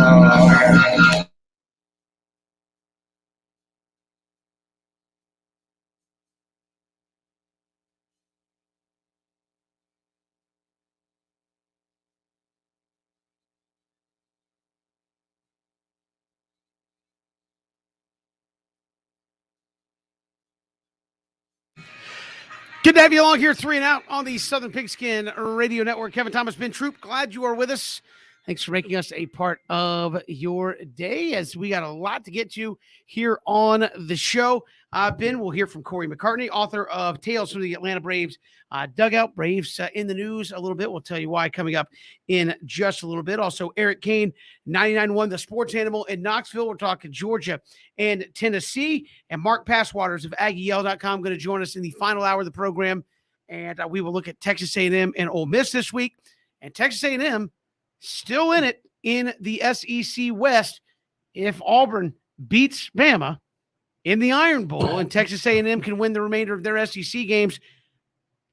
Good to have you along here, 3 and Out on the Southern Pigskin Radio Network. Kevin Thomas, Ben Troop, glad you are with us. Thanks for making us a part of your day, as we got a lot to get to here on the show. Ben, we'll hear from Corey McCartney, author of Tales from the Atlanta Braves Dugout. Braves in the news a little bit. We'll tell you why coming up in just a little bit. Also, Eric Kane, 99.1 The Sports Animal in Knoxville. We're talking Georgia and Tennessee. And Mark Passwaters of AggieYell.com going to join us in the final hour of the program. And we will look at Texas A&M and Ole Miss this week. And Texas A&M still in it in the SEC West. If Auburn beats Bama in the Iron Bowl and Texas A&M can win the remainder of their SEC games,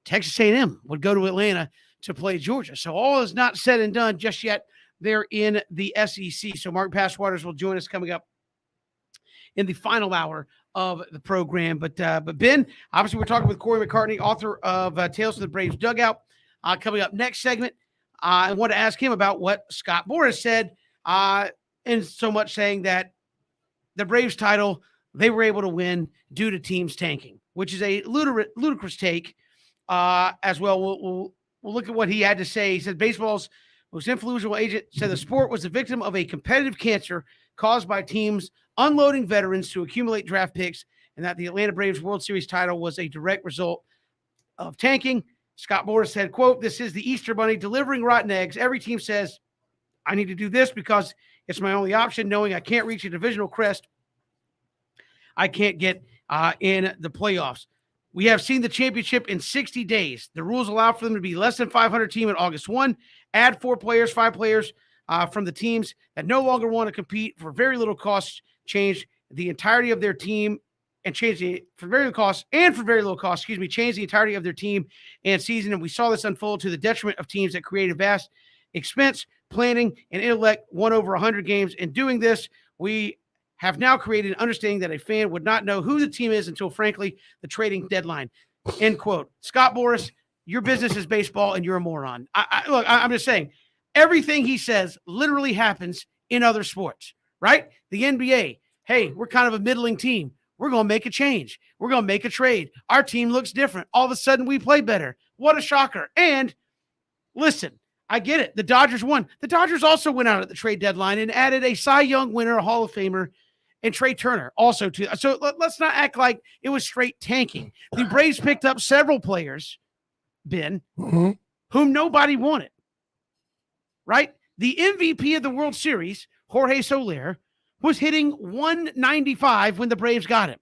Texas A&M would go to Atlanta to play Georgia. So all is not said and done just yet there in the SEC. So Mark Passwaters will join us coming up in the final hour of the program. But Ben, obviously we're talking with Corey McCartney, author of Tales from the Braves Dugout. Coming up next segment, I want to ask him about what Scott Boras said, and so much saying that the Braves title, they were able to win due to teams tanking, which is a ludicrous take. As well, we'll look at what he had to say. He said baseball's most influential agent said the sport was the victim of a competitive cancer caused by teams unloading veterans to accumulate draft picks, and that the Atlanta Braves World Series title was a direct result of tanking. Scott Boras said, quote, "This is the Easter Bunny delivering rotten eggs. Every team says, I need to do this because it's my only option, knowing I can't reach a divisional crest. I can't get in the playoffs. We have seen the championship in 60 days. The rules allow for them to be less than 500 team at August 1. Add 5 players from the teams that no longer want to compete for very little cost, change the entirety of their team and change the for very little cost, change the entirety of their team and season. And we saw this unfold to the detriment of teams that created vast expense, planning, and intellect, won over 100 games. In doing this, we have now created an understanding that a fan would not know who the team is until, frankly, the trading deadline." End quote. Scott Boras, your business is baseball and you're a moron. Look, I'm just saying, everything he says literally happens in other sports, right? The NBA, hey, we're kind of a middling team. We're going to make a change. We're going to make a trade. Our team looks different. All of a sudden, we play better. What a shocker. And listen, I get it. The Dodgers won. The Dodgers also went out at the trade deadline and added a Cy Young winner, a Hall of Famer, and Trey Turner also too. So let's not act like it was straight tanking. The Braves picked up several players, Ben, whom nobody wanted, right? The MVP of the World Series, Jorge Soler, was hitting 195 when the Braves got him.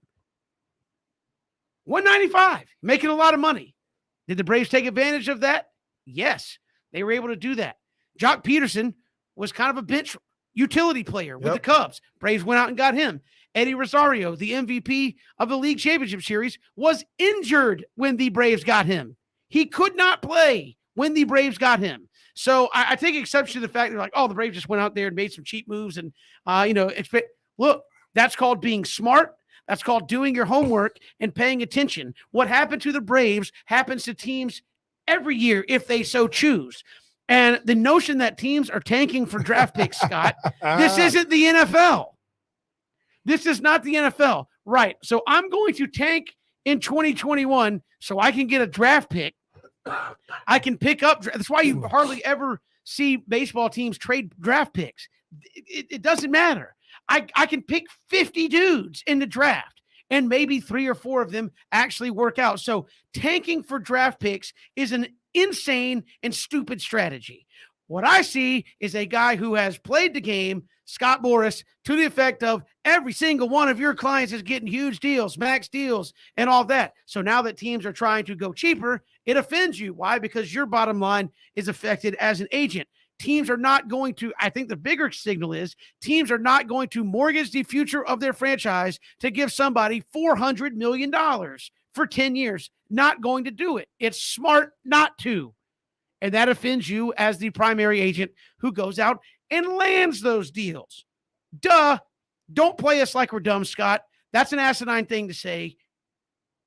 195, making a lot of money. Did the Braves take advantage of that? Yes, they were able to do that. Jock Peterson was kind of a bench utility player with the Cubs. Braves went out and got him. Eddie Rosario, the MVP of the League Championship Series, was injured when the Braves got him. He could not play when the Braves got him. So I take exception to the fact that like, oh, the Braves just went out there and made some cheap moves and, look, that's called being smart. That's called doing your homework and paying attention. What happened to the Braves happens to teams every year if they so choose. And the notion that teams are tanking for draft picks, Scott, this isn't the NFL. This is not the NFL. Right. So I'm going to tank in 2021 so I can get a draft pick. I can pick up. That's why you hardly ever see baseball teams trade draft picks. It doesn't matter. I can pick 50 dudes in the draft, and maybe 3 or 4 of them actually work out. So tanking for draft picks is an insane and stupid strategy. What I see is a guy who has played the game, Scott Boras, to the effect of every single one of your clients is getting huge deals, max deals, and all that. So now that teams are trying to go cheaper, it offends you. Why? Because your bottom line is affected as an agent. Teams are not going to, I think the bigger signal is, teams are not going to mortgage the future of their franchise to give somebody $400 million for 10 years. Not going to do it. It's smart not to. And that offends you as the primary agent who goes out and lands those deals. Duh. Don't play us like we're dumb, Scott. That's an asinine thing to say.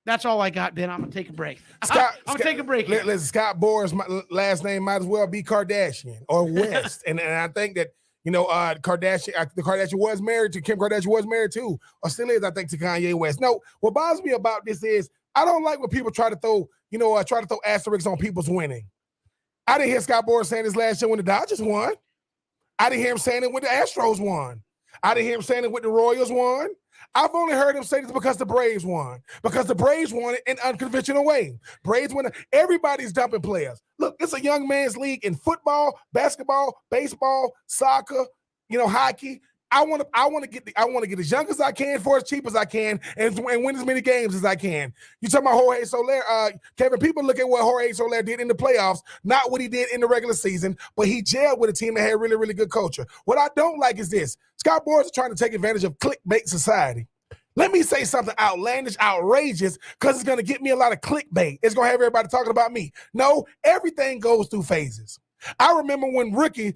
That's all I got, Ben. I'm going to take a break. I'm going to take a break. Listen, Scott Boras' last name might as well be Kardashian or West. and I think that, Kardashian, the Kardashian was married to, Kim Kardashian was married to, or still is, I think, to Kanye West. No, what bothers me about this is I don't like when people try to throw asterisks on people's winning. I didn't hear Scott Boras saying this last year when the Dodgers won. I didn't hear him saying it when the Astros won. I didn't hear him saying it when the Royals won. I've only heard him say this because the Braves won. Because the Braves won it in unconventional way. Braves won. Everybody's dumping players. Look, it's a young man's league in football, basketball, baseball, soccer, hockey. I want to get as young as I can for as cheap as I can and win as many games as I can. You talking about Jorge Soler, Kevin? People look at what Jorge Soler did in the playoffs, not what he did in the regular season, but he gelled with a team that had really, really good culture. What I don't like is this: Scott Boras is trying to take advantage of clickbait society. Let me say something outlandish, outrageous, because it's going to get me a lot of clickbait. It's going to have everybody talking about me. No, everything goes through phases. I remember when rookie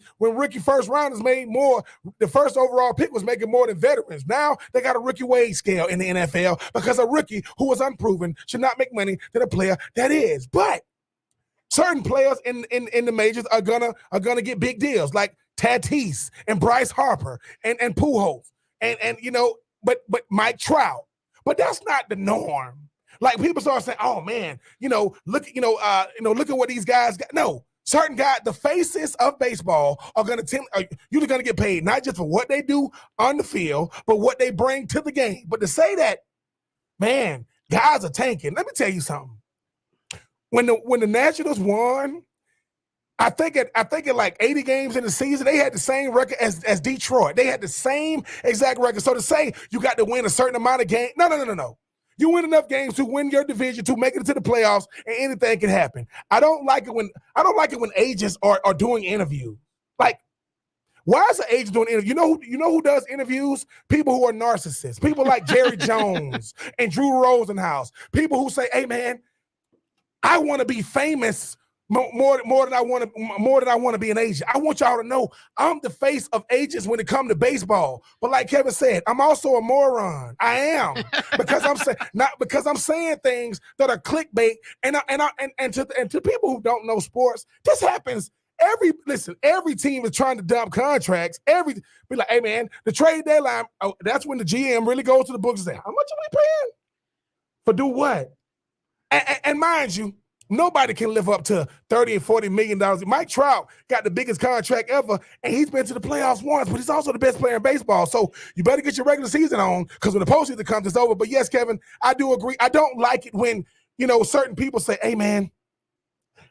first rounders made more, the first overall pick was making more than veterans. Now they got a rookie wage scale in the NFL because a rookie who was unproven should not make money than a player that is. But certain players in the majors are gonna get big deals like Tatis and Bryce Harper and Pujols but Mike Trout. But that's not the norm. Like people start saying, "Oh man, look at what these guys got." No. Certain guys, the faces of baseball are you're going to get paid not just for what they do on the field, but what they bring to the game. But to say that, man, guys are tanking. Let me tell you something. When the Nationals won, I think at like 80 games in the season, they had the same record as Detroit. They had the same exact record. So to say you got to win a certain amount of games, no. You win enough games to win your division, to make it to the playoffs, and anything can happen. I don't like it when agents are doing interviews. Like, why is an agent doing interviews? You know who does interviews? People who are narcissists. People like Jerry Jones and Drew Rosenhaus. People who say, "Hey man, I want to be famous more than I want to be an agent. I want y'all to know I'm the face of agents when it comes to baseball." But like Kevin said, I'm also a moron. I am because I'm saying things that are clickbait. And to people who don't know sports, this happens. Every team is trying to dump contracts. Be like, "Hey man, the trade deadline." Oh, that's when the GM really goes to the books and say, "How much are we paying for do what?" And mind you, nobody can live up to $30 and $40 million. Mike Trout got the biggest contract ever, and he's been to the playoffs once, but he's also the best player in baseball. So you better get your regular season on, because when the postseason comes, it's over. But yes, Kevin, I do agree. I don't like it when, certain people say, "Hey, man,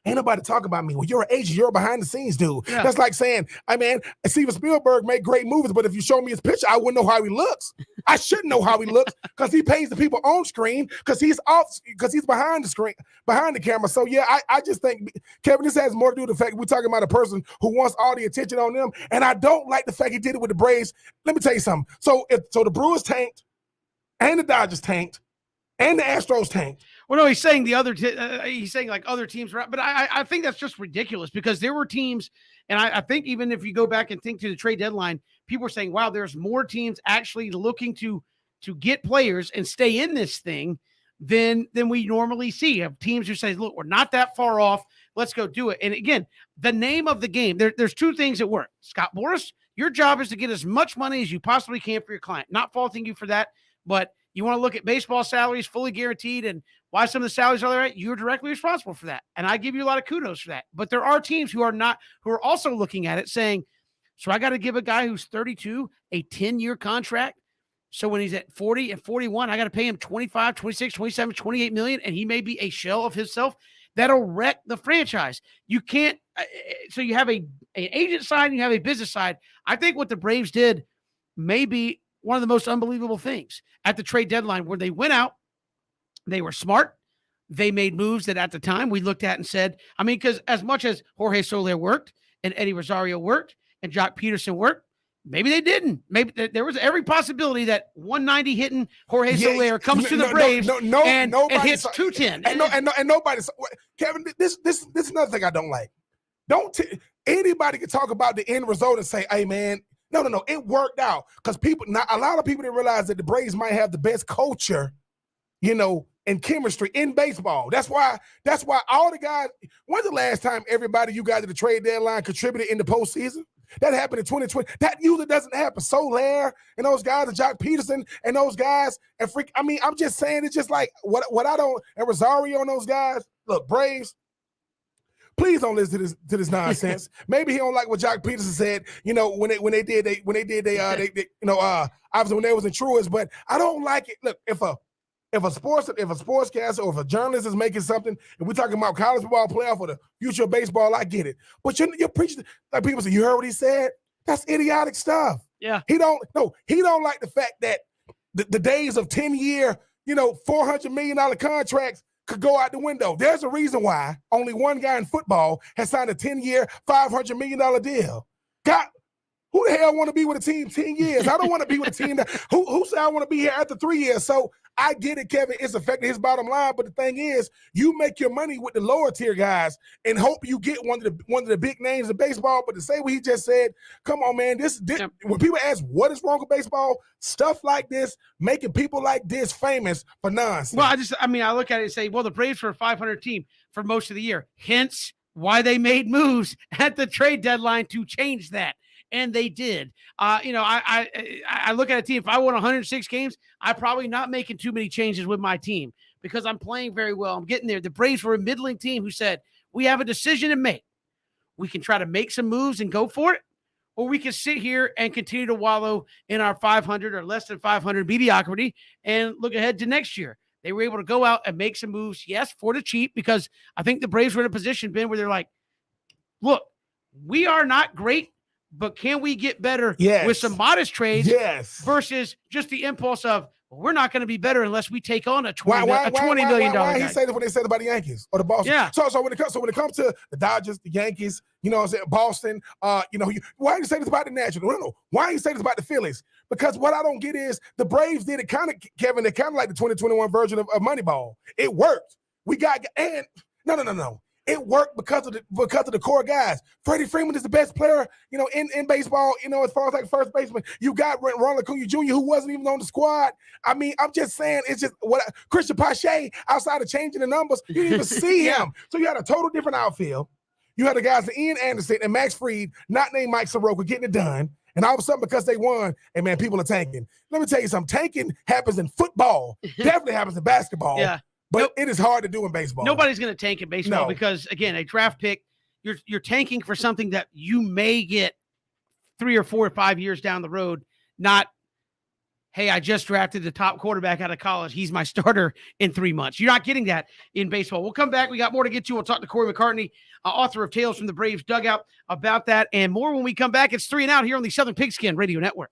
ain't nobody talk about me." Well, you're an agent. You're a behind-the-scenes dude. Yeah. That's like saying, "Hey, man, Steven Spielberg make great movies, but if you show me his picture, I wouldn't know how he looks." I shouldn't know how he looks because he pays the people on screen because he's behind the screen, behind the camera. So, yeah, I just think, Kevin, this has more to do with the fact we're talking about a person who wants all the attention on them, and I don't like the fact he did it with the Braves. Let me tell you something. So the Brewers tanked, and the Dodgers tanked, and the Astros tanked. Well, no, he's saying he's saying like other teams, but I think that's just ridiculous because there were teams, and I think even if you go back and think to the trade deadline, people are saying, "Wow, there's more teams actually looking to get players and stay in this thing than we normally see." You have teams who say, "Look, we're not that far off. Let's go do it." And again, the name of the game, there's two things at work. Scott Boras, your job is to get as much money as you possibly can for your client. Not faulting you for that, but you want to look at baseball salaries fully guaranteed and why some of the salaries are right. You're directly responsible for that. And I give you a lot of kudos for that. But there are teams who are also looking at it saying, "So I got to give a guy who's 32 a 10-year contract. So when he's at 40 and 41, I got to pay him 25, 26, 27, 28 million. And he may be a shell of himself." That'll wreck the franchise. You can't. So you have an agent side and you have a business side. I think what the Braves did may be one of the most unbelievable things at the trade deadline, where they went out, they were smart. They made moves that at the time we looked at and said, because as much as Jorge Soler worked and Eddie Rosario worked and Jock Peterson worked, maybe they didn't. Maybe there was every possibility that 190 hitting Jorge Soler comes to the Braves and hits 210. And nobody. Kevin, this is another thing I don't like. anybody can talk about the end result and say, hey, man, no, it worked out. Because a lot of people didn't realize that the Braves might have the best culture, and chemistry in baseball. That's why all the guys, when's the last time everybody you got to the trade deadline contributed in the postseason? That happened in 2020. That usually doesn't happen. Soler and those guys, and Jock Peterson and those guys, and I'm just saying, it's just like what I don't, and Rosario and those guys. Look, Braves, please don't listen to this nonsense. Maybe he don't like what Jock Peterson said. When they did obviously when they was in Truist, but I don't like it. Look, if a sportscaster or if a journalist is making something, and we're talking about college football playoff or the future of baseball, I get it. But you're preaching, like people say, you heard what he said? That's idiotic stuff. Yeah. He don't like the fact that the days of 10-year, $400 million contracts could go out the window. There's a reason why only one guy in football has signed a 10-year, $500 million deal. God, who the hell want to be with a team 10 years? I don't want to be with a team who said I want to be here after 3 years. So I get it, Kevin. It's affecting his bottom line. But the thing is, you make your money with the lower tier guys and hope you get one of the big names of baseball. But to say what he just said, come on, man. This when people ask what is wrong with baseball, stuff like this, making people like this famous for nonsense. Well, I look at it and say, well, the Braves were a 500 team for most of the year. Hence why they made moves at the trade deadline to change that. And they did. I look at a team. If I won 106 games, I'm probably not making too many changes with my team because I'm playing very well. I'm getting there. The Braves were a middling team who said, we have a decision to make. We can try to make some moves and go for it, or we can sit here and continue to wallow in our 500 or less than 500 mediocrity and look ahead to next year. They were able to go out and make some moves, yes, for the cheap, because I think the Braves were in a position, Ben, where they're like, look, we are not great, but can we get better with some modest trades versus just the impulse of, well, we're not going to be better unless we take on a $20 million guy. Why he say that when they said about the Yankees or the Boston? Yeah. So when it comes to the Dodgers, the Yankees, what I'm saying, Boston, why do you say this about the Nationals? No. Why do you say this about the Phillies? Because what I don't get is the Braves did it kind of, Kevin, they kind of like the 2021 version of Moneyball. It worked. No. It worked because of the core guys. Freddie Freeman is the best player, in baseball, as far as like first baseman. You got Ronald Acuna Jr., who wasn't even on the squad. I'm just saying, it's just Christian Pache, outside of changing the numbers, you didn't even see him. So you had a total different outfield. You had the guys like Ian Anderson and Max Fried, not named Mike Soroka, getting it done. And all of a sudden, because they won, and man, people are tanking. Let me tell you something. Tanking happens in football. Definitely happens in basketball. Yeah. But it is hard to do in baseball. Nobody's going to tank in baseball because, again, a draft pick, you're tanking for something that you may get 3 or 4 or 5 years down the road, not, hey, I just drafted the top quarterback out of college. He's my starter in 3 months. You're not getting that in baseball. We'll come back. We got more to get to. We'll talk to Corey McCartney, author of Tales from the Braves Dugout, about that and more when we come back. It's 3 and Out here on the Southern Pigskin Radio Network.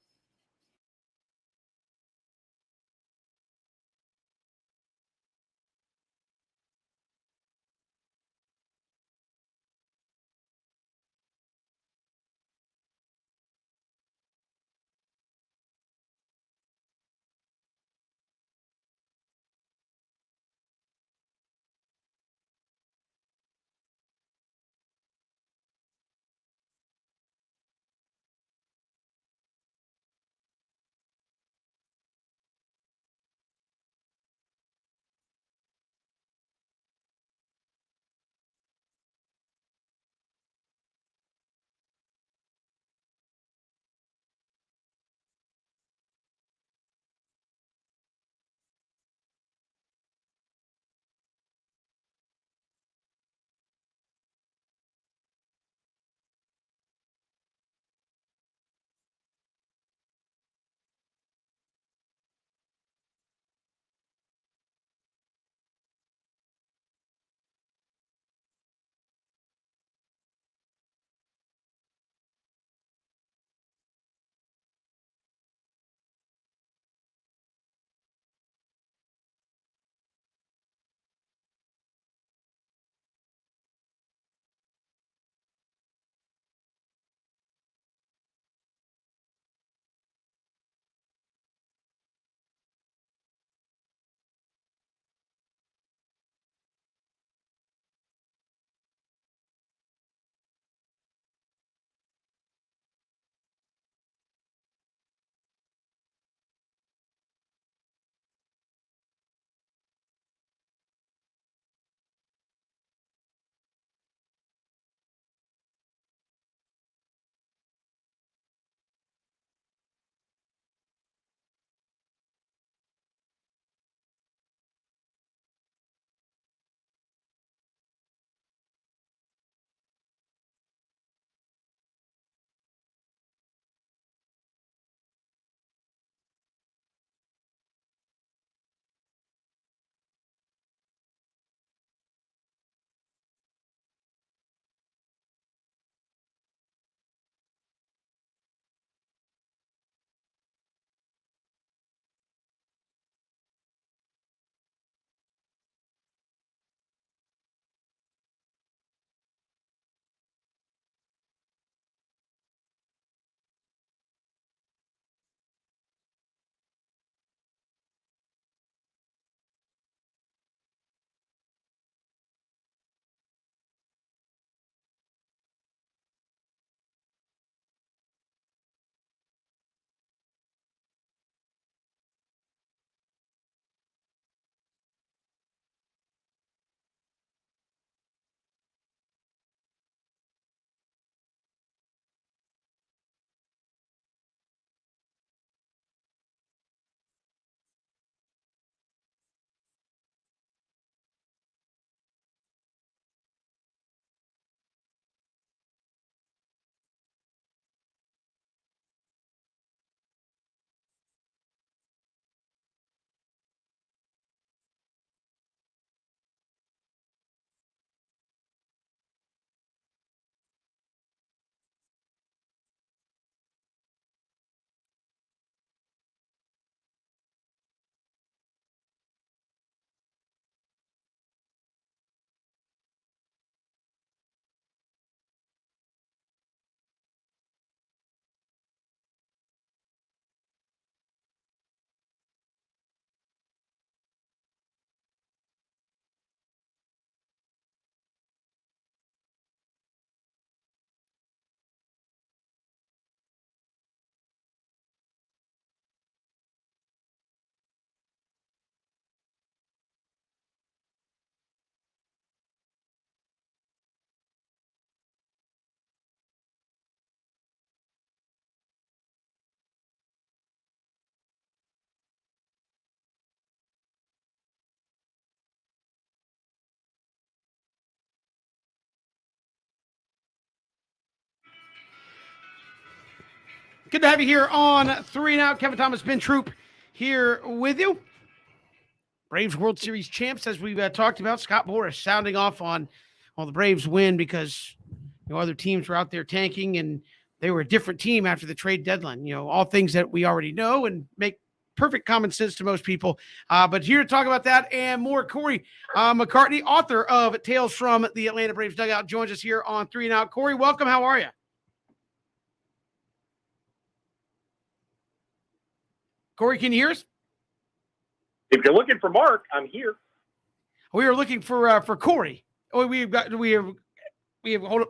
Good to have you here on 3 and Out. Kevin Thomas, Ben Troop here with you. Braves World Series champs, as we've talked about. Scott Boras sounding off on the Braves win because other teams were out there tanking and they were a different team after the trade deadline. All things that we already know and make perfect common sense to most people. But here to talk about that and more, Corey McCartney, author of Tales from the Atlanta Braves Dugout, joins us here on 3 and Out. Corey, welcome. How are you? Corey, can you hear us? If you're looking for Mark, I'm here. We are looking for Corey. Oh, we have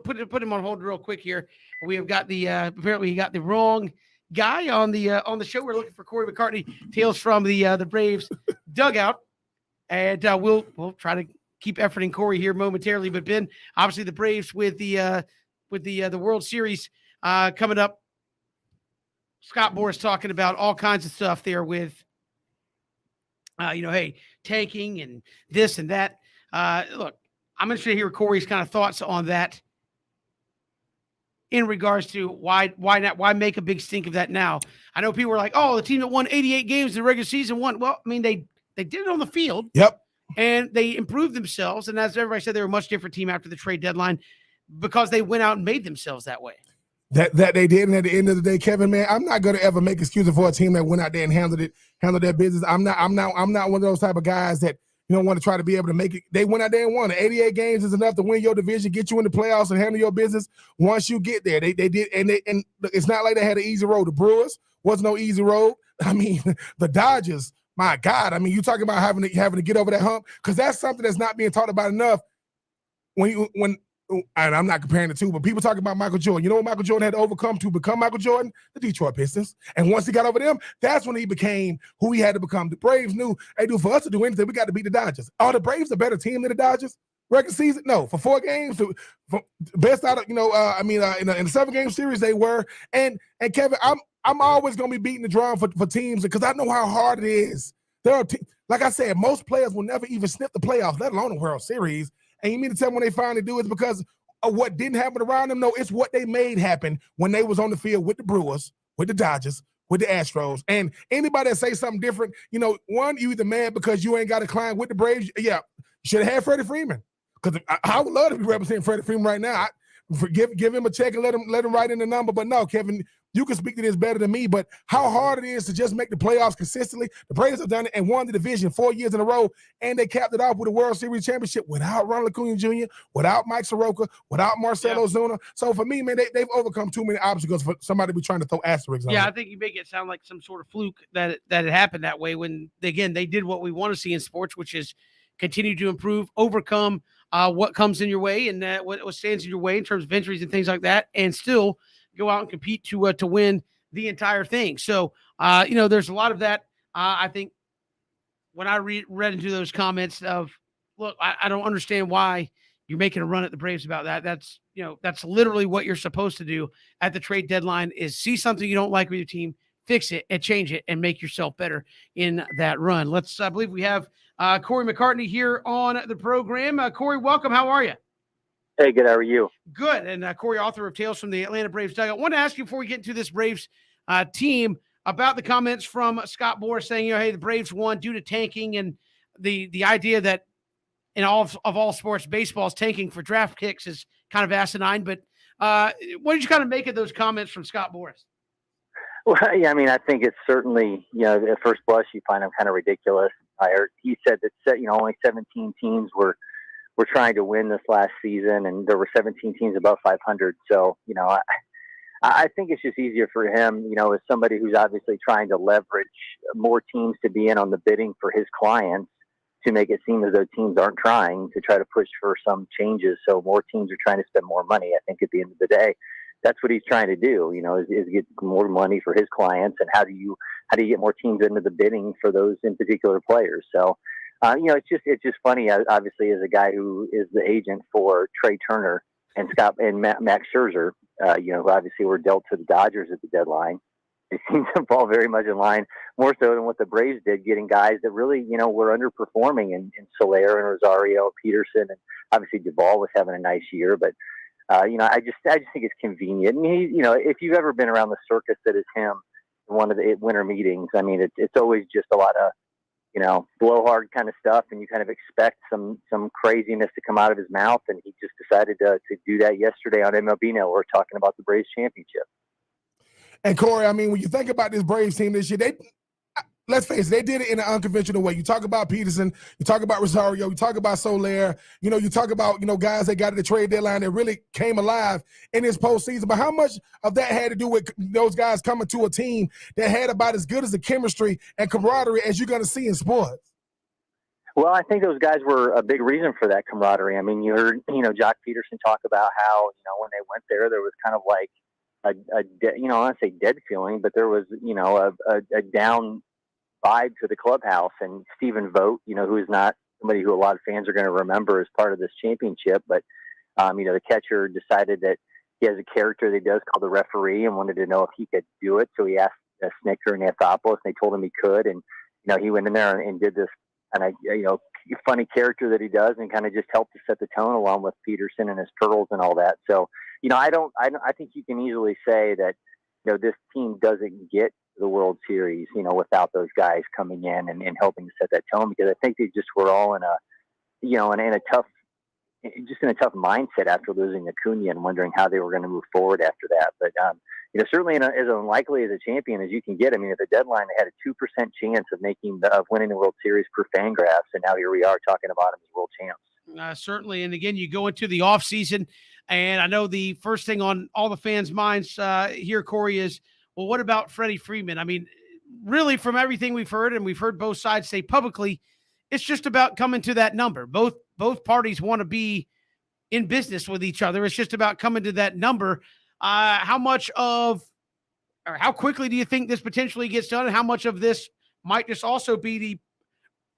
put him on hold real quick here. We have got the apparently he got the wrong guy on the show. We're looking for Corey McCartney, Tales from the Braves Dugout, and we'll try to keep efforting Corey here momentarily. But Ben, obviously the Braves with the World Series coming up. Scott Boras talking about all kinds of stuff there with hey, tanking and this and that. Look, I'm interested to hear Corey's kind of thoughts on that in regards to why make a big stink of that now. I know people are like, oh, the team that won 88 games in the regular season won. Well, I mean, they did it on the field. Yep. And they improved themselves. And as everybody said, they were a much different team after the trade deadline because they went out and made themselves that way. That they did, and at the end of the day, Kevin, man, I'm not gonna ever make excuses for a team that went out there and handled their business. I'm not one of those type of guys that want to try to be able to make it. They went out there and won. 88 games is enough to win your division, get you in the playoffs, and handle your business. Once you get there, they did, and look, it's not like they had an easy road. The Brewers was no easy road. I mean, the Dodgers, my God, I mean, you talking about having to get over that hump, because that's something that's not being talked about enough. And I'm not comparing the two, but people talking about Michael Jordan. You know what Michael Jordan had to overcome to become Michael Jordan? The Detroit Pistons. And once he got over them, that's when he became who he had to become. The Braves knew, hey, dude, for us to do anything, we got to beat the Dodgers. Are the Braves a better team than the Dodgers? Regular season? No. For 4 games, for best out of, in the 7-game series they were. And Kevin, I'm always going to be beating the drum for teams because I know how hard it is. There are like I said, most players will never even sniff the playoffs, let alone the World Series. And you mean to tell me when they finally do it's because of what didn't happen around them? No, it's what they made happen when they was on the field with the Brewers, with the Dodgers, with the Astros. And anybody that say something different, one, you either mad because you ain't got to climb with the Braves. Yeah, you should have had Freddie Freeman. Because I would love to be representing Freddie Freeman right now. Give him a check and let him write in the number. But no, Kevin, you can speak to this better than me, but how hard it is to just make the playoffs consistently. The Braves have done it and won the division 4 years in a row, and they capped it off with a World Series championship without Ronald Acuna Jr., without Mike Soroka, without Marcelo Zuna. So for me, man, they've overcome too many obstacles for somebody to be trying to throw asterisks on. Yeah, I think you make it sound like some sort of fluke that it happened that way when, again, they did what we want to see in sports, which is continue to improve, overcome what comes in your way and what stands in your way in terms of injuries and things like that, and still go out and compete to win the entire thing. So, there's a lot of that. I think when I read into those comments of, look, I don't understand why you're making a run at the Braves about that. That's literally what you're supposed to do at the trade deadline is see something you don't like with your team, fix it and change it and make yourself better in that run. I believe we have Corey McCartney here on the program. Corey, welcome. How are you? Hey, good. How are you? Good. And Corey, author of Tales from the Atlanta Braves Dugout. I want to ask you before we get into this Braves team about the comments from Scott Boras saying, hey, the Braves won due to tanking and the idea that in all of all sports, baseball's tanking for draft picks is kind of asinine. But what did you kind of make of those comments from Scott Boras? Well, yeah, I mean, I think it's certainly, at first blush, you find them kind of ridiculous. He said that, only 17 teams were trying to win this last season, and there were 17 teams above 500. So, I think it's just easier for him, as somebody who's obviously trying to leverage more teams to be in on the bidding for his clients to make it seem as though teams aren't trying to try to push for some changes. So more teams are trying to spend more money. I think at the end of the day, that's what he's trying to do, is get more money for his clients. And how do you get more teams into the bidding for those in particular players? So, it's just funny, obviously, as a guy who is the agent for Trey Turner and Max Scherzer, who obviously were dealt to the Dodgers at the deadline. It seems to fall very much in line, more so than what the Braves did, getting guys that really, were underperforming in Soler and Rosario, Peterson, and obviously Duvall was having a nice year. But I just think it's convenient. And he, if you've ever been around the circus that is him in one of the winter meetings, I mean, it's always just a lot of, blowhard kind of stuff, and you kind of expect some craziness to come out of his mouth. And he just decided to do that yesterday on MLB Network, talking about the Braves championship. And Corey, I mean, when you think about this Braves team this year, let's face it, they did it in an unconventional way. You talk about Peterson, you talk about Rosario, you talk about Soler, you talk about, guys that got to the trade deadline that really came alive in this postseason. But how much of that had to do with those guys coming to a team that had about as good as the chemistry and camaraderie as you're going to see in sports? Well, I think those guys were a big reason for that camaraderie. I mean, you heard, Jock Peterson talk about how, when they went there was kind of like I don't want to say dead feeling, but there was, a down vibe to the clubhouse. And Stephen Vogt, who is not somebody who a lot of fans are going to remember as part of this championship, but the catcher decided that he has a character that he does called the referee and wanted to know if he could do it. So he asked Snicker and Anthopoulos, and they told him he could. And he went in there and did this kind of funny character that he does, and kind of just helped to set the tone along with Peterson and his pearls and all that. So I think you can easily say that this team doesn't get the World Series, without those guys coming in and helping to set that tone, because I think they just were all in a tough mindset after losing Acuna and wondering how they were going to move forward after that. But, certainly as unlikely as a champion as you can get. I mean, at the deadline, they had a 2% chance of winning the World Series per Fangraphs. And now here we are talking about them as world champs. Certainly. And again, you go into the off season, and I know the first thing on all the fans' minds here, Corey, is, well, what about Freddie Freeman? I mean, really, from everything we've heard, and we've heard both sides say publicly, it's just about coming to that number. Both parties want to be in business with each other. It's just about coming to that number. How quickly do you think this potentially gets done? And how much of this might just also be the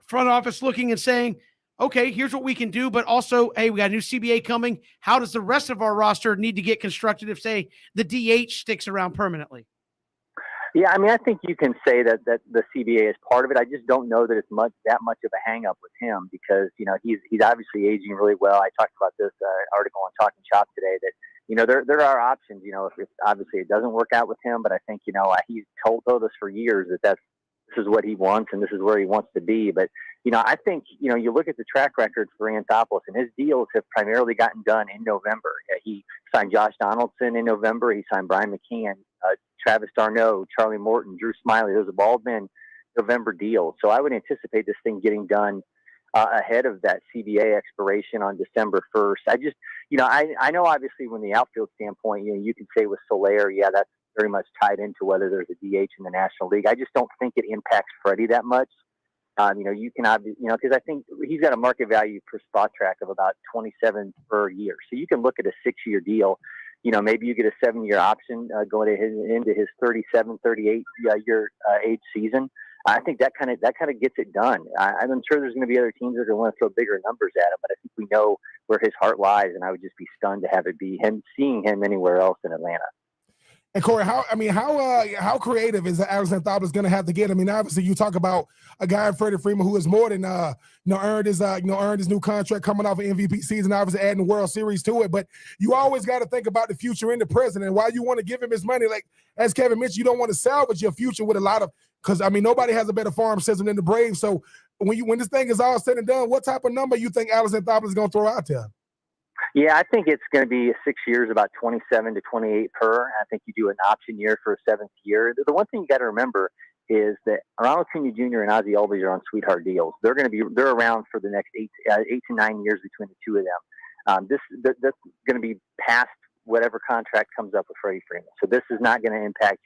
front office looking and saying, okay, here's what we can do, but also, hey, we got a new CBA coming. How does the rest of our roster need to get constructed if, say, the DH sticks around permanently? Yeah, I mean, I think you can say that the CBA is part of it. I just don't know that it's that much of a hang up with him, because, he's obviously aging really well. I talked about this article on Talking Chop today that, there are options, if obviously it doesn't work out with him, but I think, he's told us for years that this is what he wants and this is where he wants to be. But, I think, you look at the track record for Anthopoulos, and his deals have primarily gotten done in November. He signed Josh Donaldson in November. He signed Brian McCann, Travis d'Arnaud, Charlie Morton, Drew Smyly. Those have all been November deals. So I would anticipate this thing getting done ahead of that CBA expiration on December 1st. I know obviously when the outfield standpoint, you can say with Soler, yeah, that's very much tied into whether there's a DH in the National League. I just don't think it impacts Freddie that much. You can obviously, because I think he's got a market value per spot track of about 27 per year. So you can look at a 6-year deal. Maybe you get a 7-year option going into his 37, 38 year age season. I think that kind of gets it done. I'm sure there's going to be other teams that are going to want to throw bigger numbers at him, but I think we know where his heart lies, and I would just be stunned to have it be him, seeing him anywhere else in Atlanta. And Corey, how creative is Alex Anthopoulos going to have to get? I mean, obviously, you talk about a guy, Freddie Freeman, who has more than earned his new contract coming off an MVP season, obviously adding the World Series to it. But you always got to think about the future and the present, and why you want to give him his money. Like as Kevin mentioned, you don't want to salvage your future with a lot of, because I mean, nobody has a better farm system than the Braves. So when this thing is all said and done, what type of number you think Alex Anthopoulos is going to throw out there? Yeah, I think it's going to be 6 years, about 27 to 28 per. I think you do an option year for a 7th year. The one thing you got to remember is that Ronald Acuna Jr. and Ozzie Albies are on sweetheart deals. They're around for the next 8 to 9 years between the two of them. That's going to be past whatever contract comes up with Freddie Freeman. So this is not going to impact.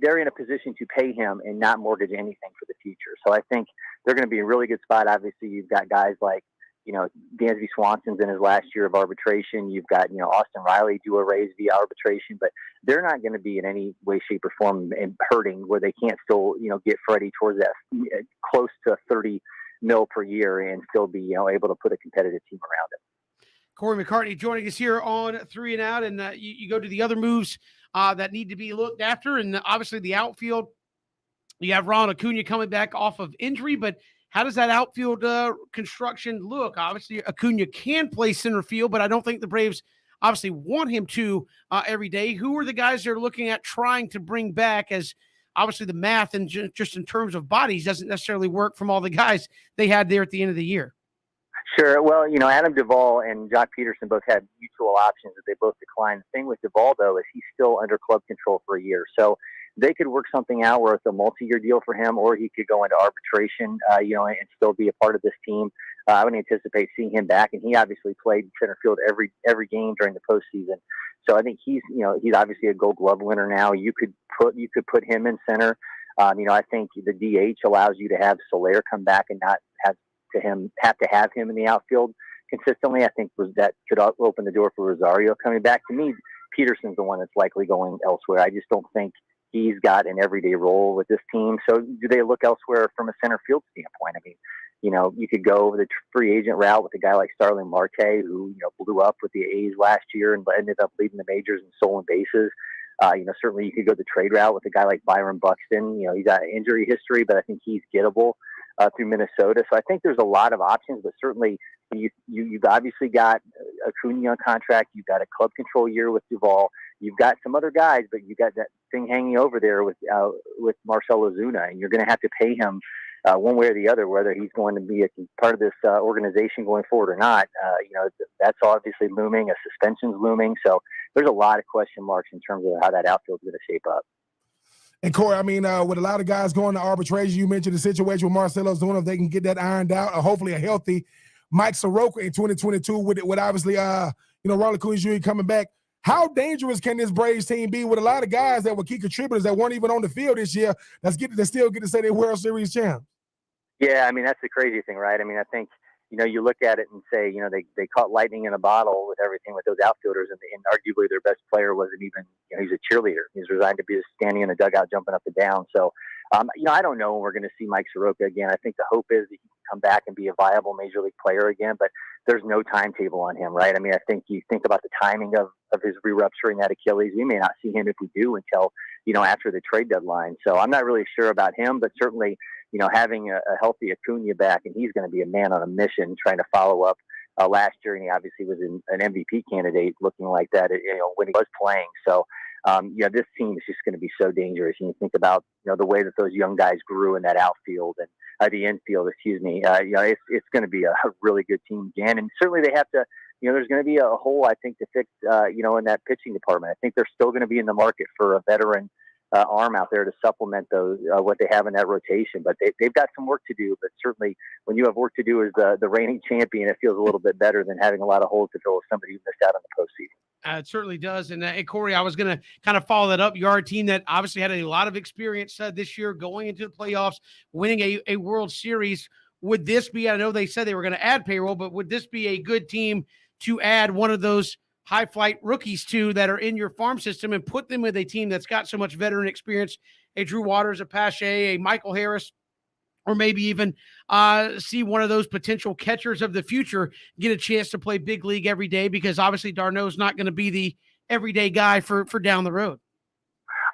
They're in a position to pay him and not mortgage anything for the future. So I think they're going to be in a really good spot. Obviously, you've got guys like, Dansby Swanson's in his last year of arbitration. You've got, Austin Riley do a raise via arbitration, but they're not going to be in any way, shape, or form hurting where they can't still, get Freddie towards that close to $30 million per year and still be, able to put a competitive team around it. Corey McCartney joining us here on 3 and Out, and you go to the other moves that need to be looked after, and obviously the outfield. You have Ronald Acuna coming back off of injury, but how does that outfield construction look? Obviously, Acuna can play center field, but I don't think the Braves obviously want him to every day. Who are the guys they're looking at trying to bring back, as obviously the math and just in terms of bodies doesn't necessarily work from all the guys they had there at the end of the year? Sure. Well, Adam Duvall and Jock Peterson both had mutual options that they both declined. The thing with Duvall, though, is he's still under club control for a year. So they could work something out where it's a multi-year deal for him, or he could go into arbitration, and still be a part of this team. I would anticipate seeing him back, and he obviously played center field every game during the postseason. So I think he's obviously a Gold Glove winner now. You could put him in center. I think the DH allows you to have Soler come back and not have to have him in the outfield consistently. I think that could open the door for Rosario coming back. To me, Peterson's the one that's likely going elsewhere. I just don't think he's got an everyday role with this team. So do they look elsewhere from a center field standpoint? I mean, you could go the free agent route with a guy like Starling Marte, who, blew up with the A's last year and ended up leading the majors in stolen bases. Certainly you could go the trade route with a guy like Byron Buxton. He's got injury history, but I think he's gettable through Minnesota. So I think there's a lot of options, but certainly you've obviously got Acuna on contract. You've got a club control year with Duvall. You've got some other guys, but you've got that thing hanging over there with Marcell Ozuna, and you're going to have to pay him one way or the other, whether he's going to be a part of this organization going forward or not. That's obviously looming. A suspension's looming. So there's a lot of question marks in terms of how that outfield's going to shape up. And Corey, I mean, with a lot of guys going to arbitration, you mentioned the situation with Marcell Ozuna, if they can get that ironed out, or hopefully a healthy Mike Soroka in 2022 with obviously, Ronald Acuna Jr. coming back. How dangerous can this Braves team be with a lot of guys that were key contributors that weren't even on the field this year that still get to say they're World Series champs? Yeah, I mean, that's the crazy thing, right? I mean, I think, you look at it and say, they caught lightning in a bottle with everything with those outfielders, and arguably their best player wasn't even, he's a cheerleader. He's resigned to be just standing in the dugout, jumping up and down. So, I don't know when we're going to see Mike Soroka again. I think the hope is that he can come back and be a viable major league player again, but there's no timetable on him, right? I mean, I think you think about the timing of his re-rupturing that Achilles. We may not see him if we do until, after the trade deadline. So I'm not really sure about him, but certainly, having a healthy Acuna back, and he's going to be a man on a mission trying to follow up last year, and he obviously was an MVP candidate looking like that, when he was playing. So, this team is just going to be so dangerous. And you think about, the way that those young guys grew in that outfield and the infield, excuse me. It's going to be a really good team again. And certainly they have to, there's going to be a hole, I think, to fix, in that pitching department. I think they're still going to be in the market for a veteran arm out there to supplement those what they have in that rotation, but they've got some work to do. But certainly, when you have work to do as the reigning champion, it feels a little bit better than having a lot of holes to fill with somebody who missed out on the postseason. It certainly does. And Corey, I was going to kind of follow that up. You are a team that obviously had a lot of experience this year going into the playoffs, winning a World Series. Would this be? I know they said they were going to add payroll, but would this be a good team to add one of those high flight rookies too that are in your farm system and put them with a team that's got so much veteran experience, a Drew Waters, a Pache, a Michael Harris, or maybe even see one of those potential catchers of the future get a chance to play big league every day, because obviously d'Arnaud's not going to be the everyday guy for down the road.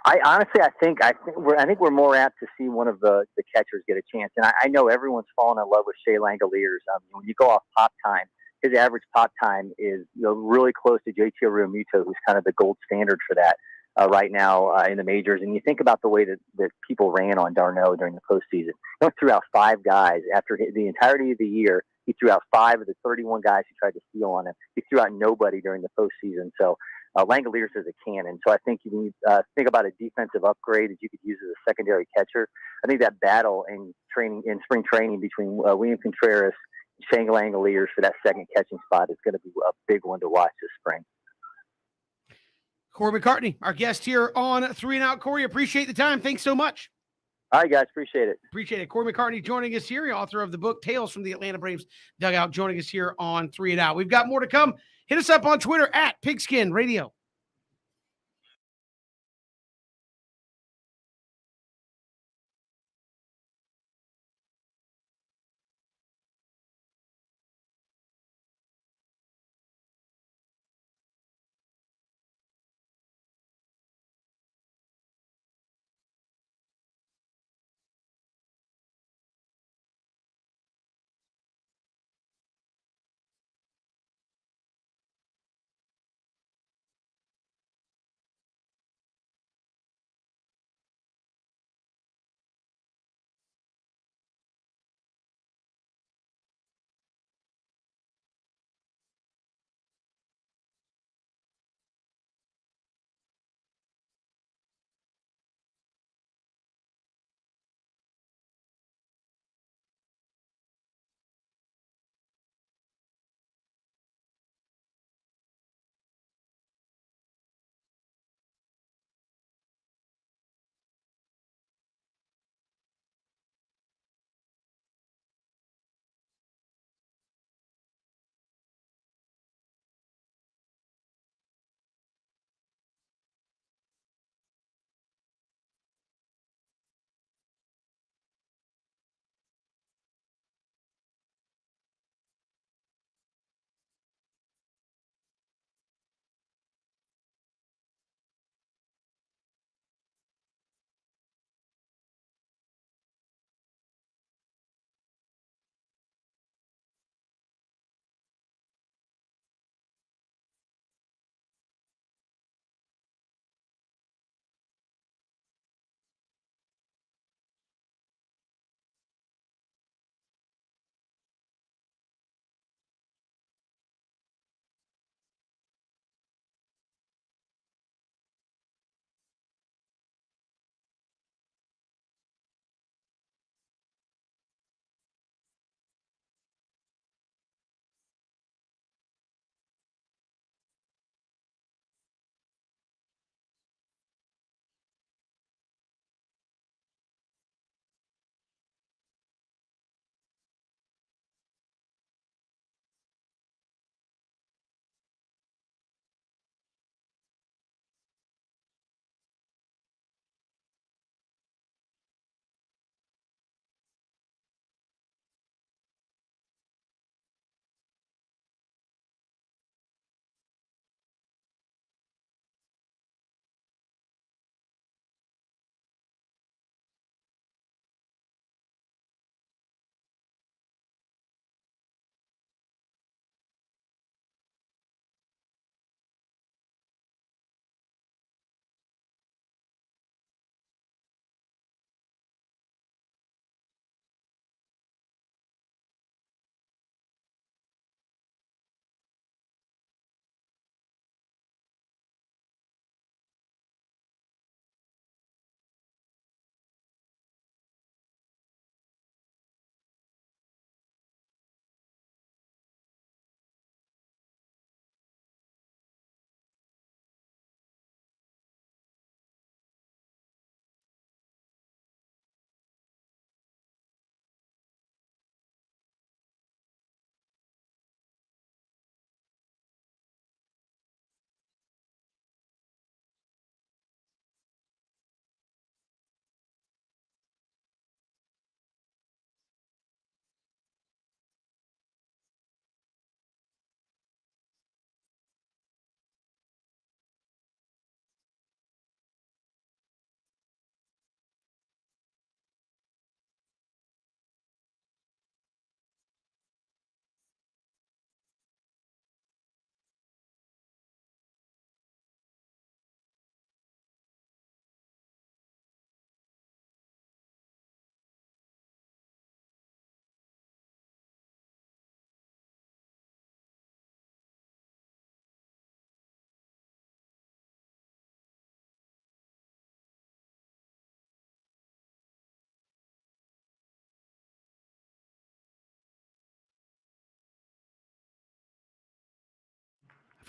I think we're more apt to see one of the catchers get a chance. And I know everyone's fallen in love with Shea Langoliers. When you go off pop time, his average pop time is really close to JT Realmuto, who's kind of the gold standard for that right now in the majors. And you think about the way that people ran on d'Arnaud during the postseason. He threw out 5 guys after the entirety of the year. He threw out 5 of the 31 guys who tried to steal on him. He threw out nobody during the postseason. So Langoliers is a cannon. So I think you think about a defensive upgrade that you could use as a secondary catcher. I think that battle in spring training between William Contreras, Shea Langoliers for that second catching spot is going to be a big one to watch this spring. Corey McCartney, our guest here on 3 and Out. Corey, appreciate the time. Thanks so much. All right, guys. Appreciate it. Appreciate it. Corey McCartney joining us here, author of the book Tales from the Atlanta Braves Dugout, joining us here on 3 and Out. We've got more to come. Hit us up on Twitter at Pigskin Radio.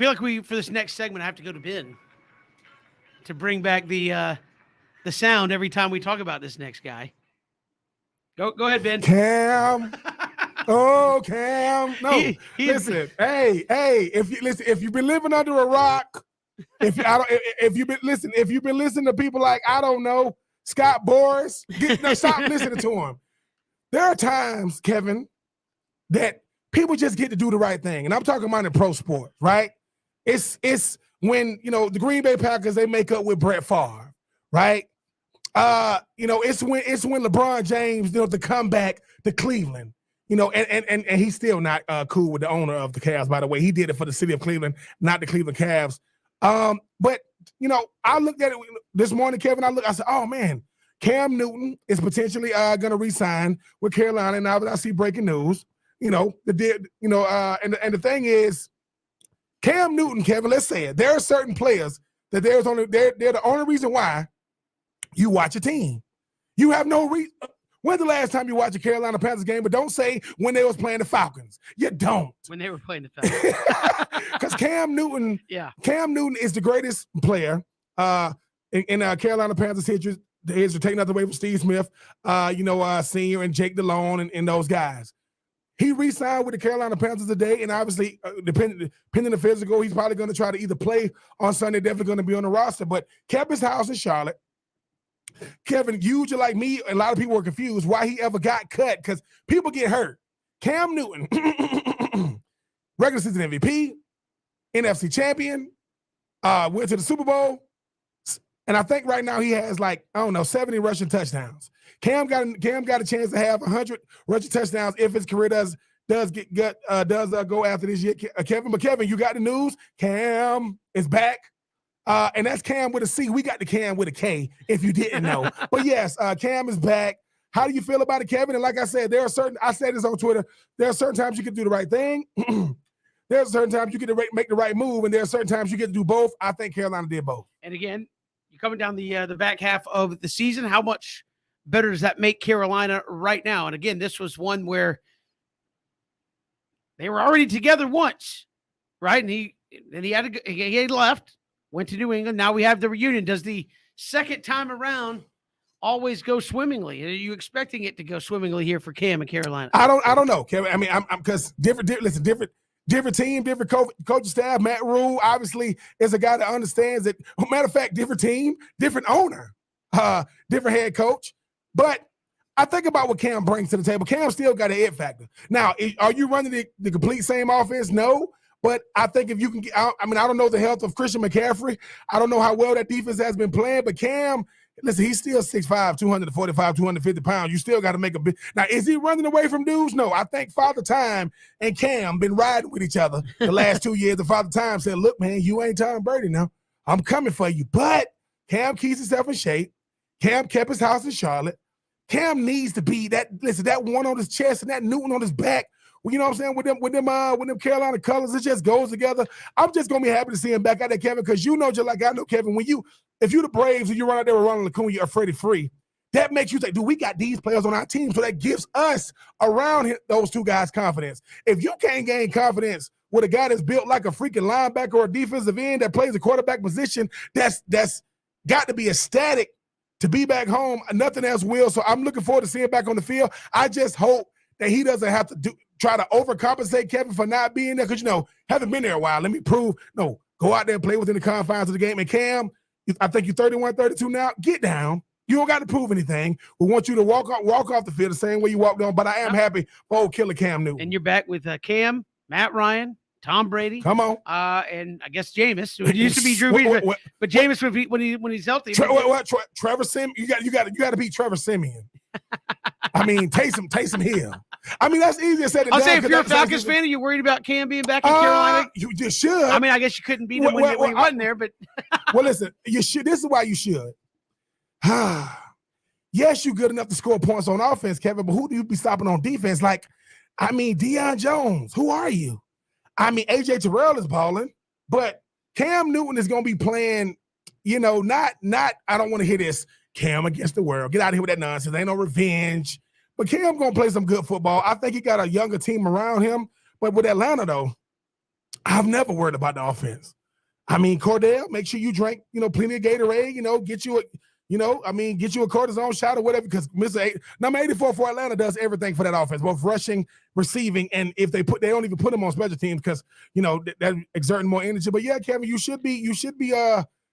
feel like for this next segment, I have to go to Ben to bring back the sound every time we talk about this next guy. Go ahead, Ben. Cam. Oh, Cam. No, listen. Hey, if you've been living under a rock, if you've been listening to people like, I don't know, Scott Boras, stop listening to him. There are times, Kevin, that people just get to do the right thing. And I'm talking about in pro sports, right? It's when, the Green Bay Packers, they make up with Brett Favre, right? It's when LeBron James, the comeback to Cleveland, and he's still not cool with the owner of the Cavs, by the way. He did it for the city of Cleveland, not the Cleveland Cavs. But I looked at it this morning, Kevin. I said, oh man, Cam Newton is potentially going to re-sign with Carolina. Now that I see breaking news, and the thing is, Cam Newton, Kevin, let's say it. There are certain players that they're the only reason why you watch a team. You have no reason. When's the last time you watched a Carolina Panthers game? But don't say when they was playing the Falcons. You don't. When they were playing the Falcons. Because Cam Newton is the greatest player in Carolina Panthers history. Take nothing away from Steve Smith, Senior and Jake Delhomme and those guys. He re-signed with the Carolina Panthers today, and obviously, depending on the physical, he's probably going to try to either play on Sunday, definitely going to be on the roster, but kept his house in Charlotte. Kevin, you just like me, a lot of people were confused why he ever got cut because people get hurt. Cam Newton, regular season MVP, NFC champion, went to the Super Bowl, and I think right now he has 70 rushing touchdowns. Cam got a chance to have 100 rushing touchdowns if his career does go after this year, Kevin. But Kevin, you got the news. Cam is back. And that's Cam with a C. We got the Cam with a K, if you didn't know. But yes, Cam is back. How do you feel about it, Kevin? And like I said, I said this on Twitter, there are certain times you can do the right thing. There are certain times you get to make the right move, and there are certain times you get to do both. I think Carolina did both. And again, you're coming down the back half of the season. How much better does that make Carolina right now? And again, this was one where they were already together once, right? And he had left. Went to New England. Now we have the reunion. Does the second time around always go swimmingly? Are you expecting it to go swimmingly here for Cam and Carolina? I don't know, Kevin. I mean, I'm because different team, different coaching staff. Matt Rule obviously is a guy that understands it. Matter of fact, different team, different owner, different head coach. But I think about what Cam brings to the table. Cam still got an it factor. Now, are you running the complete same offense? No. But I think if you can get out, I don't know the health of Christian McCaffrey. I don't know how well that defense has been playing, but Cam, listen, he's still 6'5", 245, 250 pounds. You still got to make a big. Now, is he running away from dudes? No. I think Father Time and Cam been riding with each other the last 2 years. And Father Time said, look, man, you ain't Tom Brady now. I'm coming for you. But Cam keeps himself in shape. Cam kept his house in Charlotte. Cam needs to be that one on his chest and that Newton on his back. Well, you know what I'm saying? With them Carolina colors, it just goes together. I'm just gonna be happy to see him back out there, Kevin, because just like I know, Kevin, if you the Braves and you run out there with Ronald Acuna or Freddie Free, that makes you think, we got these players on our team, so that gives us around those two guys confidence. If you can't gain confidence with a guy that's built like a freaking linebacker or a defensive end that plays a quarterback position, that's got to be ecstatic to be back home. Nothing else will. So I'm looking forward to seeing him back on the field. I just hope that he doesn't have to try to overcompensate Kevin for not being there because, haven't been there a while. Let me prove. No, go out there and play within the confines of the game. And Cam, I think you're 31, 32 now. Get down. You don't got to prove anything. We want you to walk off the field the same way you walked on. But I am happy for old killer Cam Newton. And you're back with Cam, Matt Ryan, Tom Brady. Come on. And I guess Jameis. It used to be Drew Brees, but Jameis when he's healthy. Trevor Simeon. You got to beat Trevor Simeon. Taysom Hill. That's easier said than done. I'll say if you're a Falcons fan, are you worried about Cam being back in Carolina? You just should. I guess you couldn't beat him when he wasn't there, but well, listen, you should. This is why you should. Yes, you're good enough to score points on offense, Kevin, but who do you be stopping on defense? Deion Jones, who are you? AJ Terrell is balling, but Cam Newton is going to be playing, not, I don't want to hear this, Cam against the world. Get out of here with that nonsense. Ain't no revenge. But Cam going to play some good football. I think he got a younger team around him. But with Atlanta, though, I've never worried about the offense. I mean, Cordell, make sure you drink, plenty of Gatorade, get you get you a cortisone shot or whatever, because number 84 for Atlanta does everything for that offense, both rushing, receiving, and if they don't even put them on special teams because, that exerting more energy. But yeah, Kevin, you should be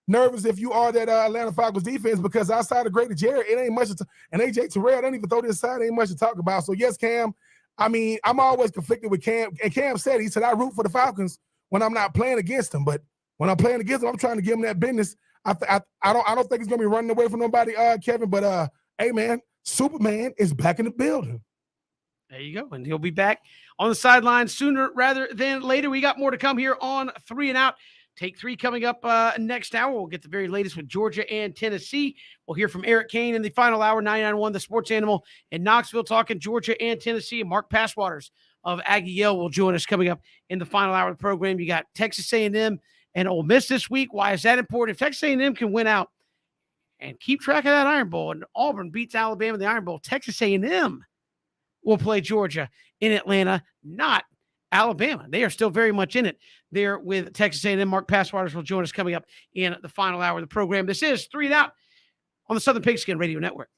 nervous if you are that Atlanta Falcons defense, because outside of Grady Jarrett, it ain't much and AJ Terrell, don't even throw this side, ain't much to talk about. So yes, Cam, I mean, I'm always conflicted with Cam, and Cam said, I root for the Falcons when I'm not playing against them, but when I'm playing against them, I'm trying to give them that business. I don't think he's gonna be running away from nobody, Kevin. But hey, man, Superman is back in the building. There you go, and he'll be back on the sidelines sooner rather than later. We got more to come here on 3 and Out. Take 3 coming up next hour. We'll get the very latest with Georgia and Tennessee. We'll hear from Eric Kane in the final hour, 99.1 The Sports Animal in Knoxville, talking Georgia and Tennessee. And Mark Passwaters of Aggie Yell will join us coming up in the final hour of the program. You got Texas A&M and Ole Miss this week. Why is that important? If Texas A&M can win out and keep track of that Iron Bowl, and Auburn beats Alabama in the Iron Bowl, Texas A&M will play Georgia in Atlanta, not Alabama. They are still very much in it there with Texas A&M. Mark Passwaters will join us coming up in the final hour of the program. This is 3 and Out on the Southern Pigskin Radio Network.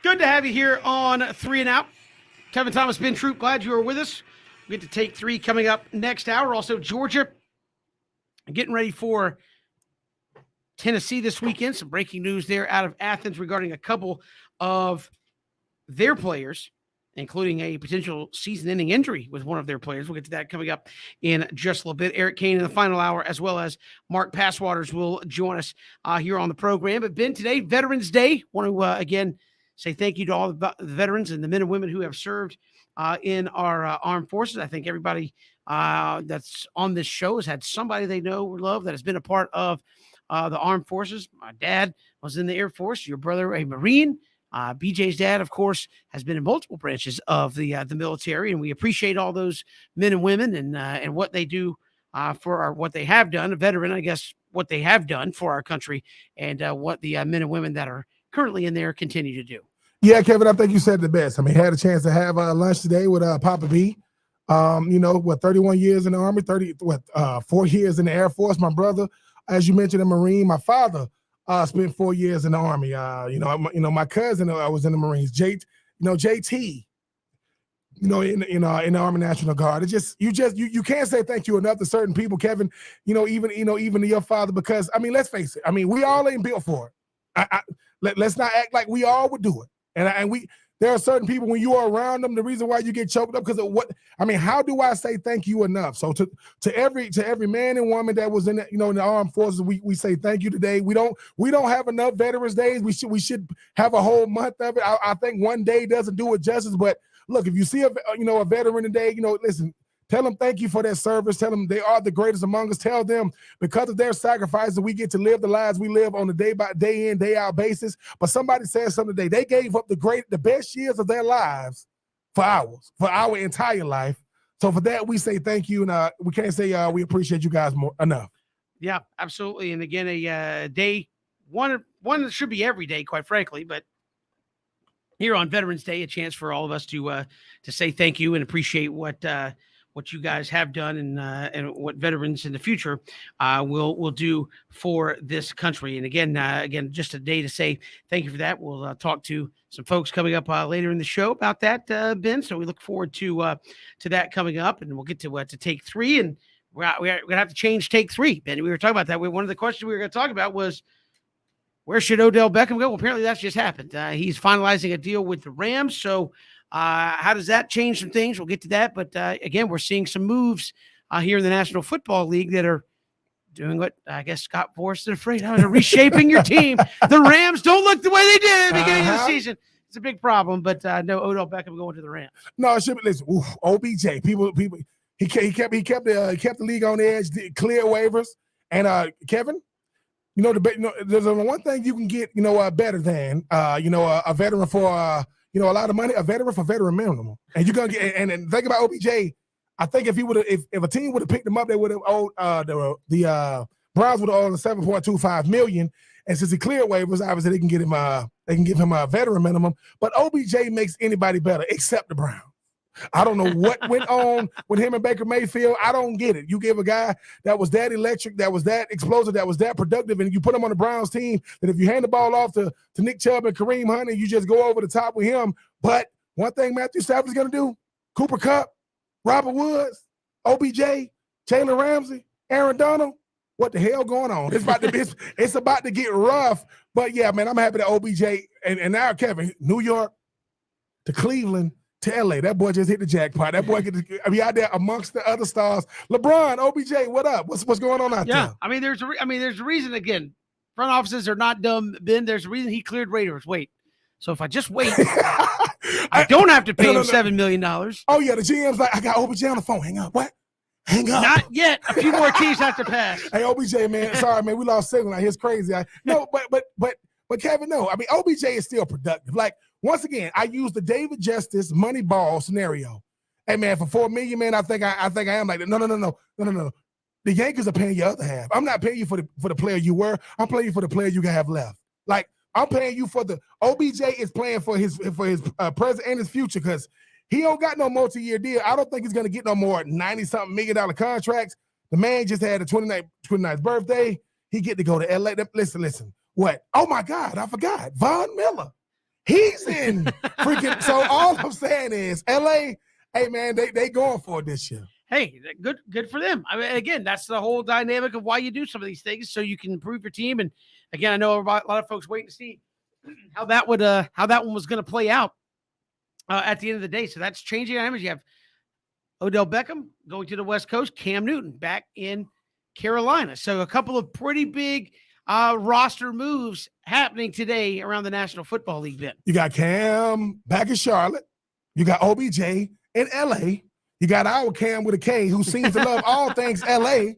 Good to have you here on 3 and Out. Kevin Thomas, Ben Troop, glad you are with us. We get to take 3 coming up next hour. Also, Georgia getting ready for Tennessee this weekend. Some breaking news there out of Athens regarding a couple of their players, including a potential season-ending injury with one of their players. We'll get to that coming up in just a little bit. Eric Kane in the final hour, as well as Mark Passwaters will join us here on the program. But Ben, today, Veterans Day. Want to, again, say thank you to all the veterans and the men and women who have served in our armed forces. I think everybody that's on this show has had somebody they know or love that has been a part of the armed forces. My dad was in the Air Force. Your brother, a Marine. BJ's dad, of course, has been in multiple branches of the military, and we appreciate all those men and women and what they do what they have done. A veteran, I guess, what they have done for our country, and what the men and women that are currently in there continue to do. Yeah, Kevin, I think you said the best. I mean, had a chance to have lunch today with Papa B. 31 years in the Army, 4 years in the Air Force. My brother, as you mentioned, a Marine. My father spent 4 years in the Army. My cousin was in the Marines. JT, in the Army National Guard. You can't say thank you enough to certain people, Kevin. Even to your father, because I mean, let's face it. I mean, we all ain't built for it. Let's not act like we all would do it. There are certain people, when you are around them, the reason why you get choked up because of what. I mean, how do I say thank you enough? So to every man and woman that was in the armed forces, we say thank you today. We don't have enough Veterans Days. We should have a whole month of it. I think one day doesn't do it justice. But look, if you see a veteran today, listen. Tell them thank you for their service. Tell them they are the greatest among us. Tell them because of their sacrifices, we get to live the lives we live on a day in, day out basis. But somebody said something today. They gave up the best years of their lives for our entire life. So for that, we say thank you. And we can't say we appreciate you guys more enough. Yeah, absolutely. And again, a day, one that should be every day, quite frankly, but here on Veterans Day, a chance for all of us to say thank you and appreciate what you guys have done and what veterans in the future will do for this country. And again, just a day to say thank you for that. We'll talk to some folks coming up later in the show about that, Ben. So we look forward to that coming up, and we'll get to take 3. And we're going to have to change take 3, Ben. We were talking about that. One of the questions we were going to talk about was, where should Odell Beckham go? Well, apparently that's just happened. He's finalizing a deal with the Rams. So how does that change some things? We'll get to that. But again, we're seeing some moves here in the National Football League that are doing what I guess Scott Boras is afraid of, reshaping your team. The Rams don't look the way they did at the beginning of the season. It's a big problem, but no Odell Beckham going to the Rams. No, it should be. Listen, OBJ. People. He kept the league on the edge. Clear waivers, and Kevin. There's only one thing you can get, better than, a veteran for, a lot of money, a veteran for veteran minimum. And you're going to get, and think about OBJ. I think if a team would have picked him up, they would have owed, the Browns would have owed $7.25 million. And since he cleared waivers, obviously they can give him a veteran minimum. But OBJ makes anybody better except the Browns. I don't know what went on with him and Baker Mayfield. I don't get it. You give a guy that was that electric, that was that explosive, that was that productive, and you put him on the Browns team, that if you hand the ball off to Nick Chubb and Kareem Hunt, you just go over the top with him. But one thing Matthew Stafford's going to do, Cooper Kupp, Robert Woods, OBJ, Jalen Ramsey, Aaron Donald, what the hell going on? It's about to get rough. But, yeah, man, I'm happy that OBJ and now, Kevin, New York to Cleveland, to LA, that boy just hit the jackpot. That boy out there amongst the other stars. LeBron, OBJ, what up? What's going on out there? Yeah, I mean, there's a reason. Again, front offices are not dumb, Ben. There's a reason he cleared Raiders. Wait, so if I just wait, I don't have to pay him $7 million. Oh yeah, the GM's like, I got OBJ on the phone. Hang up. What? Hang up. Not yet. A few more teams have to pass. Hey, OBJ, man. Sorry, man. We lost signal. It's crazy. But Kevin, no. I mean, OBJ is still productive. Like. Once again, I use the David Justice Moneyball scenario. Hey man, for $4 million, man, I think I am like that. No. The Yankees are paying your other half. I'm not paying you for the player you were. I'm paying you for the player you can have left. Like I'm paying you for the OBJ is playing for his present and his future because he don't got no multi-year deal. I don't think he's gonna get no more $90-something million contracts. The man just had a 29th birthday. He get to go to LA. Listen. What? Oh my God, I forgot. Von Miller. He's in freaking. So all I'm saying is, LA, hey man, they going for it this year. Hey, good for them. I mean, again, that's the whole dynamic of why you do some of these things, so you can improve your team. And again, I know a lot of folks waiting to see how that one was going to play out at the end of the day. So that's changing dynamics. You have Odell Beckham going to the West Coast, Cam Newton back in Carolina. So a couple of pretty big roster moves happening today around the National Football League. Ben, You got Cam back in Charlotte. You got OBJ in LA. You got our Cam with a K, who seems to love all things LA.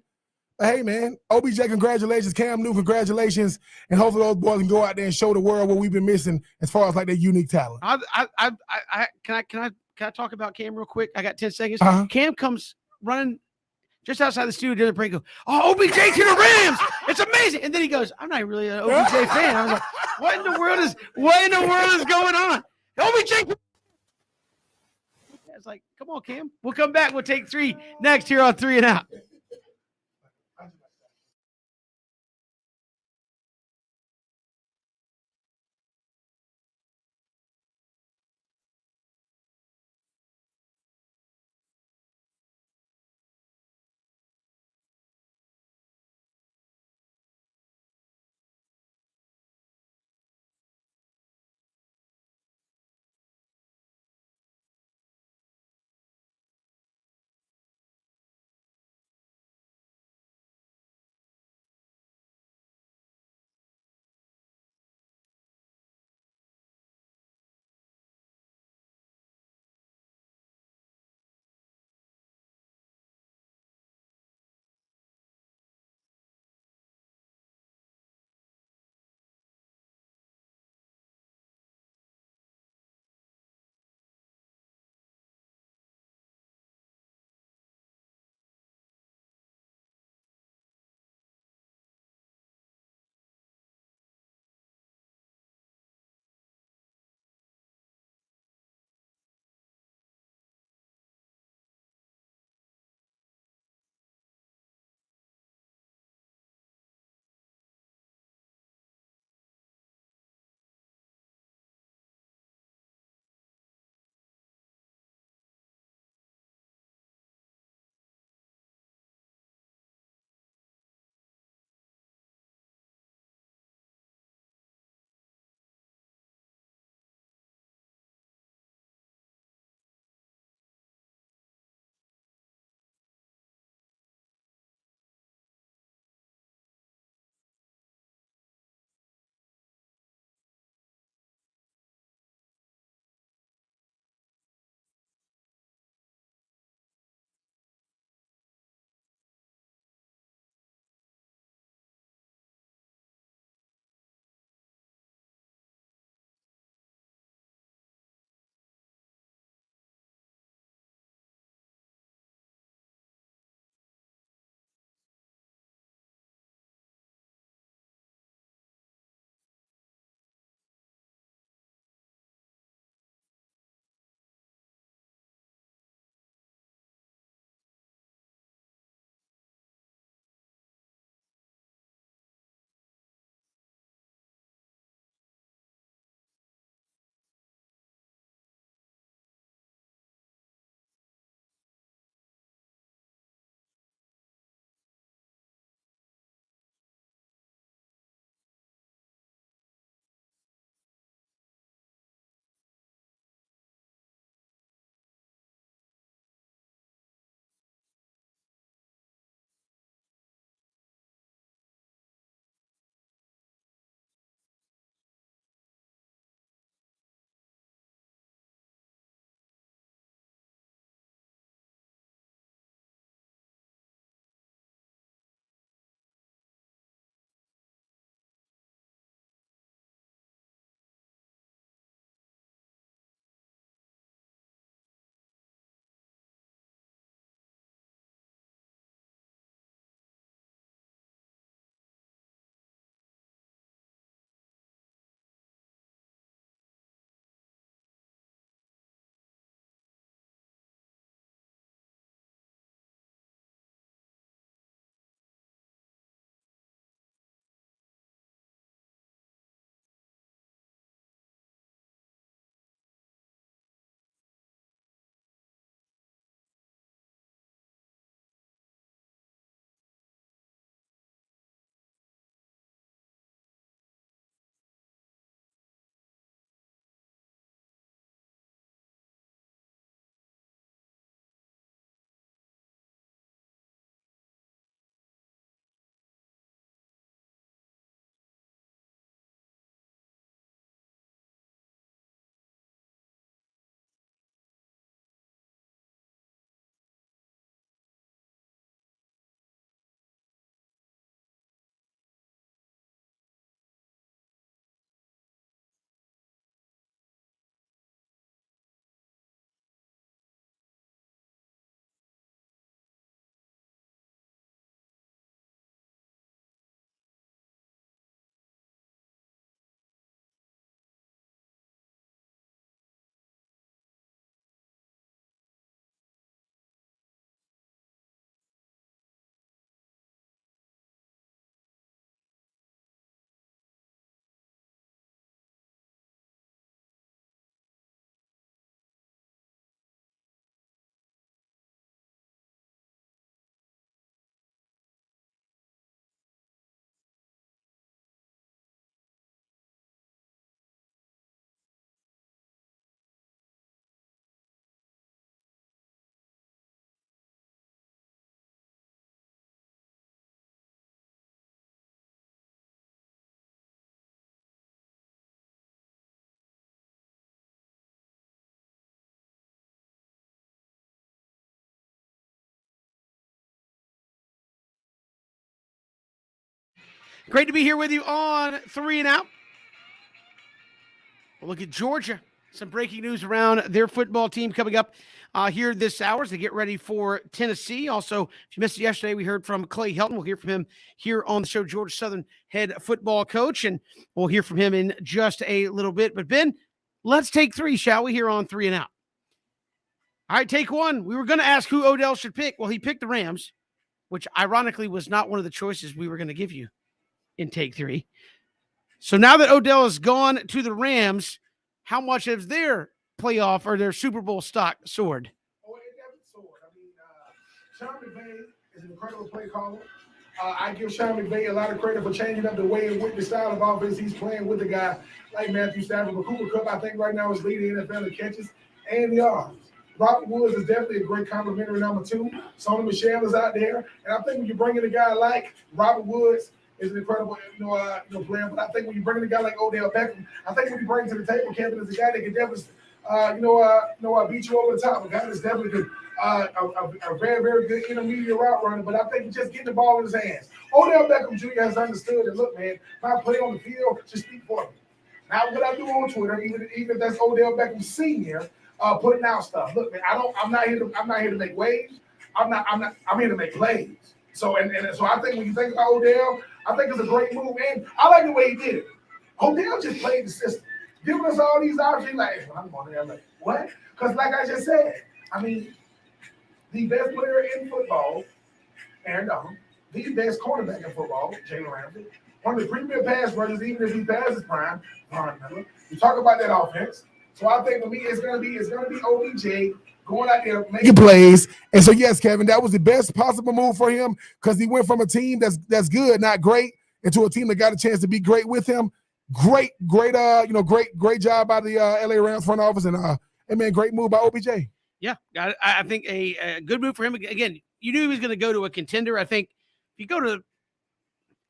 But hey, man, OBJ, congratulations. Cam Newton, congratulations. And hopefully those boys can go out there and show the world what we've been missing as far as like their unique talent. Can I talk about Cam real quick? I got 10 seconds. Uh-huh. Cam comes running just outside the studio during the break. Go, oh, OBJ to the Rams! It's amazing. And then he goes, I'm not really an OBJ fan. I was like, what in the world is going on? OBJ. I was like, come on, Cam. We'll come back. We'll take 3 next here on 3 and Out. Great to be here with you on 3 and Out. We'll look at Georgia. Some breaking news around their football team coming up here this hour as they get ready for Tennessee. Also, if you missed it yesterday, we heard from Clay Helton. We'll hear from him here on the show, Georgia Southern head football coach, and we'll hear from him in just a little bit. But, Ben, let's take 3, shall we, here on 3 and Out. All right, take 1. We were going to ask who Odell should pick. Well, he picked the Rams, which ironically was not one of the choices we were going to give you in take 3. So now that Odell has gone to the Rams, how much has their playoff or their Super Bowl stock soared? Oh, it definitely soared. I mean, Sean McVay is an incredible play caller. I give Sean McVay a lot of credit for changing up the way and with the style of offense he's playing with a guy like Matthew Stafford. But Cooper Kupp, I think right now is leading the NFL in catches and yards. Robert Woods is definitely a great complimentary number 2. Sony Michel is out there. And I think when you bring in a guy like Robert Woods, is an incredible player. But I think when you bring in a guy like Odell Beckham, I think what you bring to the table, Kevin, is a guy that can definitely beat you over the top. A guy that's definitely good, a very, very good intermediate route runner. But I think he's just getting the ball in his hands. Odell Beckham Jr. has understood that, look, man, my play on the field should speak for me. Now, what I do on Twitter, even if that's Odell Beckham Sr., putting out stuff. Look, man, I'm not here to make waves. I'm here to make plays. So so I think when you think about Odell, I think it's a great move, and I like the way he did it. Odell just played the system, giving us all these options. Like, I'm going to LA. What? Because like I just said, I mean, the best player in football, Aaron Donald, the best cornerback in football, Jalen Ramsey, one of the premier pass rushers, even if he passes prime, Von Miller. You talk about that offense. So I think for me, it's gonna be OBJ going out there making plays. And so yes, Kevin, that was the best possible move for him because he went from a team that's good, not great, into a team that got a chance to be great with him. Great job by the LA Rams front office, and great move by OBJ. Yeah, I think a good move for him. Again, you knew he was going to go to a contender. I think if you go to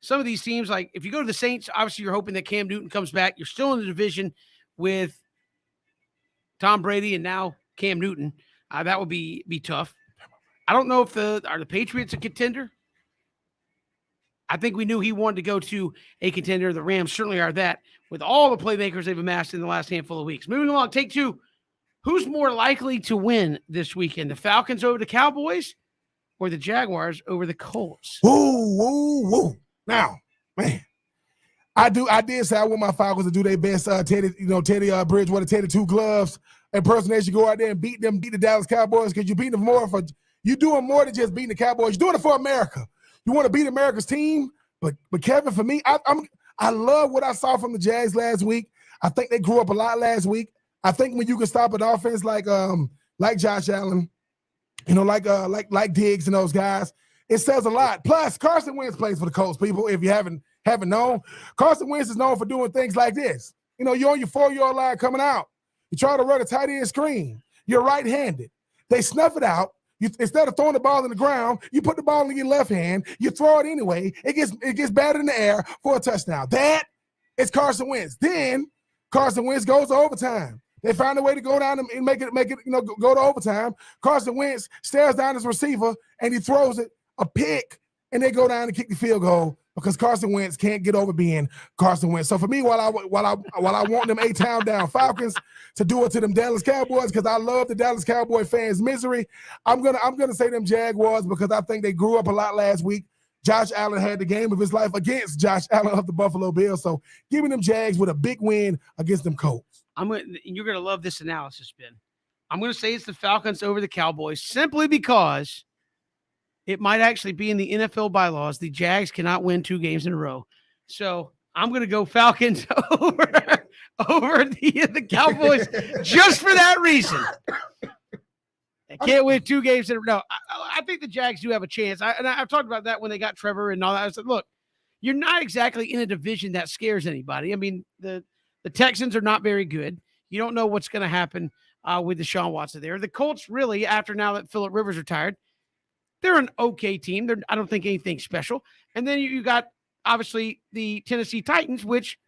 some of these teams, like if you go to the Saints, obviously you're hoping that Cam Newton comes back. You're still in the division with Tom Brady and now Cam Newton. That would be tough. I don't know if are the Patriots a contender. I think we knew he wanted to go to a contender. The Rams certainly are that with all the playmakers they've amassed in the last handful of weeks. Moving along, take 2. Who's more likely to win this weekend? The Falcons over the Cowboys or the Jaguars over the Colts? Woo. Now, man, I did say I want my Falcons to do their best. Teddy Bridgewater, Teddy Two Gloves impersonation. Go out there and beat the Dallas Cowboys because you beat them you're doing more than just beating the Cowboys. You're doing it for America. You want to beat America's team, but Kevin, for me, I love what I saw from the Jags last week. I think they grew up a lot last week. I think when you can stop an offense like Josh Allen, like Diggs and those guys, it says a lot. Plus, Carson Wentz plays for the Colts, people. If you haven't known, Carson Wentz is known for doing things like this. You're on your 4-yard line coming out. You try to run a tight end screen. You're right-handed. They snuff it out. Instead of throwing the ball in the ground, you put the ball in your left hand. You throw it anyway. It gets batted in the air for a touchdown. That is Carson Wentz. Then Carson Wentz goes to overtime. They find a way to go down and make it go to overtime. Carson Wentz stares down his receiver and he throws it a pick, and they go down and kick the field goal because Carson Wentz can't get over being Carson Wentz. So for me, while I want them A-Town down Falcons to do it to them Dallas Cowboys because I love the Dallas Cowboy fans' misery, I'm gonna say them Jaguars because I think they grew up a lot last week. Josh Allen had the game of his life against Josh Allen of the Buffalo Bills. So giving them Jags with a big win against them Colts. You're gonna love this analysis, Ben. I'm gonna say it's the Falcons over the Cowboys simply because it might actually be in the NFL bylaws. The Jags cannot win 2 games in a row. So I'm going to go Falcons over the Cowboys just for that reason. They can't win 2 games in a row. No, I think the Jags do have a chance. I've talked about that when they got Trevor and all that. I said, look, you're not exactly in a division that scares anybody. I mean, the Texans are not very good. You don't know what's going to happen with Deshaun Watson there. The Colts really, after now that Phillip Rivers retired, they're an okay team. I don't think anything special. And then you got, obviously, the Tennessee Titans, which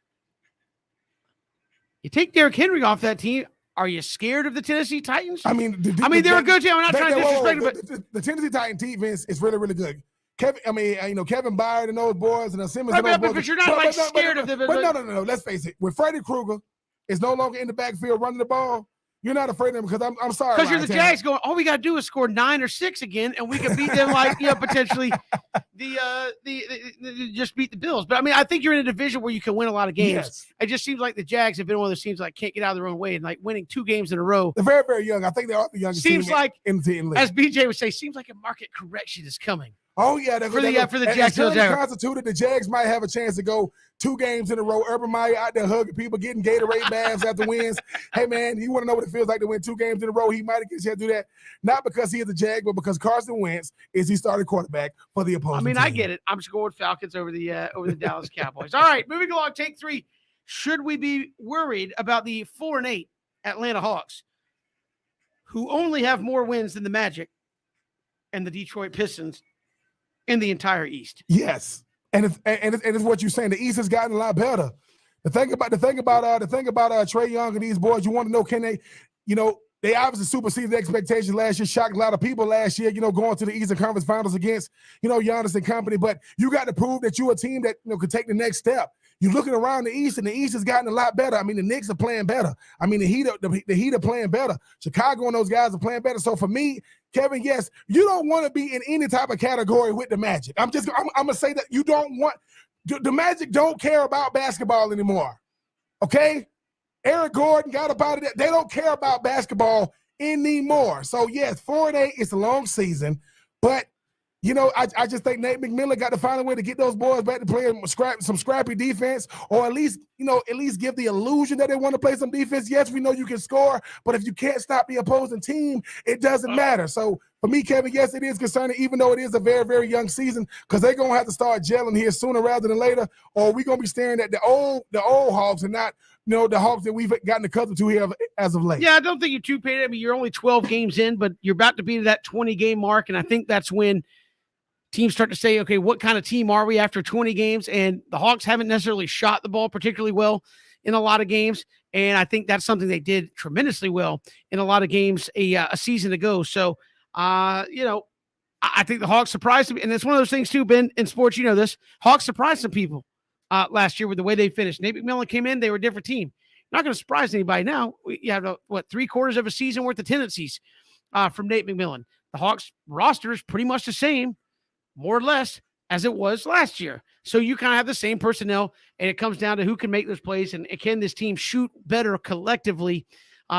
you take Derrick Henry off that team. Are you scared of the Tennessee Titans? I mean, they're a good team. I'm not trying to disrespect them, but the Tennessee Titans defense is really, really good. Kevin Byard and those boys and Simmons Right, and those but, boys. but you're not scared of them. But no. Let's face it. When Freddie Krueger is no longer in the backfield running the ball, you're not afraid of him because I'm sorry. Because you're the Jags going, all we got to do is score 9 or 6 again, and we can beat them potentially just beat the Bills. But, I mean, I think you're in a division where you can win a lot of games. Yes. It just seems like the Jags have been one of those teams that can't get out of their own way, and like winning 2 games in a row. They're very, very young. I think they are the youngest seems team like, in the league. As BJ would say, seems like a market correction is coming. Oh, yeah. For the Jacksonville Jaguars. Constituted, the Jags might have a chance to go 2 games in a row. Urban Meyer out there hugging people, getting Gatorade baths after wins. Hey, man, you want to know what it feels like to win 2 games in a row? He might have get to do that, not because he is a Jag, but because Carson Wentz is the starting quarterback for the opposing team. I get it. I'm scoring Falcons over the Dallas Cowboys. All right, moving along, take 3. Should we be worried about the 4-8 Atlanta Hawks, who only have more wins than the Magic and the Detroit Pistons in the entire East? Yes, and it's what you're saying. The East has gotten a lot better. The thing about Trae Young and these boys, you want to know, can they? They obviously superseded expectations last year, shocked a lot of people last year. Going to the Eastern Conference Finals against Giannis and company. But you got to prove that you're a team that could take the next step. You're looking around the East, and the East has gotten a lot better. I mean, the Knicks are playing better. I mean, the Heat are playing better. Chicago and those guys are playing better. So for me, Kevin, yes, you don't want to be in any type of category with the Magic. I'm gonna say that you don't want the Magic don't care about basketball anymore. Okay, Eric Gordon got about it. They don't care about basketball anymore. So yes, 4-8 is a long season, but. I just think Nate McMillan got to find a way to get those boys back to playing some scrappy defense, or at least give the illusion that they want to play some defense. Yes, we know you can score, but if you can't stop the opposing team, it doesn't matter. So for me, Kevin, yes, it is concerning, even though it is a very, very young season, because they're going to have to start gelling here sooner rather than later, or we're going to be staring at the old Hawks and not the Hawks that we've gotten accustomed to here as of late. Yeah, I don't think you're too paid. I mean, you're only 12 games in, but you're about to be to that 20-game mark, and I think that's when teams start to say, okay, what kind of team are we after 20 games? And the Hawks haven't necessarily shot the ball particularly well in a lot of games. And I think that's something they did tremendously well in a lot of games a season ago. So, I think the Hawks surprised me. And it's one of those things too, Ben, in sports, you know this. Hawks surprised some people last year with the way they finished. Nate McMillan came in, they were a different team. Not going to surprise anybody now. You have, 3/4 of a season worth of tendencies from Nate McMillan. The Hawks roster is pretty much the same, more or less, as it was last year. So you kind of have the same personnel, and it comes down to who can make those plays, and can this team shoot better collectively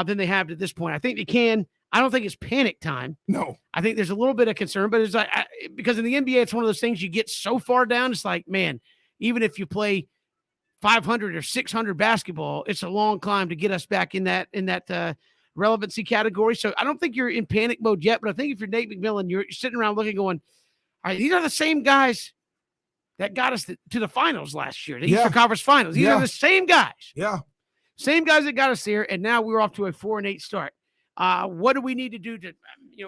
than they have to this point. I think they can. I don't think it's panic time. No. I think there's a little bit of concern, but it's like because in the NBA, it's one of those things you get so far down, it's like, man, even if you play 500 or 600 basketball, it's a long climb to get us back in that relevancy category. So I don't think you're in panic mode yet, but I think if you're Nate McMillan, you're sitting around looking going, all right, these are the same guys that got us to the finals last year, the Eastern Conference Finals. These are the same guys. Yeah. Same guys that got us there, and now we're off to a 4-8 start. What do we need to do to,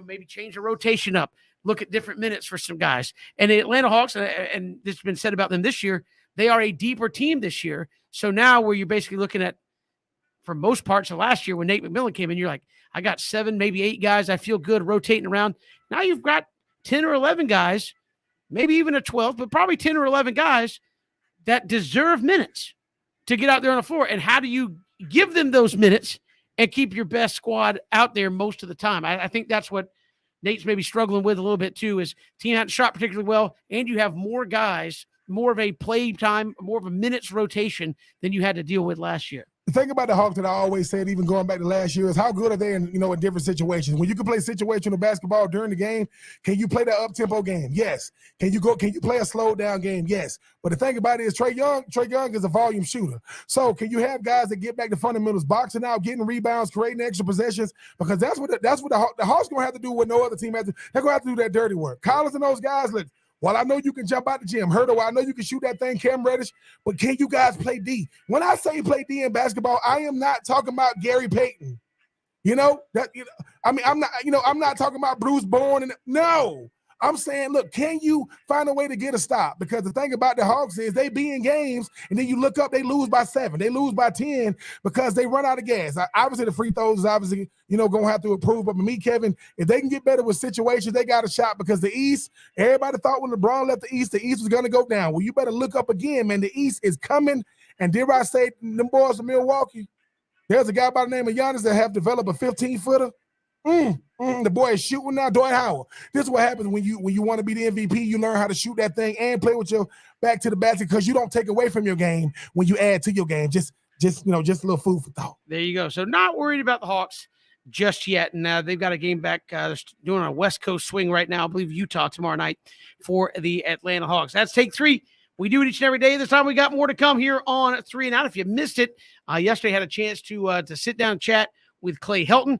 maybe change the rotation up, look at different minutes for some guys? And the Atlanta Hawks, and this has been said about them this year, they are a deeper team this year. So now where you're basically looking at, for most parts of last year when Nate McMillan came in, you're like, I got 7, maybe 8 guys. I feel good rotating around. Now you've got 10 or 11 guys, maybe even a 12, but probably 10 or 11 guys that deserve minutes to get out there on the floor. And how do you give them those minutes and keep your best squad out there most of the time? I think that's what Nate's maybe struggling with a little bit too, is team hadn't shot particularly well, and you have more guys, more of a play time, more of a minutes rotation than you had to deal with last year. The thing about the Hawks that I always said, even going back to last year, is how good are they in different situations? When you can play situational basketball during the game, can you play that up-tempo game? Yes. Can you play a slowed down game? Yes. But the thing about it is Trae Young is a volume shooter. So can you have guys that get back to fundamentals, boxing out, getting rebounds, creating extra possessions? Because that's what the Hawks going to have to do what no other team has to. They're going to have to do that dirty work. Collins and those guys, look, while I know you can jump out the gym, Hurdle, I know you can shoot that thing, Cam Reddish, but can you guys play D? When I say play D in basketball, I am not talking about Gary Payton. I'm not talking about Bruce Bourne. No, I'm saying, look, can you find a way to get a stop? Because the thing about the Hawks is they be in games, and then you look up, they lose by 7, they lose by 10 because they run out of gas. Obviously, the free throws is obviously, going to have to improve. But for me, Kevin, if they can get better with situations, they got a shot because the East, everybody thought when LeBron left the East was going to go down. Well, you better look up again, man. The East is coming. And dare I say, them boys from Milwaukee, there's a guy by the name of Giannis that have developed a 15-footer. The boy is shooting now. Dwight Howard. This is what happens when you want to be the MVP. You learn how to shoot that thing and play with your back to the basket because you don't take away from your game when you add to your game. Just a little food for thought. There you go. So not worried about the Hawks just yet. And they've got a game back. They're doing a West Coast swing right now. I believe Utah tomorrow night for the Atlanta Hawks. That's Take 3. We do it each and every day. This time we got more to come here on 3 and Out. If you missed it, yesterday had a chance to sit down and chat with Clay Helton,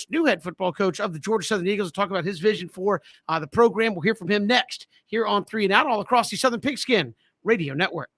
new head football coach of the Georgia Southern Eagles, to talk about his vision for the program. We'll hear from him next here on 3 and Out, all across the Southern Pigskin Radio Network.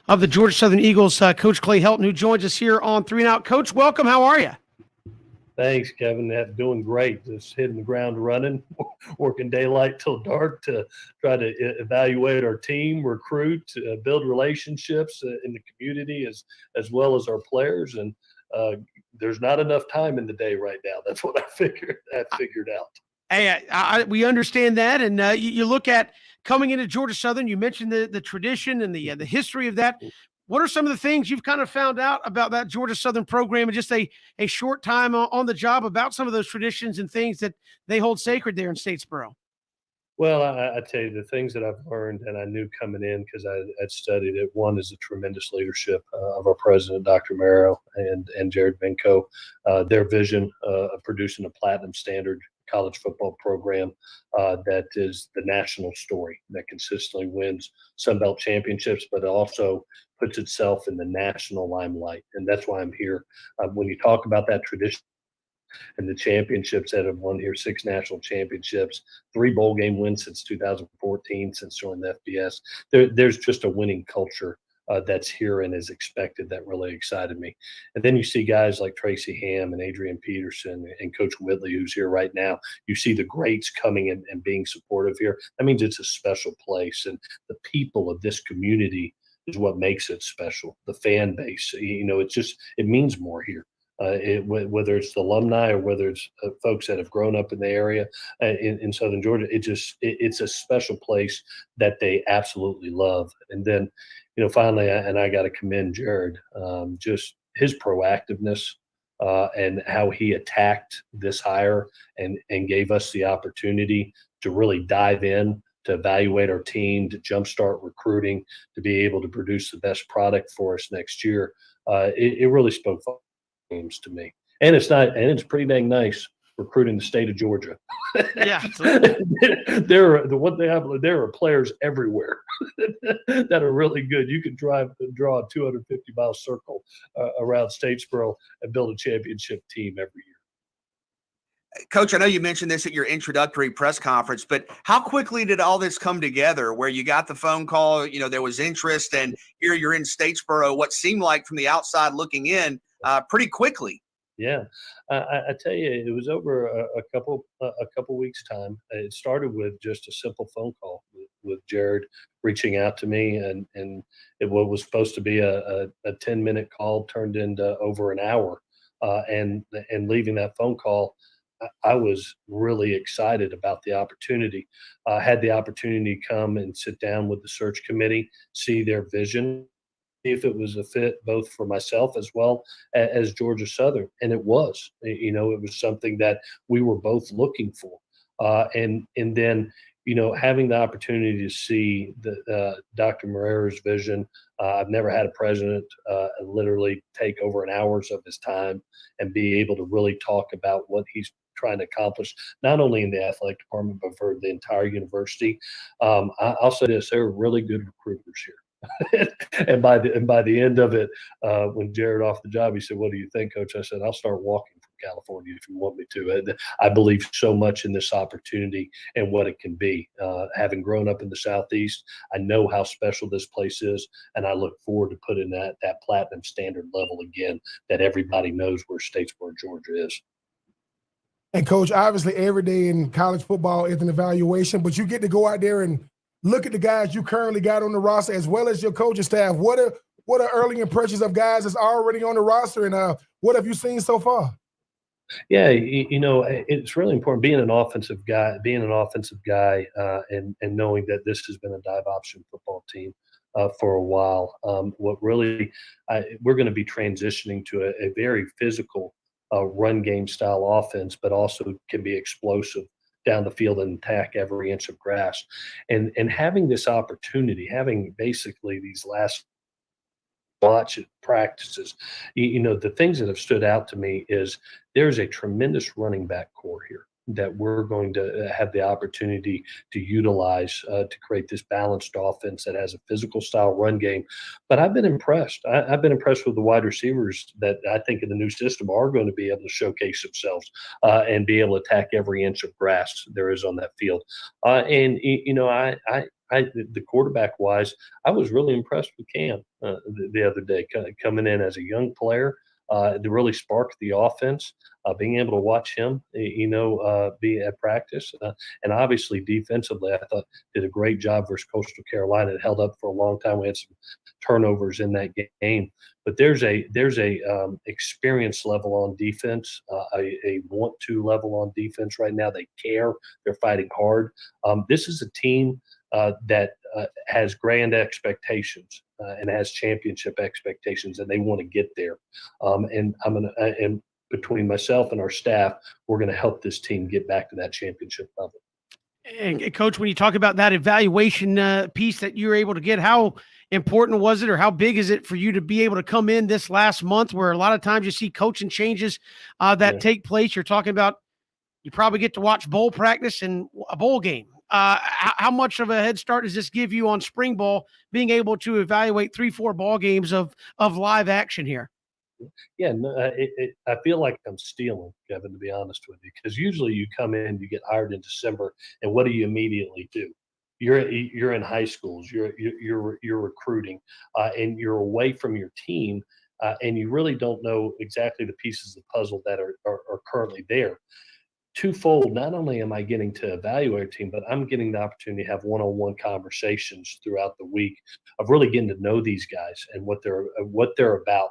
of the Georgia Southern Eagles, Coach Clay Helton, who joins us here on 3 and Out. Coach, welcome. How are you? Thanks, Kevin. Doing great. Just hitting the ground running, working daylight till dark to try to evaluate our team, recruit, build relationships in the community as well as our players. And there's not enough time in the day right now. That's what I figured out. Hey, we understand that, and you look at coming into Georgia Southern. You mentioned the tradition and the history of that. What are some of the things you've kind of found out about that Georgia Southern program in just a short time on the job, about some of those traditions and things that they hold sacred there in Statesboro? Well, I tell you, the things that I've learned, and I knew coming in because I'd studied it. One is the tremendous leadership of our president, Dr. Marrow, and Jared Benko. Their vision of producing a platinum standard college football program that is the national story, that consistently wins Sun Belt championships, but also puts itself in the national limelight. And that's why I'm here. When you talk about that tradition and the championships that have won here, 6 national championships, 3 bowl game wins since 2014, since joining the FBS, there's just a winning culture that's here and is expected. That really excited me. And then you see guys like Tracy Ham and Adrian Peterson and Coach Whitley, who's here right now. You see the greats coming in and being supportive here. That means it's a special place. And the people of this community is what makes it special. The fan base, it means more here. Whether it's the alumni or whether it's folks that have grown up in the area in Southern Georgia, it's a special place that they absolutely love. And then, finally, I got to commend Jared, just his proactiveness and how he attacked this hire and gave us the opportunity to really dive in, to evaluate our team, to jumpstart recruiting, to be able to produce the best product for us next year. It really spoke volumes to me. And it's pretty dang nice recruiting the state of Georgia. Yeah. there are players everywhere that are really good. You can draw a 250-mile circle around Statesboro and build a championship team every year. Coach, I know you mentioned this at your introductory press conference, but how quickly did all this come together where you got the phone call, there was interest, and here you're in Statesboro, what seemed like from the outside looking in pretty quickly? Yeah, I tell you, it was over a couple weeks' time. It started with just a simple phone call with Jared reaching out to me, and what was supposed to be a 10-minute call turned into over an hour. And leaving that phone call, I was really excited about the opportunity. I had the opportunity to come and sit down with the search committee, see their vision, if it was a fit both for myself as well as Georgia Southern. And it was, it was something that we were both looking for. And then, having the opportunity to see Dr. Marrera's vision. I've never had a president literally take over an hour of his time and be able to really talk about what he's trying to accomplish, not only in the athletic department, but for the entire university. I'll say this, they're really good recruiters here. and by the end of it, when Jared off the job, he said, "What do you think, Coach?" I said, "I'll start walking from California if you want me to." I believe so much in this opportunity and what it can be. Having grown up in the Southeast, I know how special this place is, and I look forward to putting that platinum standard level again, that everybody knows where Statesboro, Georgia is. And Coach, obviously every day in college football is an evaluation, but you get to go out there and look at the guys you currently got on the roster as well as your coaching staff. What are early impressions of guys that's already on the roster, and what have you seen so far? Yeah, it's really important being an offensive guy, and knowing that this has been a dive option football team for a while. We're going to be transitioning to a very physical run game style offense, but also can be explosive down the field and attack every inch of grass. And having this opportunity, having basically these last watch practices, the things that have stood out to me is there's a tremendous running back core here that we're going to have the opportunity to utilize to create this balanced offense that has a physical style run game. But I've been impressed. I've been impressed with the wide receivers that I think in the new system are going to be able to showcase themselves and be able to attack every inch of grass there is on that field. The quarterback wise, I was really impressed with Cam the other day, coming in as a young player to really spark the offense. Being able to watch him, be at practice, and obviously defensively, I thought did a great job versus Coastal Carolina. It held up for a long time. We had some turnovers in that game, but there's a experience level on defense, a want to level on defense right now. They care. They're fighting hard. This is a team that has grand expectations and has championship expectations, and they want to get there. And between myself and our staff, we're going to help this team get back to that championship level. And Coach, when you talk about that evaluation piece that you were able to get, how important was it, or how big is it for you to be able to come in this last month, where a lot of times you see coaching changes that take place? You're talking about you probably get to watch bowl practice and a bowl game. How much of a head start does this give you on spring ball, being able to evaluate 3-4 ball games of live action here? Yeah, no, I feel like I'm stealing, Kevin, to be honest with you, because usually you come in, you get hired in December, and what do you immediately do? You're in high schools, you're recruiting, and you're away from your team, and you really don't know exactly the pieces of the puzzle that are currently there. Twofold, not only am I getting to evaluate a team, but I'm getting the opportunity to have one-on-one conversations throughout the week of really getting to know these guys and what they're about,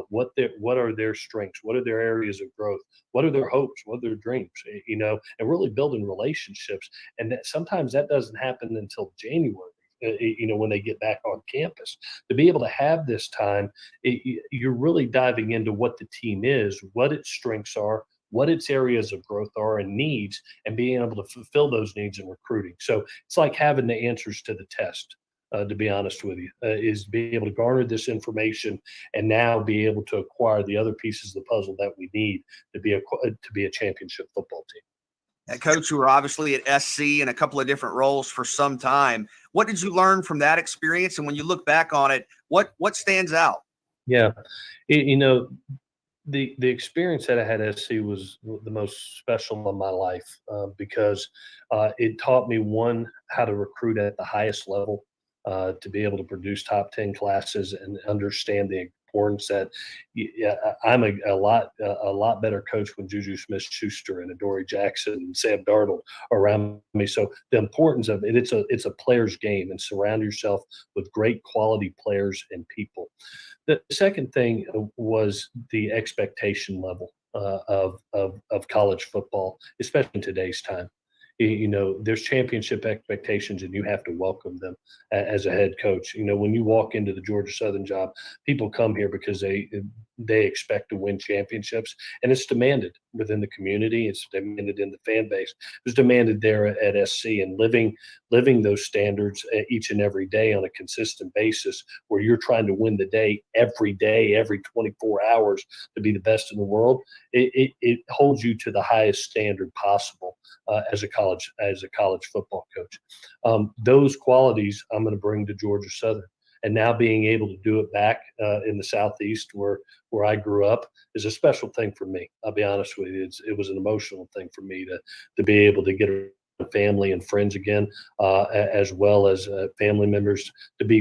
what are their strengths, what are their areas of growth, what are their hopes, what are their dreams, and really building relationships. And that sometimes that doesn't happen until January. When they get back on campus, to be able to have this time, you're really diving into what the team is, what its strengths are, what its areas of growth are and needs, and being able to fulfill those needs in recruiting. So it's like having the answers to the test, to be honest with you, is being able to garner this information and now be able to acquire the other pieces of the puzzle that we need to be a championship football team. Coach, you were obviously at SC in a couple of different roles for some time. What did you learn from that experience? And when you look back on it, what stands out? Yeah, the experience that I had at SC was the most special of my life because it taught me, one, how to recruit at the highest level, to be able to produce top 10 classes and understand the importance that I'm a lot better coach when Juju Smith-Schuster and Adoree Jackson and Sam Darnold are around me. So the importance of it, it's a player's game, and surround yourself with great quality players and people. The second thing was the expectation level of college football, especially in today's time. There's championship expectations, and you have to welcome them as a head coach. When you walk into the Georgia Southern job, people come here because they expect to win championships, and it's demanded within the community. It's demanded in the fan base. It was demanded there at SC, and living those standards each and every day on a consistent basis, where you're trying to win the day, every 24 hours to be the best in the world. It holds you to the highest standard possible as a college football coach. Those qualities I'm going to bring to Georgia Southern. And now being able to do it back in the Southeast where I grew up is a special thing for me. I'll be honest with you. It was an emotional thing for me to be able to get family and friends again, as well as family members. To be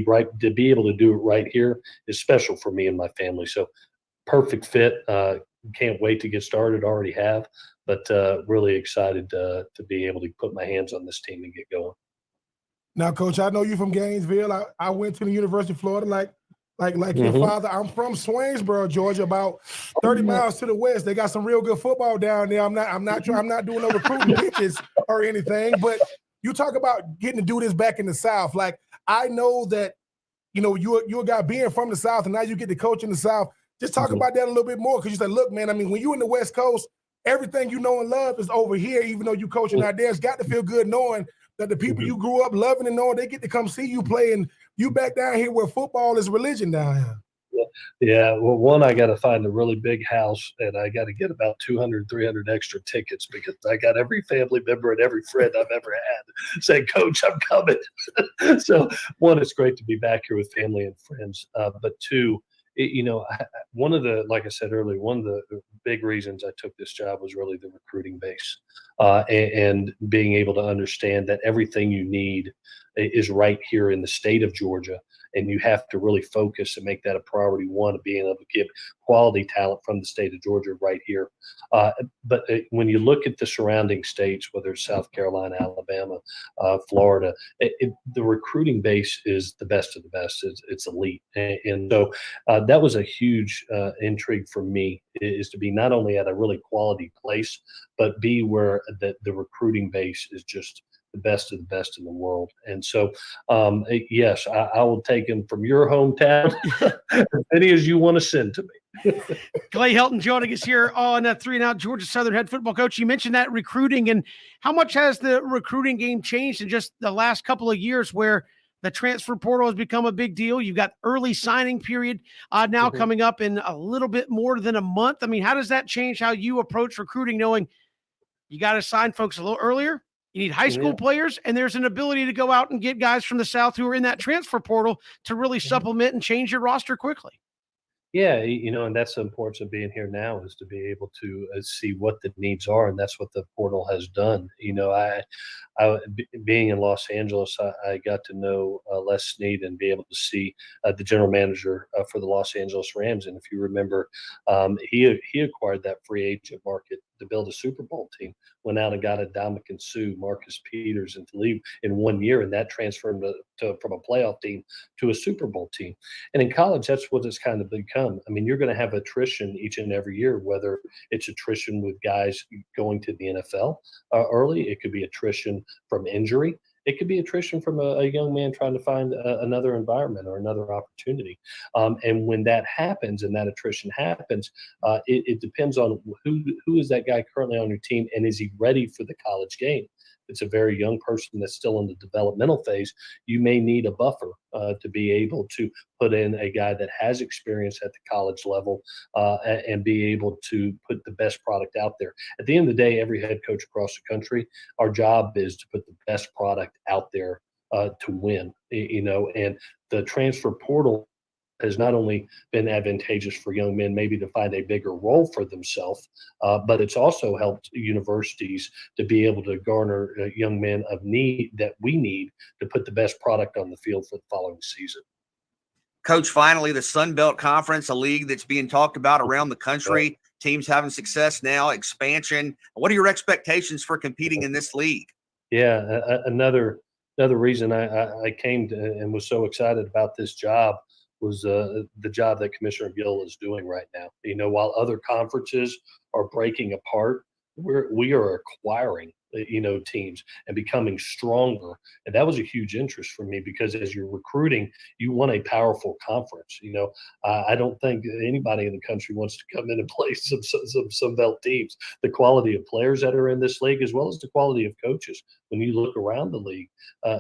able to do it right here is special for me and my family. So perfect fit. Can't wait to get started. Already have, but really excited to be able to put my hands on this team and get going. Now, Coach, I know you from Gainesville. I went to the University of Florida like your father. I'm from Swainsboro, Georgia, about 30 miles to the west. They got some real good football down there. I'm not doing no recruiting pitches or anything, but you talk about getting to do this back in the South. Like, I know that, you're a guy being from the South, and now you get to coach in the South. Just talk about that a little bit more, because you said, look, man, I mean, when you're in the West Coast, everything you know and love is over here, even though you coaching out there. It's got to feel good knowing that the people you grew up loving and knowing, they get to come see you play, and you back down here where football is religion down here. Yeah. Well, one, I got to find a really big house, and I got to get about 200, 300 extra tickets, because I got every family member and every friend I've ever had saying, Coach, I'm coming. So one, it's great to be back here with family and friends. But two, one of the, like I said earlier, one of the big reasons I took this job was really the recruiting base, and being able to understand that everything you need is right here in the state of Georgia. And you have to really focus and make that a priority one of being able to get quality talent from the state of Georgia right here. But when you look at the surrounding states, whether it's South Carolina, Alabama, Florida, the recruiting base is the best of the best. It's elite. And so that was a huge intrigue for me, is to be not only at a really quality place, but be where the recruiting base is just the best of the best in the world. And so, yes, I will take him from your hometown, as many as you want to send to me. Clay Helton joining us here on 3 and Out, Georgia Southern head football coach. You mentioned that recruiting, and how much has the recruiting game changed in just the last couple of years, where the transfer portal has become a big deal? You've got early signing period now coming up in a little bit more than a month. I mean, how does that change how you approach recruiting, knowing you got to sign folks a little earlier? You need high school players, and there's an ability to go out and get guys from the South who are in that transfer portal to really supplement and change your roster quickly. Yeah, and that's the importance of being here now, is to be able to see what the needs are, and that's what the portal has done. Being in Los Angeles, I got to know Les Snead and be able to see the general manager for the Los Angeles Rams. And if you remember, he acquired that free agent market to build a Super Bowl team. Went out and got a Dominican Sue, Marcus Peters, and Talib in 1 year, and that transferred from a playoff team to a Super Bowl team. And in college, that's what it's kind of become. I mean, you're going to have attrition each and every year, whether it's attrition with guys going to the NFL early, it could be attrition from injury. It could be attrition from a young man trying to find another environment or another opportunity. And when that happens and that attrition happens, it depends on who is that guy currently on your team, and is he ready for the college game? If it's a very young person that's still in the developmental phase, you may need a buffer to be able to put in a guy that has experience at the college level and be able to put the best product out there. At the end of the day, every head coach across the country, our job is to put the best product out there to win, and the transfer portal has not only been advantageous for young men maybe to find a bigger role for themselves, but it's also helped universities to be able to garner young men of need that we need to put the best product on the field for the following season. Coach, finally, the Sun Belt Conference, a league that's being talked about around the country, teams having success now, expansion. What are your expectations for competing in this league? Yeah, another reason I came to and was so excited about this job was the job that Commissioner Gill is doing right now. While other conferences are breaking apart, we are acquiring teams and becoming stronger, and that was a huge interest for me, because as you're recruiting, you want a powerful conference. I don't think anybody in the country wants to come in and play some belt teams. The quality of players that are in this league, as well as the quality of coaches, when you look around the league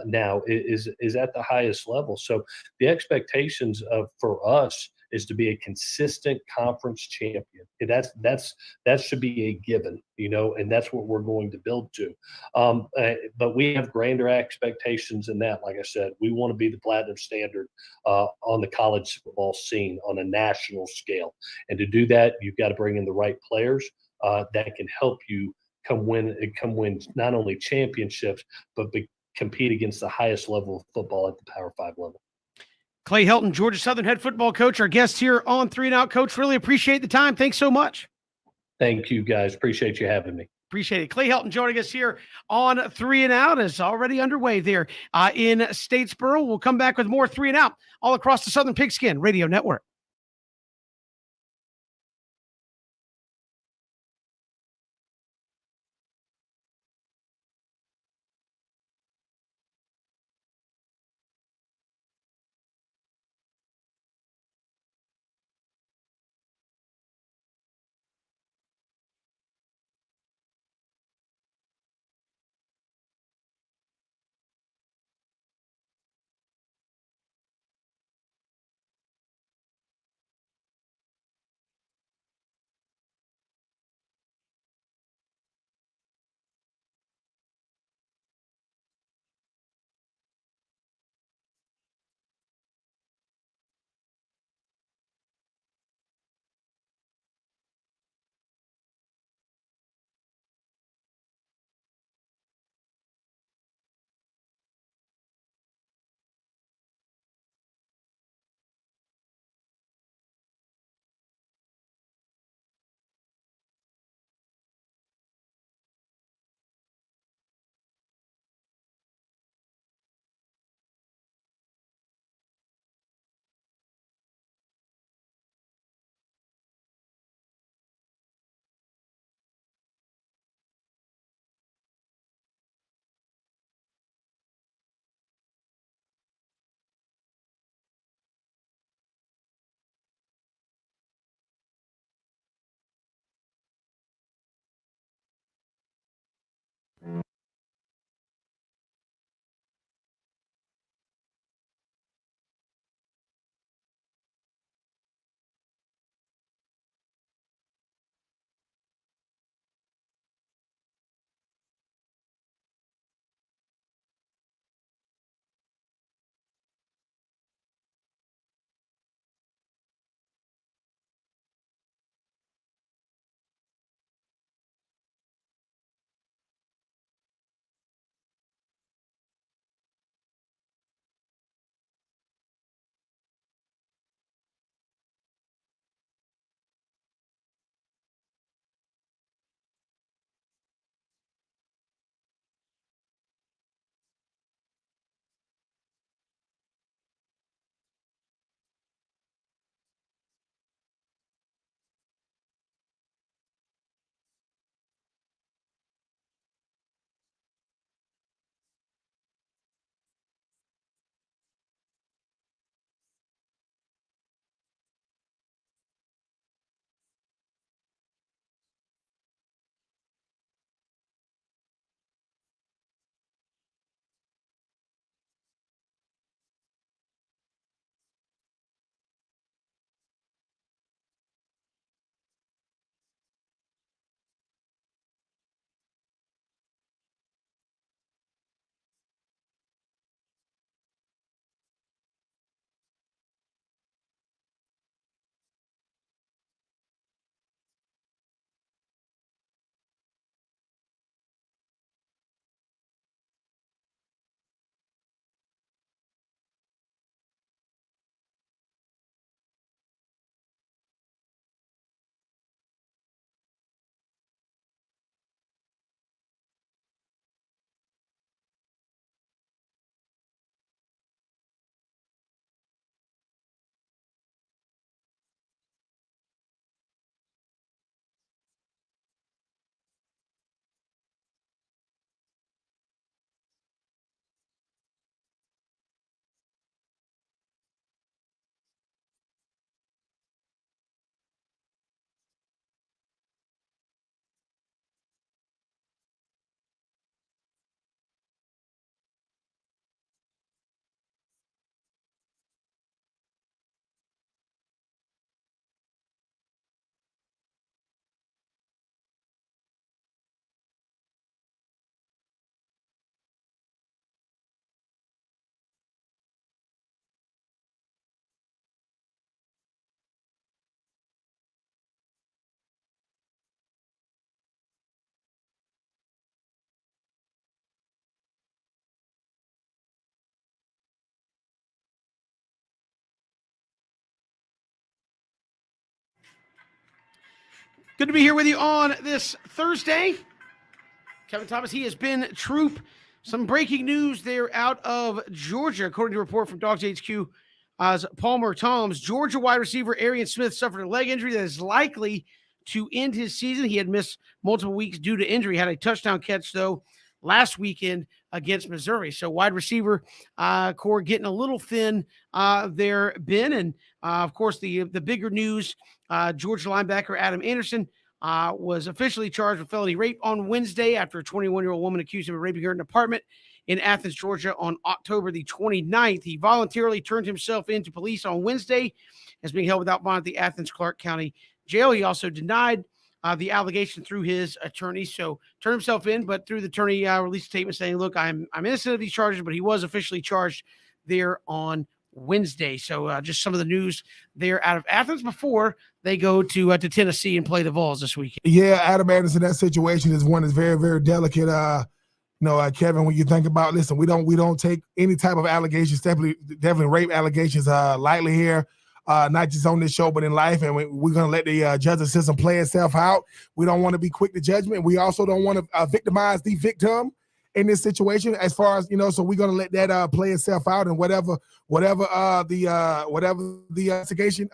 now, is at the highest level. So the expectations for us is to be a consistent conference champion. That should be a given, and that's what we're going to build to. But we have grander expectations than that. Like I said, we want to be the platinum standard on the college football scene on a national scale. And to do that, you've got to bring in the right players that can help you come win not only championships, but compete against the highest level of football at the Power 5 level. Clay Helton, Georgia Southern head football coach, our guest here on 3 and Out. Coach, really appreciate the time. Thanks so much. Thank you, guys. Appreciate you having me. Appreciate it. Clay Helton joining us here on 3 and Out is already underway there in Statesboro. We'll come back with more 3 and Out all across the Southern Pigskin Radio Network. Good to be here with you on this Thursday. Kevin Thomas, he has been Troop. Some breaking news there out of Georgia, according to a report from Dogs HQ. As Palmer Toms, Georgia wide receiver Arian Smith suffered a leg injury that is likely to end his season. He had missed multiple weeks due to injury. Had a touchdown catch, though, last weekend against Missouri. So wide receiver core getting a little thin there, Ben. And, of course, the bigger news, Georgia linebacker Adam Anderson was officially charged with felony rape on Wednesday after a 21-year-old woman accused him of raping her in an apartment in Athens, Georgia on October the 29th. He voluntarily turned himself into police on Wednesday as being held without bond at the Athens Clark County Jail. He also denied the allegation through his attorney. So turned himself in, but through the attorney released a statement saying, look, I'm innocent of these charges, but he was officially charged there on Wednesday. So just some of the news there out of Athens before they go to Tennessee and play the Vols this weekend. Yeah, Adam Anderson, that situation is one that's very, very delicate. Kevin, when you think about, listen, we don't take any type of allegations, definitely rape allegations lightly here, not just on this show, but in life. And we're going to let the justice system play itself out. We don't want to be quick to judgment. We also don't want to victimize the victim in this situation, as far as, so we're going to let that play itself out, and whatever the investigation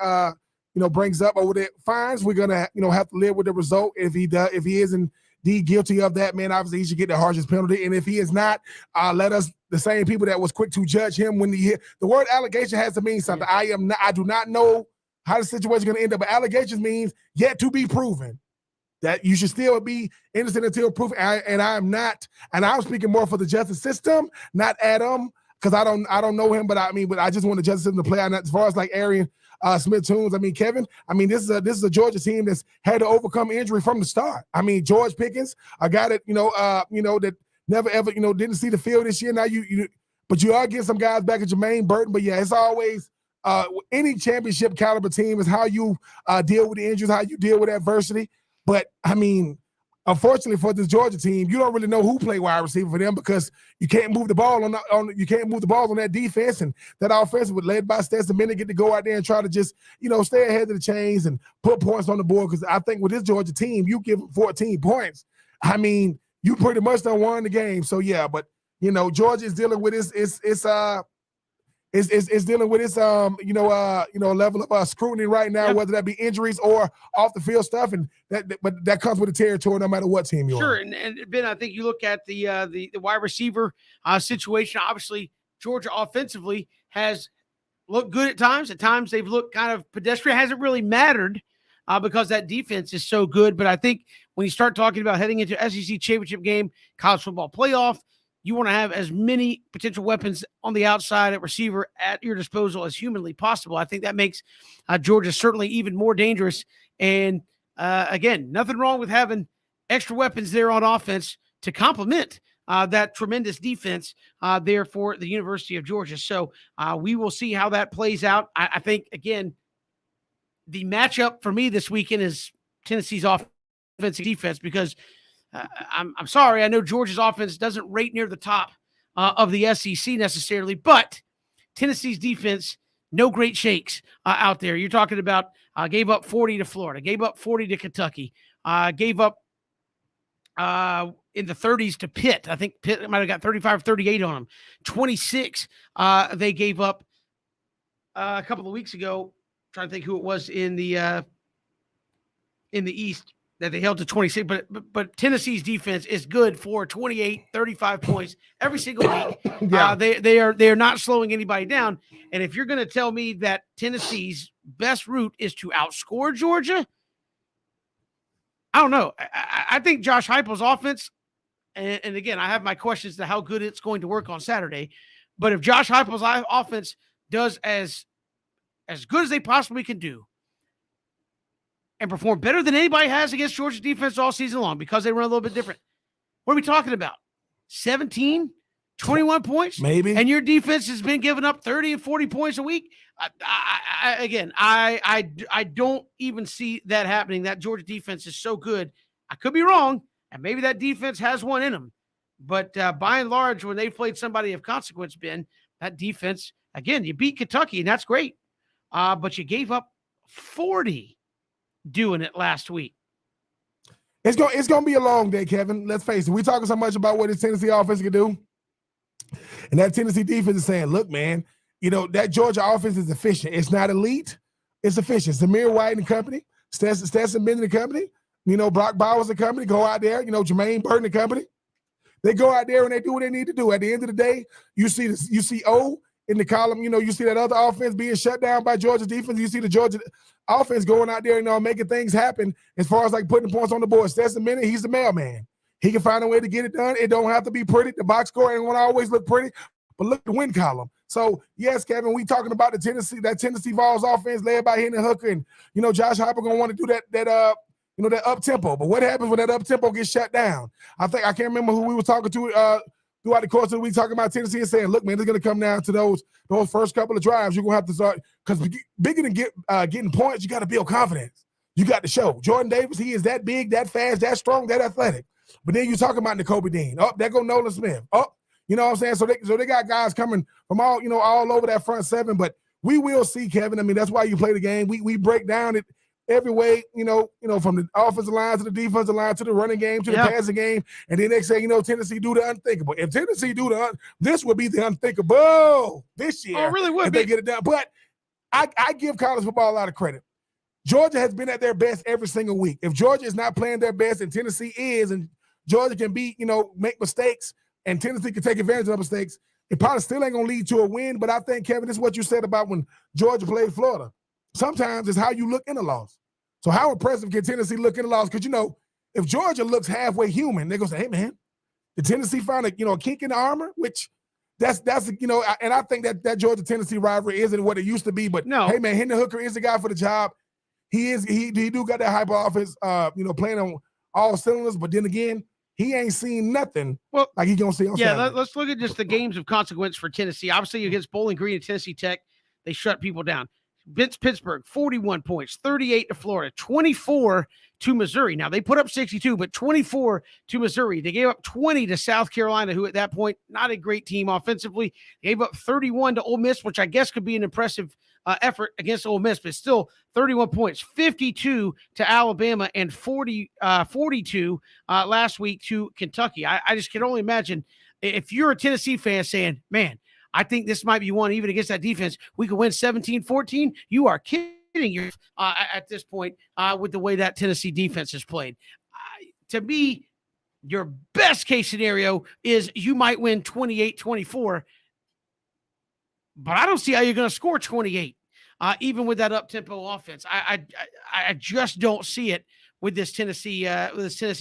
brings up over the fines, we're going to have to live with the result. If he is indeed guilty of that, man, obviously he should get the harshest penalty. And if he is not, let us, the same people that was quick to judge him when the word allegation has to mean something. Yeah. I do not know how the situation is going to end up, but allegations means yet to be proven. That you should still be innocent until proven. And I'm speaking more for the justice system, not Adam, because I don't know him, but I just want the justice system to play out. As far as like Arian Smith-Toombs, Kevin, this is a Georgia team that's had to overcome injury from the start. George Pickens, a guy that that never ever didn't see the field this year. Now but you are getting some guys back at Jermaine Burton. But yeah, it's always any championship caliber team is how you deal with the injuries, how you deal with adversity. But unfortunately for this Georgia team, you don't really know who play wide receiver for them, because you can't move the ball on that defense, and that offense was led by Stetson Bennett get to go out there and try to just stay ahead of the chains and put points on the board. Because I think with this Georgia team, you give them 14 points, you pretty much done won the game. So yeah, but Georgia is dealing with is dealing with its level of scrutiny right now, whether that be injuries or off the field stuff, and that comes with the territory no matter what team you're on. Sure, and Ben, I think you look at the wide receiver situation. Obviously, Georgia offensively has looked good at times. At times, they've looked kind of pedestrian. It hasn't really mattered because that defense is so good. But I think when you start talking about heading into SEC championship game, college football playoff, you want to have as many potential weapons on the outside at receiver at your disposal as humanly possible. I think that makes Georgia certainly even more dangerous. And again, nothing wrong with having extra weapons there on offense to complement that tremendous defense there for the University of Georgia. So we will see how that plays out. I think, again, the matchup for me this weekend is Tennessee's offensive defense, because I'm sorry, I know Georgia's offense doesn't rate near the top of the SEC necessarily, but Tennessee's defense, no great shakes out there. You're talking about gave up 40 to Florida, gave up 40 to Kentucky, gave up in the 30s to Pitt. I think Pitt might have got 35, 38 on them. 26 they gave up a couple of weeks ago. I'm trying to think who it was in the East that they held to 26, but Tennessee's defense is good for 28, 35 points every single week. Yeah. They are not slowing anybody down. And if you're going to tell me that Tennessee's best route is to outscore Georgia, I don't know. I think Josh Heupel's offense, and again, I have my questions to how good it's going to work on Saturday, but if Josh Heupel's offense does as good as they possibly can do, and perform better than anybody has against Georgia defense all season long, because they run a little bit different. What are we talking about? 17, 21 points? Maybe. And your defense has been giving up 30 and 40 points a week? I don't even see that happening. That Georgia defense is so good. I could be wrong, and maybe that defense has one in them. But by and large, when they played somebody of consequence, Ben, that defense, again, you beat Kentucky, and that's great. But you gave up 40 doing it last week. It's gonna be a long day, Kevin. Let's face it. We're talking so much about what this Tennessee offense can do, and that Tennessee defense is saying, "Look, man, that Georgia offense is efficient. It's not elite. It's efficient." Zamir White and company, Stetson Bennett and company, Brock Bowers and company go out there. Jermaine Burton and company. They go out there and they do what they need to do. At the end of the day, you see O in the column. You see that other offense being shut down by Georgia's defense. You see the Georgia offense going out there and making things happen as far as like putting points on the board. Stetson Bennett, he's the mailman. He can find a way to get it done. It don't have to be pretty. The box score ain't going to always look pretty, but look at the win column. So, yes, Kevin, we talking about that Tennessee Vols offense led by Hendon Hooker, and, Josh Heupel going to want to do that up-tempo. But what happens when that up-tempo gets shut down? I can't remember who we were talking to throughout the course of the week talking about Tennessee and saying, look, man, it's going to come down to those first couple of drives. You're going to have to start – because bigger than getting points, you got to build confidence. You got to show. Jordan Davis, he is that big, that fast, that strong, that athletic. But then you're talking about Nakobe Dean. Oh, there go Nolan Smith. Oh, you know what I'm saying? So they got guys coming from all over that front seven. But we will see, Kevin. I mean, that's why you play the game. We break down it every way, from the offensive line to the defensive line to the running game to the passing game. And then they say, Tennessee do the unthinkable. If Tennessee do this would be the unthinkable this year. Oh, it really would if they get it done. But I give college football a lot of credit. Georgia has been at their best every single week. If Georgia is not playing their best and Tennessee is, and Georgia can make mistakes and Tennessee can take advantage of mistakes, it probably still ain't going to lead to a win. But I think, Kevin, this is what you said about when Georgia played Florida. Sometimes it's how you look in a loss. So how impressive can Tennessee look in a loss? Because, if Georgia looks halfway human, they're going to say, hey, man, did Tennessee find a kink in the armor? Which that's and I think that Georgia-Tennessee rivalry isn't what it used to be. But, no. Hey, man, Hendon Hooker is the guy for the job. He do got that hyper offense, playing on all cylinders. But then again, he ain't seen nothing like he going to see on Saturday. Let's look at just the games of consequence for Tennessee. Obviously, against Bowling Green and Tennessee Tech, they shut people down. Pittsburgh, 41 points, 38 to Florida, 24 to Missouri. Now, they put up 62, but 24 to Missouri. They gave up 20 to South Carolina, who at that point, not a great team offensively. They gave up 31 to Ole Miss, which I guess could be an impressive effort against Ole Miss, but still 31 points, 52 to Alabama, and 42 last week to Kentucky. I just can only imagine if you're a Tennessee fan saying, man, I think this might be one, even against that defense, we could win 17-14. You are kidding yourself at this point with the way that Tennessee defense has played. To me, your best case scenario is you might win 28-24, but I don't see how you're going to score 28, even with that up-tempo offense. I just don't see it with this Tennessee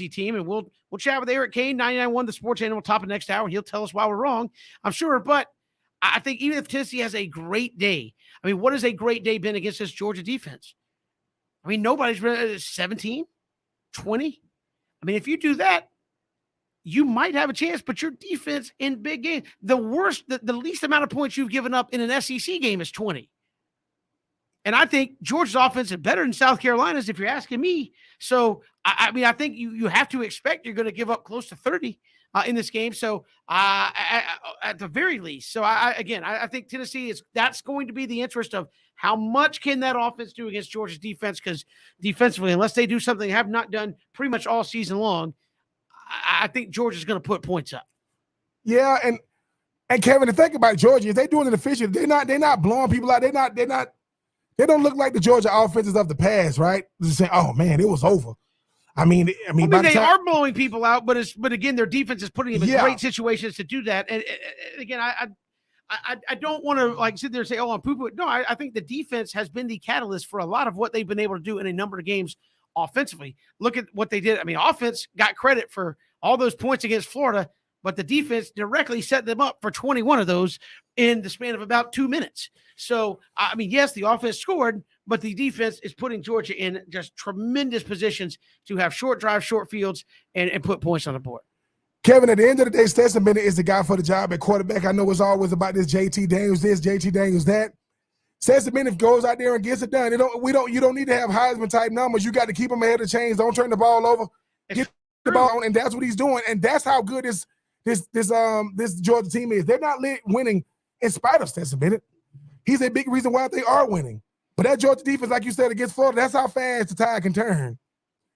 team. And we'll chat with Eric Kane, 99.1 The Sports Animal, top of next hour. He'll tell us why we're wrong, I'm sure. But I think even if Tennessee has a great day, I mean, what has a great day been against this Georgia defense? I mean, nobody's been 17, 20. I mean, if you do that, you might have a chance, but your defense in big games, the least amount of points you've given up in an SEC game is 20. And I think Georgia's offense is better than South Carolina's, if you're asking me. So, I mean, I think you have to expect you're going to give up close to 30 in this game. So, at the very least. So, I think Tennessee that's going to be the interest of how much can that offense do against Georgia's defense? Because defensively, unless they do something they have not done pretty much all season long, I think Georgia's going to put points up. Yeah, and Kevin, to think about Georgia, if they're doing it efficient, they're not blowing people out. They don't look like the Georgia offenses of the past, right? Just saying, oh man, it was over. I mean, they are blowing people out, but again, their defense is putting them in great situations to do that. And again, I don't want to sit there and say, oh, I'm poo-poo. No, I think the defense has been the catalyst for a lot of what they've been able to do in a number of games offensively. Look at what they did. I mean, offense got credit for all those points against Florida, but the defense directly set them up for 21 of those in the span of about 2 minutes. So, I mean, yes, the offense scored, but the defense is putting Georgia in just tremendous positions to have short drives, short fields, and put points on the board. Kevin, at the end of the day, Stetson Bennett is the guy for the job at quarterback. I know it's always about this JT Daniels this, JT Daniels that. Stetson Bennett goes out there and gets it done. You don't need to have Heisman type numbers. You got to keep him ahead of the chains. Don't turn the ball over. Get the ball on, and that's what he's doing. And that's how good this Georgia team is. They're not winning in spite of Stetson Bennett. He's a big reason why they are winning. But that Georgia defense, like you said, against Florida, that's how fast the tide can turn.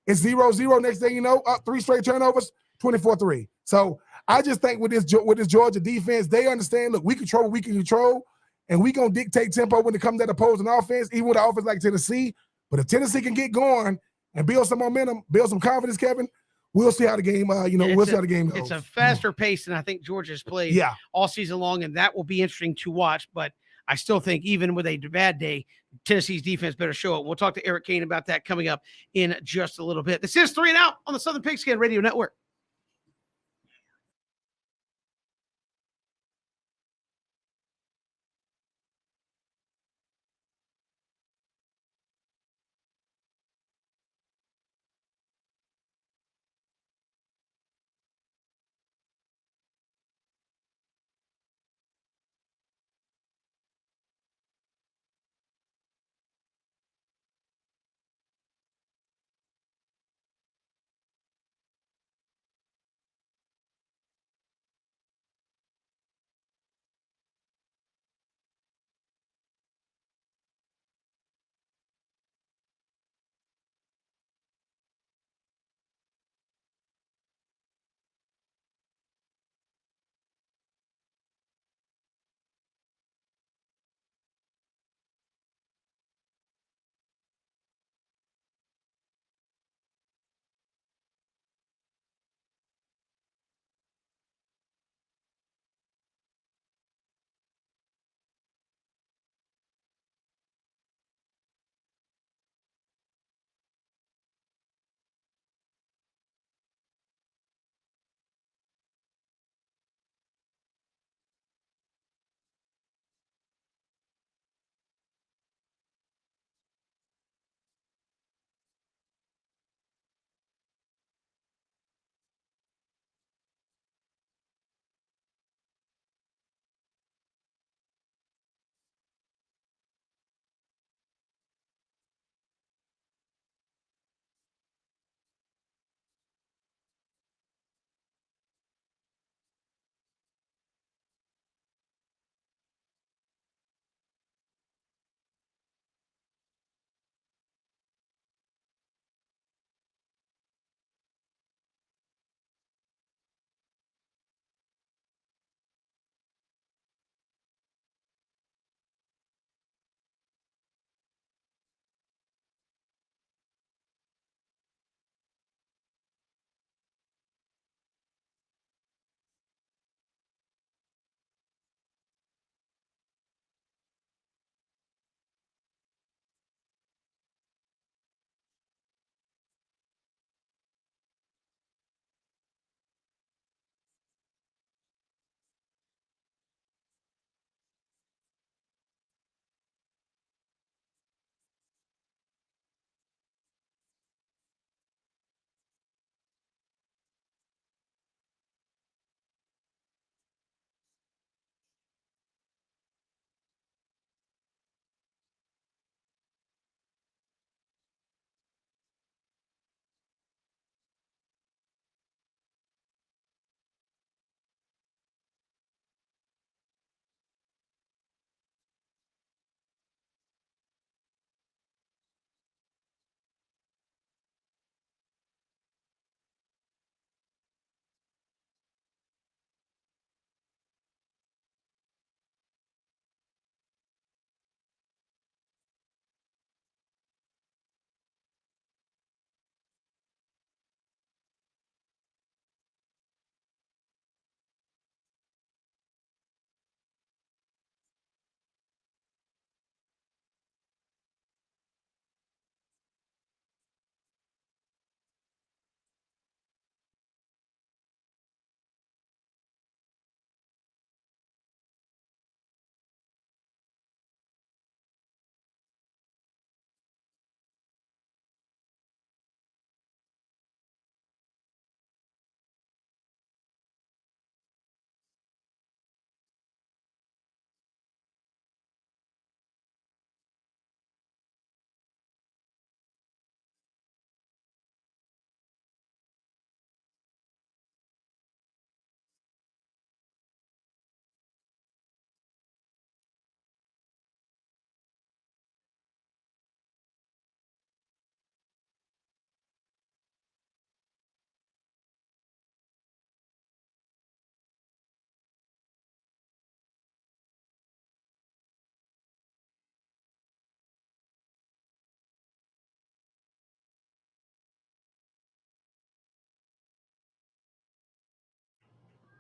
It's 0-0. Next thing you know, up 3 straight turnovers, 24-3. So I just think with this Georgia defense, they understand, look, we control what we can control, and we going to dictate tempo when it comes to opposing offense, even with an offense like Tennessee. But if Tennessee can get going and build some momentum, build some confidence, Kevin, we'll see how the game, we'll see how the game goes. It's a faster pace than I think Georgia's played all season long, and that will be interesting to watch. But I still think even with a bad day, Tennessee's defense better show it. We'll talk to Eric Kane about that coming up in just a little bit. This is 3 and Out on the Southern Pigskin Radio Network.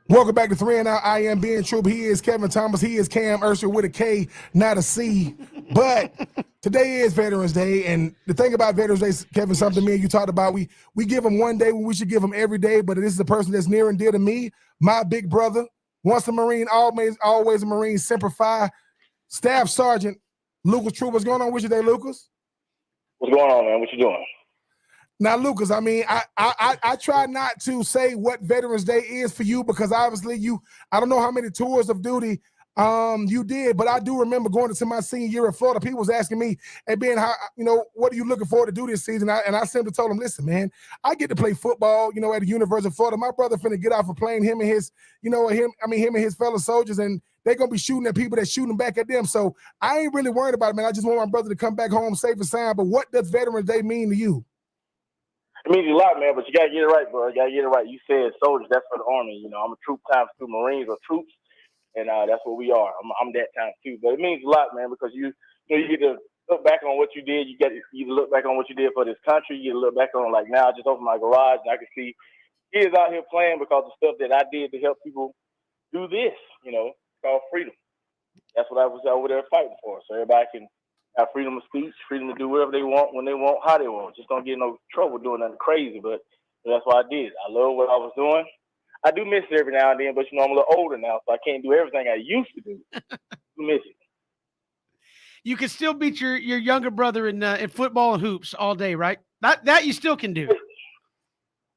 Welcome back to Three and Out. I am Ben Troop. He is Kevin Thomas. He is Cam Ursher with a K, not a C. But today is Veterans Day, and the thing about Veterans Day, Kevin, something me and you talked about, we give them one day when we should give them every day. But this is a person that's near and dear to me, my big brother, once a Marine, always a Marine, Semper Fi, Staff Sergeant Lucas Troop. What's going on with you today, Lucas? What's going on, man? What you doing? Now, Lucas, I mean, I try not to say what Veterans Day is for you because obviously I don't know how many tours of duty you did, but I do remember going into my senior year in Florida. People was asking me, "Hey Ben, how what are you looking forward to do this season?" And I simply told them, "Listen, man, I get to play football, at the University of Florida. My brother finna get off of playing him and his fellow soldiers, and they're gonna be shooting at people that shooting back at them. So I ain't really worried about it, man. I just want my brother to come back home safe and sound. But what does Veterans Day mean to you?" It means a lot, man, but you got to get it right, bro. You got to get it right. You said soldiers, that's for the Army. I'm a troop times two, Marines or troops, and that's what we are. I'm that times two. But it means a lot, man, because you get to look back on what you did. You get to look back on what you did for this country. You get to look back on, like, now I just opened my garage, and I can see kids out here playing because of stuff that I did to help people do this, called freedom. That's what I was over there fighting for, so everybody can have freedom of speech, freedom to do whatever they want, when they want, how they want. Just don't get in no trouble doing nothing crazy. But that's what I did. I love what I was doing. I do miss it every now and then, but I'm a little older now, so I can't do everything I used to do. I miss it. You can still beat your younger brother in football and hoops all day, right? That you still can do.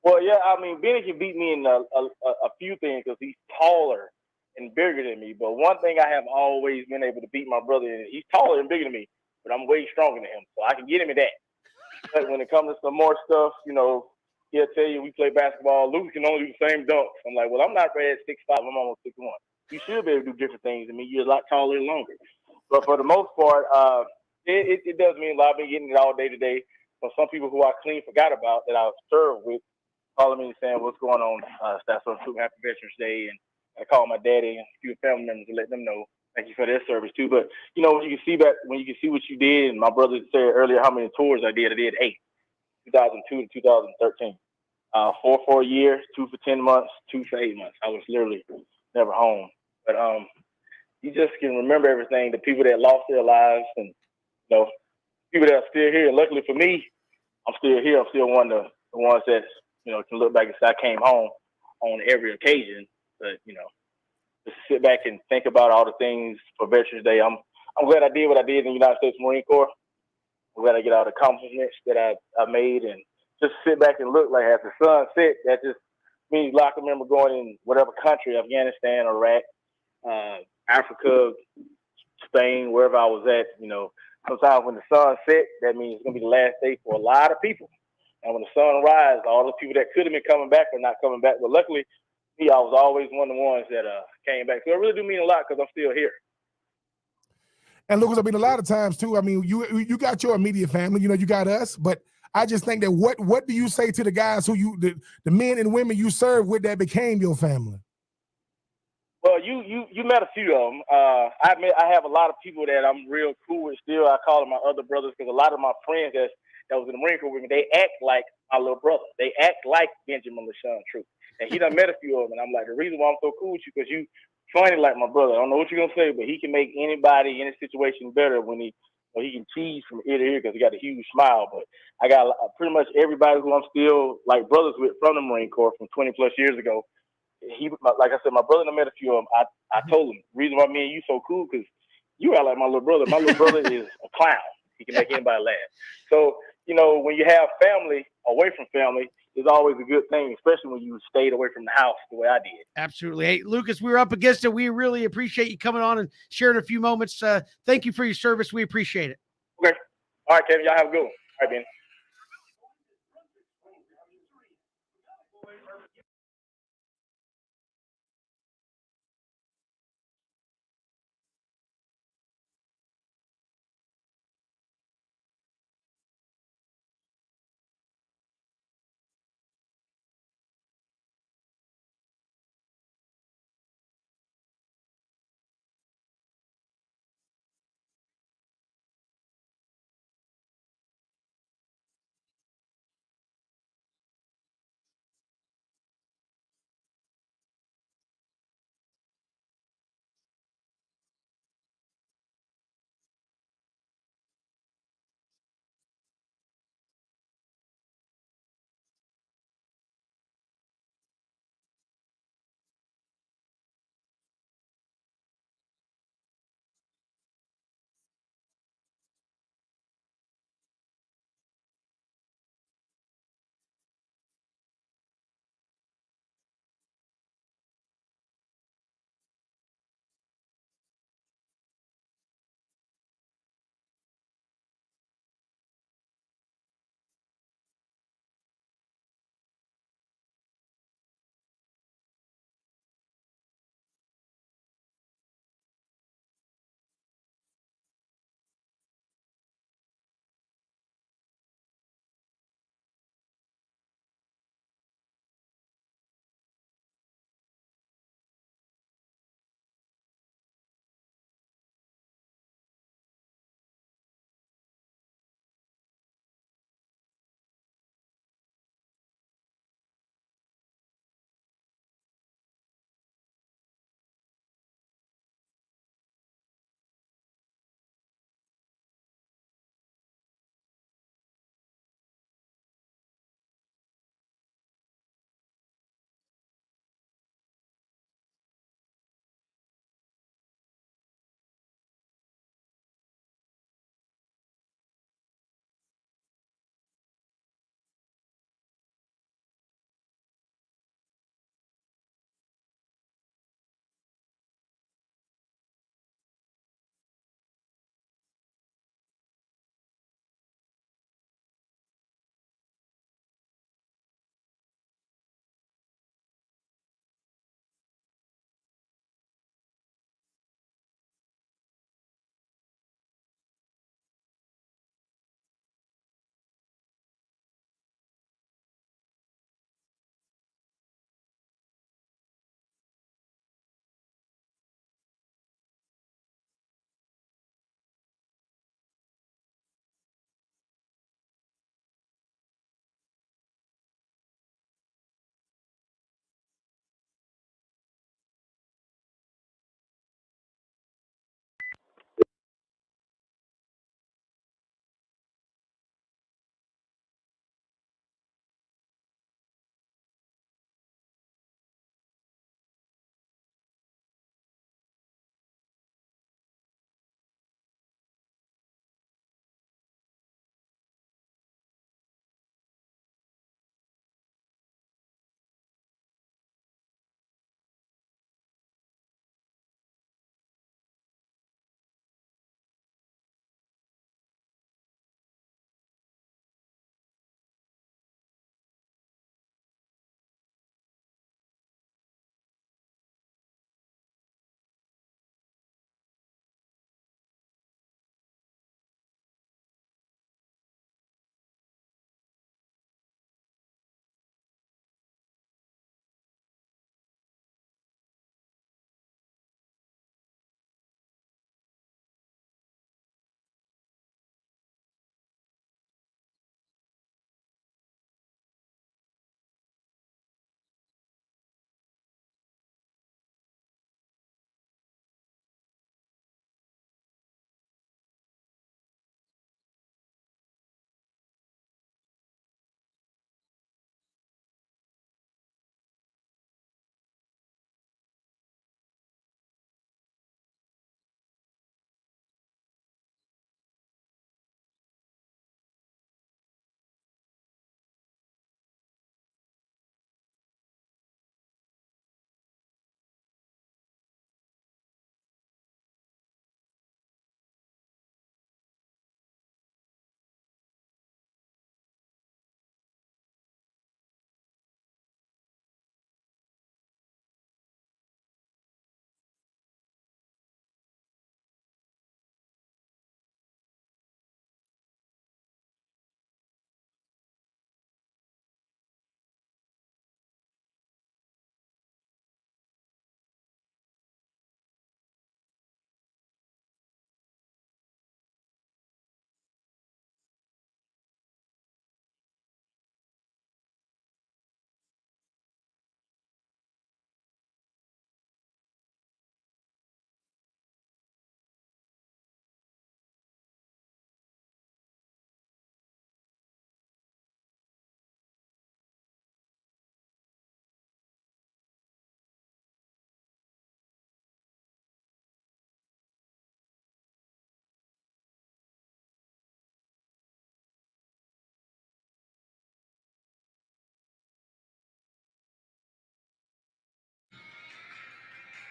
Well, yeah, I mean, Benny can beat me in a few things because he's taller and bigger than me. But one thing I have always been able to beat my brother in, he's taller and bigger than me, but I'm way stronger than him, so I can get him in that. But when it comes to some more stuff, he'll tell you we play basketball. Luke can only do the same dunks. I'm like, well, I'm not ready at 6'5". I'm almost 6'1". You should be able to do different things than me. You're a lot taller and longer. But for the most part, it does mean a lot. I've been getting it all day today from some people who I clean forgot about that I've served with, calling me and saying, what's going on, Staff Sergeant Troop, Happy Veterans Day. And I call my daddy and a few family members to let them know thank you for their service too. But when you can see what you did, and my brother said earlier how many tours I did 8, 2002 to 2013. 4 for a year, 2 for 10 months, 2 for 8 months. I was literally never home. But you just can remember everything, the people that lost their lives and people that are still here. And luckily for me, I'm still here. I'm still one of the ones that, can look back and say I came home on every occasion. But, just sit back and think about all the things for Veterans Day. I'm glad I did what I did in the United States Marine Corps. I'm glad I get all the accomplishments that I made, and just sit back and look like as the sun set, that just means like I remember going in whatever country, Afghanistan, Iraq, Africa, Spain, wherever I was at, sometimes when the sun set, that means it's going to be the last day for a lot of people. And when the sun rises, all the people that could have been coming back are not coming back. But luckily, me, I was always one of the ones that came back. So it really do mean a lot because I'm still here. And Lucas, I mean, a lot of times too, I mean, you got your immediate family, you got us, but I just think that what do you say to the guys who the men and women you serve with that became your family? Well, you met a few of them. I have a lot of people that I'm real cool with still. I call them my other brothers because a lot of my friends that was in the Marine Corps with me, they act like my little brother. They act like Benjamin LaShawn Troop. And he done met a few of them. And I'm like, the reason why I'm so cool with you because you funny like my brother. I don't know what you're going to say, but he can make anybody in a situation better when he can tease from ear to ear because he got a huge smile. But I got pretty much everybody who I'm still like brothers with from the Marine Corps from 20 plus years ago. Like I said, my brother done met a few of them. I told him, the reason why me and you so cool because you are like my little brother. My little brother is a clown. He can make anybody laugh. So, when you have family away from family, it's always a good thing, especially when you stayed away from the house the way I did. Absolutely. Hey, Lucas, we were up against it. We really appreciate you coming on and sharing a few moments. Thank you for your service. We appreciate it. Okay. All right, Kevin. Y'all have a good one. All right, Ben.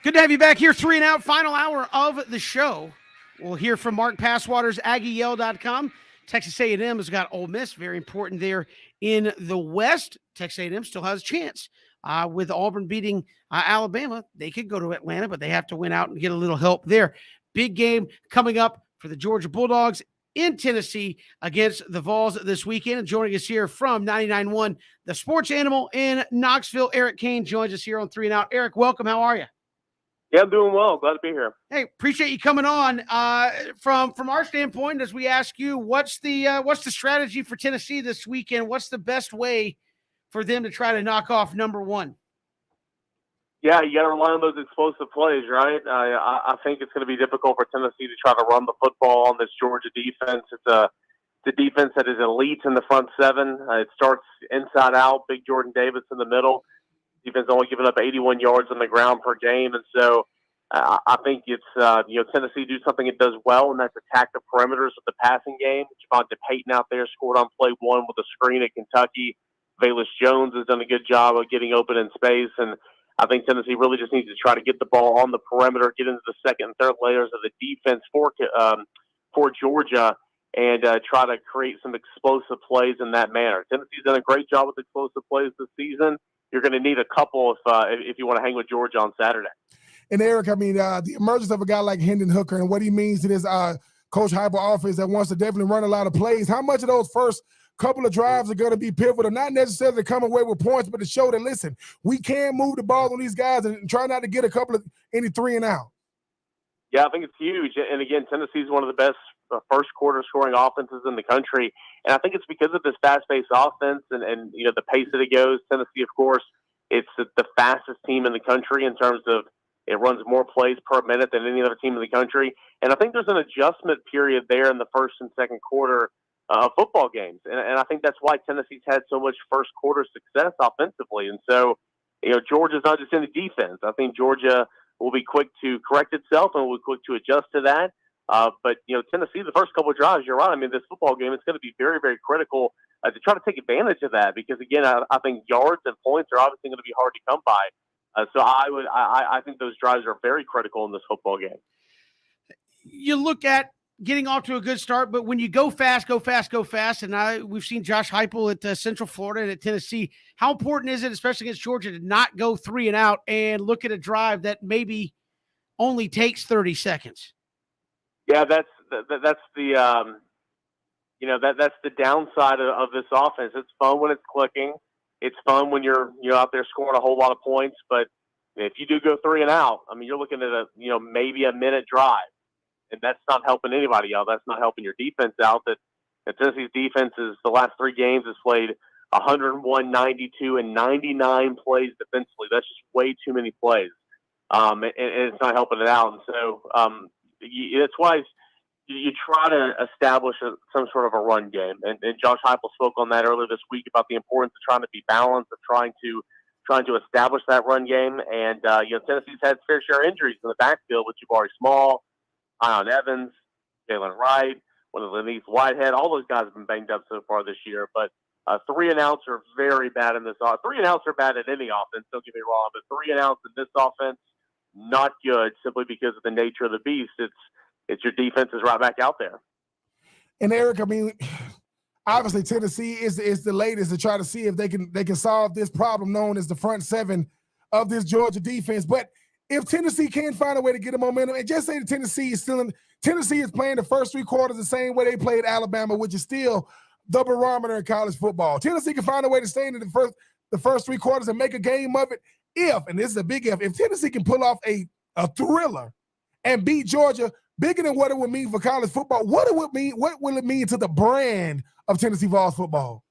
Good to have you back here. 3 and Out, final hour of the show. We'll hear from Mark Passwaters, AggieYell.com. Texas A&M has got Ole Miss, very important there in the West. Texas A&M still has a chance. With Auburn beating Alabama, they could go to Atlanta, but they have to win out and get a little help there. Big game coming up for the Georgia Bulldogs in Tennessee against the Vols this weekend. And joining us here from 99.1, the Sports Animal in Knoxville, Eric Kane joins us here on 3 and Out. Eric, welcome. How are you? Yeah, I'm doing well. Glad to be here. Hey, appreciate you coming on. From our standpoint, as we ask you, what's the strategy for Tennessee this weekend? What's the best way for them to try to knock off number one? Yeah, you got to rely on those explosive plays, right? I think it's going to be difficult for Tennessee to try to run the football on this Georgia defense. It's a defense that is elite in the front seven. It starts inside out, big Jordan Davis in the middle. Defense only giving up 81 yards on the ground per game, and so I think it's Tennessee do something it does well, and that's attack the perimeters of the passing game. Javonte Payton out there scored on play one with a screen at Kentucky. Velus Jones has done a good job of getting open in space, and I think Tennessee really just needs to try to get the ball on the perimeter, get into the second and third layers of the defense for Georgia, and try to create some explosive plays in that manner. Tennessee's done a great job with explosive plays this season. You're going to need a couple if you want to hang with Georgia on Saturday. And Eric, I mean, the emergence of a guy like Hendon Hooker and what he means to this Coach Heupel offense that wants to definitely run a lot of plays. How much of those first couple of drives are going to be pivotal, not necessarily to come away with points, but to show that, listen, we can move the ball on these guys and try not to get any 3 and out. Yeah, I think it's huge. And again, Tennessee's one of the best first quarter scoring offenses in the country. And I think it's because of this fast-paced offense and the pace that it goes. Tennessee, of course, it's the fastest team in the country in terms of it runs more plays per minute than any other team in the country. And I think there's an adjustment period there in the first and second quarter of football games. And I think that's why Tennessee's had so much first quarter success offensively. And so, Georgia's not just in the defense. I think Georgia will be quick to correct itself and will be quick to adjust to that. But Tennessee, the first couple of drives, you're right. I mean, this football game is going to be very, very critical to try to take advantage of that because, again, I think yards and points are obviously going to be hard to come by. So I think those drives are very critical in this football game. You look at getting off to a good start, but when you go fast, and we've seen Josh Heupel at Central Florida and at Tennessee. How important is it, especially against Georgia, to not go 3 and out and look at a drive that maybe only takes 30 seconds? Yeah, that's the that's the downside of this offense. It's fun when it's clicking. It's fun when you're out there scoring a whole lot of points. But if you do go 3 and out, I mean, you're looking at maybe a minute drive, and that's not helping anybody out. That's not helping your defense out. That Tennessee's defense is the last 3 games has played 101, 92, and 99 plays defensively. That's just way too many plays, and it's not helping it out. And so that's why you try to establish some sort of a run game. And Josh Heupel spoke on that earlier this week about the importance of trying to be balanced, of trying to establish that run game. And Tennessee's had fair share of injuries in the backfield with Jabari Small, Ion Evans, Jalen Wright, one of Lenise Whitehead. All those guys have been banged up so far this year. But 3 and outs are very bad in this offense. 3 and outs are bad in any offense, don't get me wrong. But 3 and outs in this offense, not good simply because of the nature of the beast. It's your defense is right back out there. And Eric, I mean, obviously Tennessee is the latest to try to see if they can solve this problem known as the front seven of this Georgia defense. But if Tennessee can find a way to get a momentum, and just say that Tennessee is playing the first 3 quarters the same way they played Alabama, which is still the barometer in college football. Tennessee can find a way to stay in the first 3 quarters and make a game of it. And this is a big if Tennessee can pull off a thriller and beat Georgia bigger than what it would mean for college football, what will it mean to the brand of Tennessee Vols football?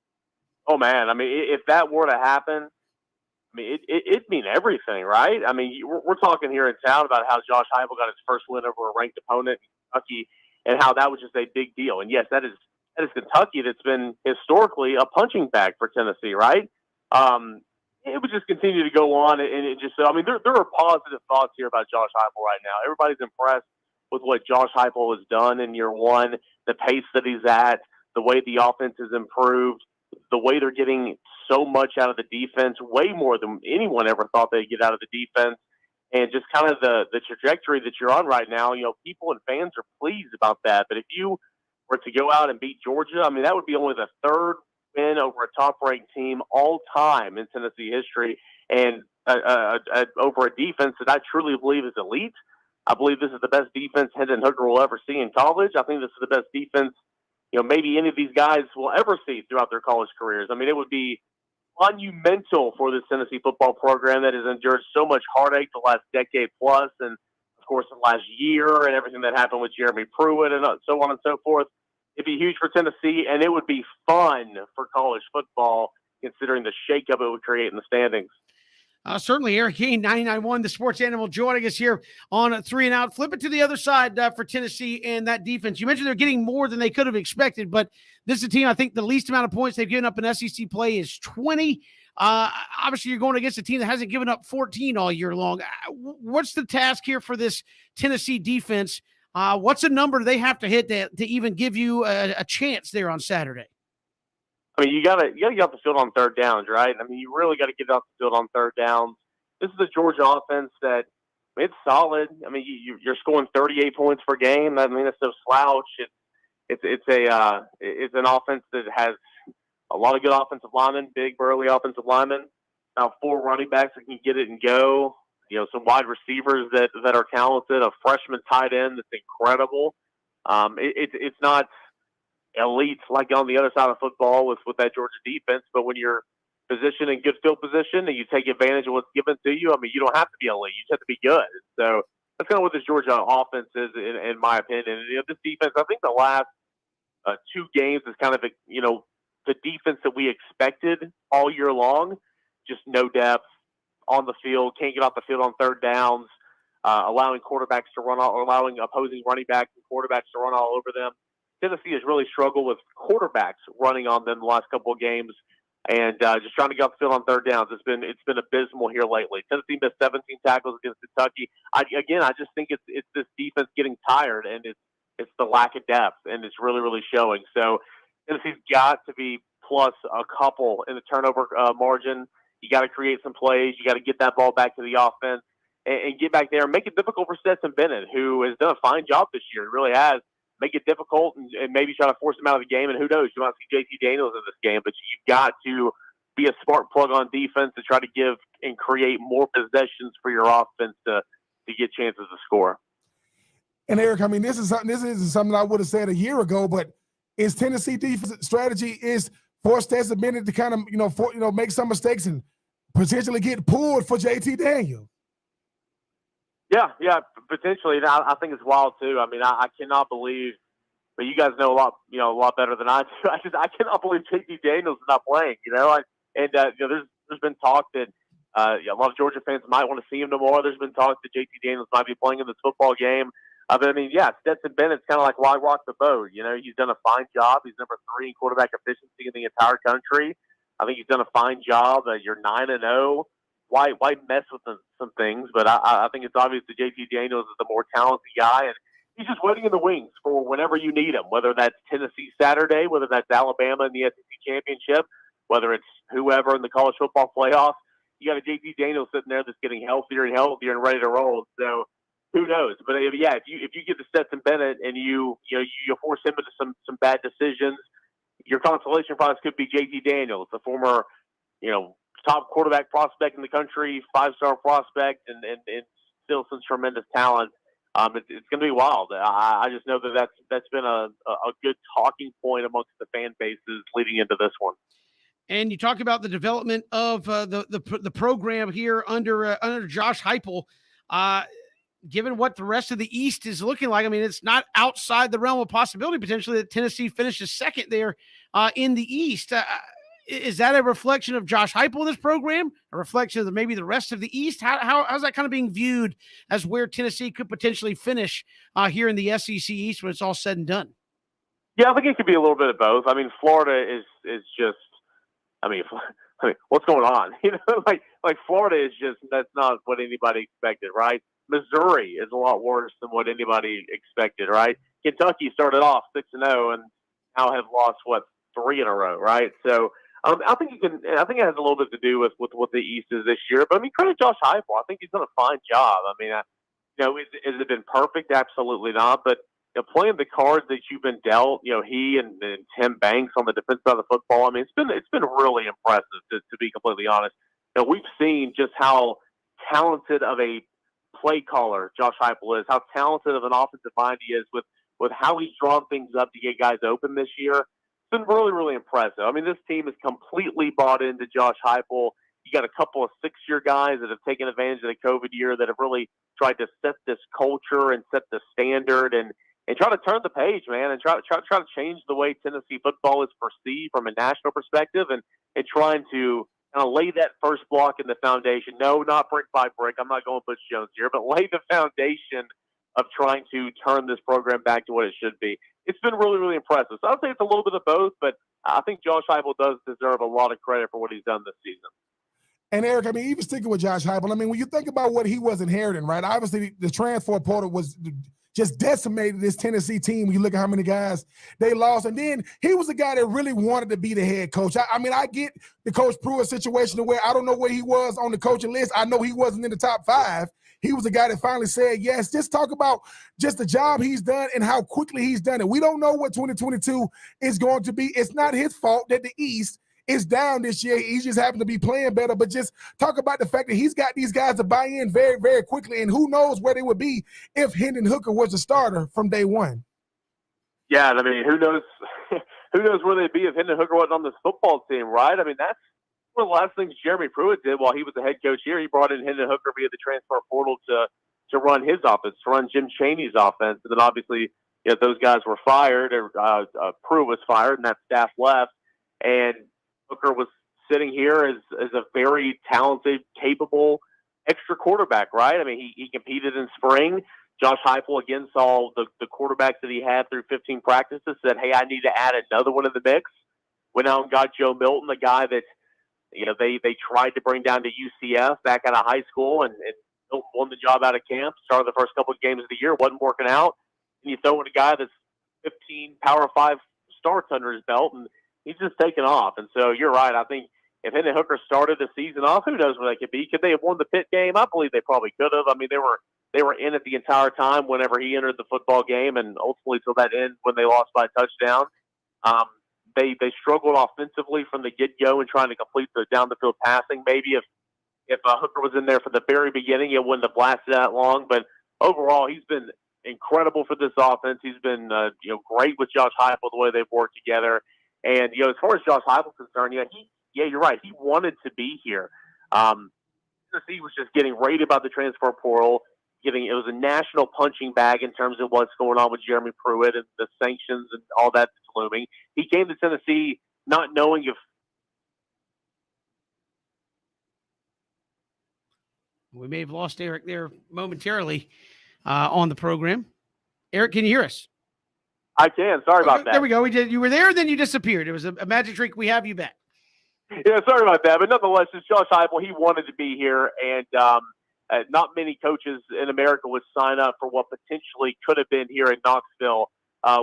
Oh man, I mean, if that were to happen, I mean, it'd mean everything, right? I mean, we're talking here in town about how Josh Heupel got his first win over a ranked opponent in Kentucky, and how that was just a big deal. And yes, that is Kentucky that's been historically a punching bag for Tennessee, right? It would just continue to go on, and it just. I mean, there are positive thoughts here about Josh Heupel right now. Everybody's impressed with what Josh Heupel has done in year one, the pace that he's at, the way the offense has improved, the way they're getting so much out of the defense, way more than anyone ever thought they'd get out of the defense. and just kind of the trajectory that you're on right now. People and fans are pleased about that. But if you were to go out and beat Georgia, I mean, that would be only the third win over a top-ranked team all time in Tennessee history, and over a defense that I truly believe is elite. I believe this is the best defense Hendon Hooker will ever see in college. I think this is the best defense, maybe any of these guys will ever see throughout their college careers. I mean, it would be monumental for this Tennessee football program that has endured so much heartache the last decade plus, and of course the last year and everything that happened with Jeremy Pruitt and so on and so forth. It'd be huge for Tennessee, and it would be fun for college football considering the shakeup it would create in the standings. Certainly, Eric Kane, 99.1, the Sports Animal, joining us here on 3 and Out. Flip it to the other side for Tennessee and that defense. You mentioned they're getting more than they could have expected, but this is a team, I think the least amount of points they've given up in SEC play is 20. Obviously, you're going against a team that hasn't given up 14 all year long. What's the task here for this Tennessee defense? What's a number they have to hit to even give you a chance there on Saturday? I mean, you gotta get off the field on third downs, right? I mean, you really got to get off the field on third downs. This is a Georgia offense that it's solid. I mean, you're scoring 38 points per game. I mean, it's no slouch. It's an offense that has a lot of good offensive linemen, big burly offensive linemen. Now 4 running backs that can get it and go. Some wide receivers that are talented. A freshman tight end that's incredible. It's not elite like on the other side of football with that Georgia defense, but when you're positioned in good field position and you take advantage of what's given to you, I mean, you don't have to be elite, you just have to be good. So that's kind of what this Georgia offense is, in my opinion. And this defense, I think the last 2 games is kind of the defense that we expected all year long. Just no depth on the field, can't get off the field on third downs, allowing quarterbacks to run all, or allowing opposing running backs and quarterbacks to run all over them. Tennessee has really struggled with quarterbacks running on them the last couple of games, and just trying to get off the field on third downs. It's been abysmal here lately. Tennessee missed 17 tackles against Kentucky. I just think it's this defense getting tired, and it's the lack of depth, and it's really, really showing. So Tennessee's got to be plus a couple in the turnover margin. You got to create some plays. You got to get that ball back to the offense and get back there and make it difficult for Stetson Bennett, who has done a fine job this year. He really has. Make it difficult and maybe try to force him out of the game. And who knows, you might see JT Daniels in this game, but you've got to be a smart plug on defense to try to give and create more possessions for your offense to get chances to score. And Eric, I mean, this isn't something I would have said a year ago, but is Tennessee defense strategy is for Stetson Bennett to kind of make some mistakes and potentially get pulled for JT Daniels? Yeah, potentially. And I think it's wild too. I mean, I cannot believe, but you guys know a lot better than I do. I cannot believe JT Daniels is not playing. There's been talk that a lot of Georgia fans might want to see him no more. There's been talk that JT Daniels might be playing in this football game. But I mean, yeah, Stetson Bennett's kind of like, why rock the boat? He's done a fine job. He's number 3 in quarterback efficiency in the entire country. I think he's done a fine job. You're 9-0. Why mess with some things? But I think it's obvious that JT Daniels is the more talented guy, and he's just waiting in the wings for whenever you need him, whether that's Tennessee Saturday, whether that's Alabama in the SEC championship, whether it's whoever in the college football playoffs. You got a JT Daniels sitting there that's getting healthier and healthier and ready to roll. So who knows? But if you get to Stetson Bennett and you force him into some bad decisions, your consolation prize could be JT Daniels, the former top quarterback prospect in the country, 5-star prospect, and still some tremendous talent. It's going to be wild. I just know that's been a good talking point amongst the fan bases leading into this one. And you talk about the development of the program here under Josh Heupel. Given what the rest of the East is looking like, I mean, it's not outside the realm of possibility potentially that Tennessee finishes second there in the East. Is that a reflection of Josh Heupel in this program? A reflection of maybe the rest of the East? How's that kind of being viewed as where Tennessee could potentially finish here in the SEC East when it's all said and done? Yeah, I think it could be a little bit of both. I mean, Florida is just. I mean, what's going on? Like Florida is just, that's not what anybody expected, right? Missouri is a lot worse than what anybody expected, right? Kentucky started off 6-0 and now have lost 3 in a row, right? So I think I think it has a little bit to do with what the East is this year. But I mean, credit Josh Heupel. I think he's done a fine job. I mean, has it been perfect? Absolutely not. But playing the cards that you've been dealt, he and Tim Banks on the defense side of the football. I mean, it's been really impressive to be completely honest. We've seen just how talented of a play caller Josh Heupel is, how talented of an offensive mind he is with how he's drawn things up to get guys open this year. It's been really, really impressive. I mean, this team is completely bought into Josh Heupel. You got a couple of 6-year guys that have taken advantage of the COVID year that have really tried to set this culture and set the standard and try to turn the page, man, and try to change the way Tennessee football is perceived from a national perspective and trying to kind of lay that first block in the foundation. No, not brick by brick. I'm not going Butch Jones here, but lay the foundation of trying to turn this program back to what it should be. It's been really, really impressive. So I'd say it's a little bit of both, but I think Josh Heupel does deserve a lot of credit for what he's done this season. And Eric, I mean, even sticking with Josh Heupel, I mean, when you think about what he was inheriting, right? Obviously, the transfer portal was just decimated this Tennessee team. When you look at how many guys they lost, and then he was a guy that really wanted to be the head coach. I mean, I get the Coach Pruitt situation where I don't know where he was on the coaching list. I know he wasn't in the top 5. He was a guy that finally said yes. Just talk about just the job he's done and how quickly he's done it. We don't know what 2022 is going to be. It's not his fault that the East is down this year. He just happened to be playing better. But just talk about the fact that he's got these guys to buy in very, very quickly. And who knows where they would be if Hendon Hooker was a starter from day one. Yeah, I mean, who knows where they'd be if Hendon Hooker wasn't on this football team, right? I mean, that's one of the last things Jeremy Pruitt did while he was the head coach here. He brought in Hendon Hooker via the transfer portal to run his offense, to run Jim Chaney's offense. And then obviously, those guys were fired, or Pruitt was fired, and that staff left. And Hooker was sitting here as a very talented, capable extra quarterback, right? I mean, he competed in spring. Josh Heupel again saw the quarterbacks that he had through 15 practices, said, hey, I need to add another one in the mix. Went out and got Joe Milton, the guy that they tried to bring down to UCF back out of high school, and Milton won the job out of camp, started the first couple of games of the year, wasn't working out. And you throw in a guy that's 15 Power 5 starts under his belt, and he's just taken off. And so you're right. I think if Hendon Hooker started the season off, who knows where they could be? Could they have won the Pitt game? I believe they probably could have. I mean, they were in it the entire time whenever he entered the football game, and ultimately till that end when they lost by a touchdown. They struggled offensively from the get-go and trying to complete the down-the-field passing. Maybe if Hooker was in there from the very beginning, it wouldn't have lasted that long. But overall, he's been incredible for this offense. He's been great with Josh Heupel, the way they've worked together. And as far as Josh Heupel's concerned, you're right. He wanted to be here. Tennessee was just getting rated by the transfer portal. It was a national punching bag in terms of what's going on with Jeremy Pruitt and the sanctions and all that that's looming. He came to Tennessee not knowing if we may have lost Eric there momentarily on the program. Eric, can you hear us? I can. Sorry about that. There we go. You were there, then you disappeared. It was a magic trick. We have you back. Yeah, sorry about that. But nonetheless, it's Josh Heupel. He wanted to be here, and not many coaches in America would sign up for what potentially could have been here in Knoxville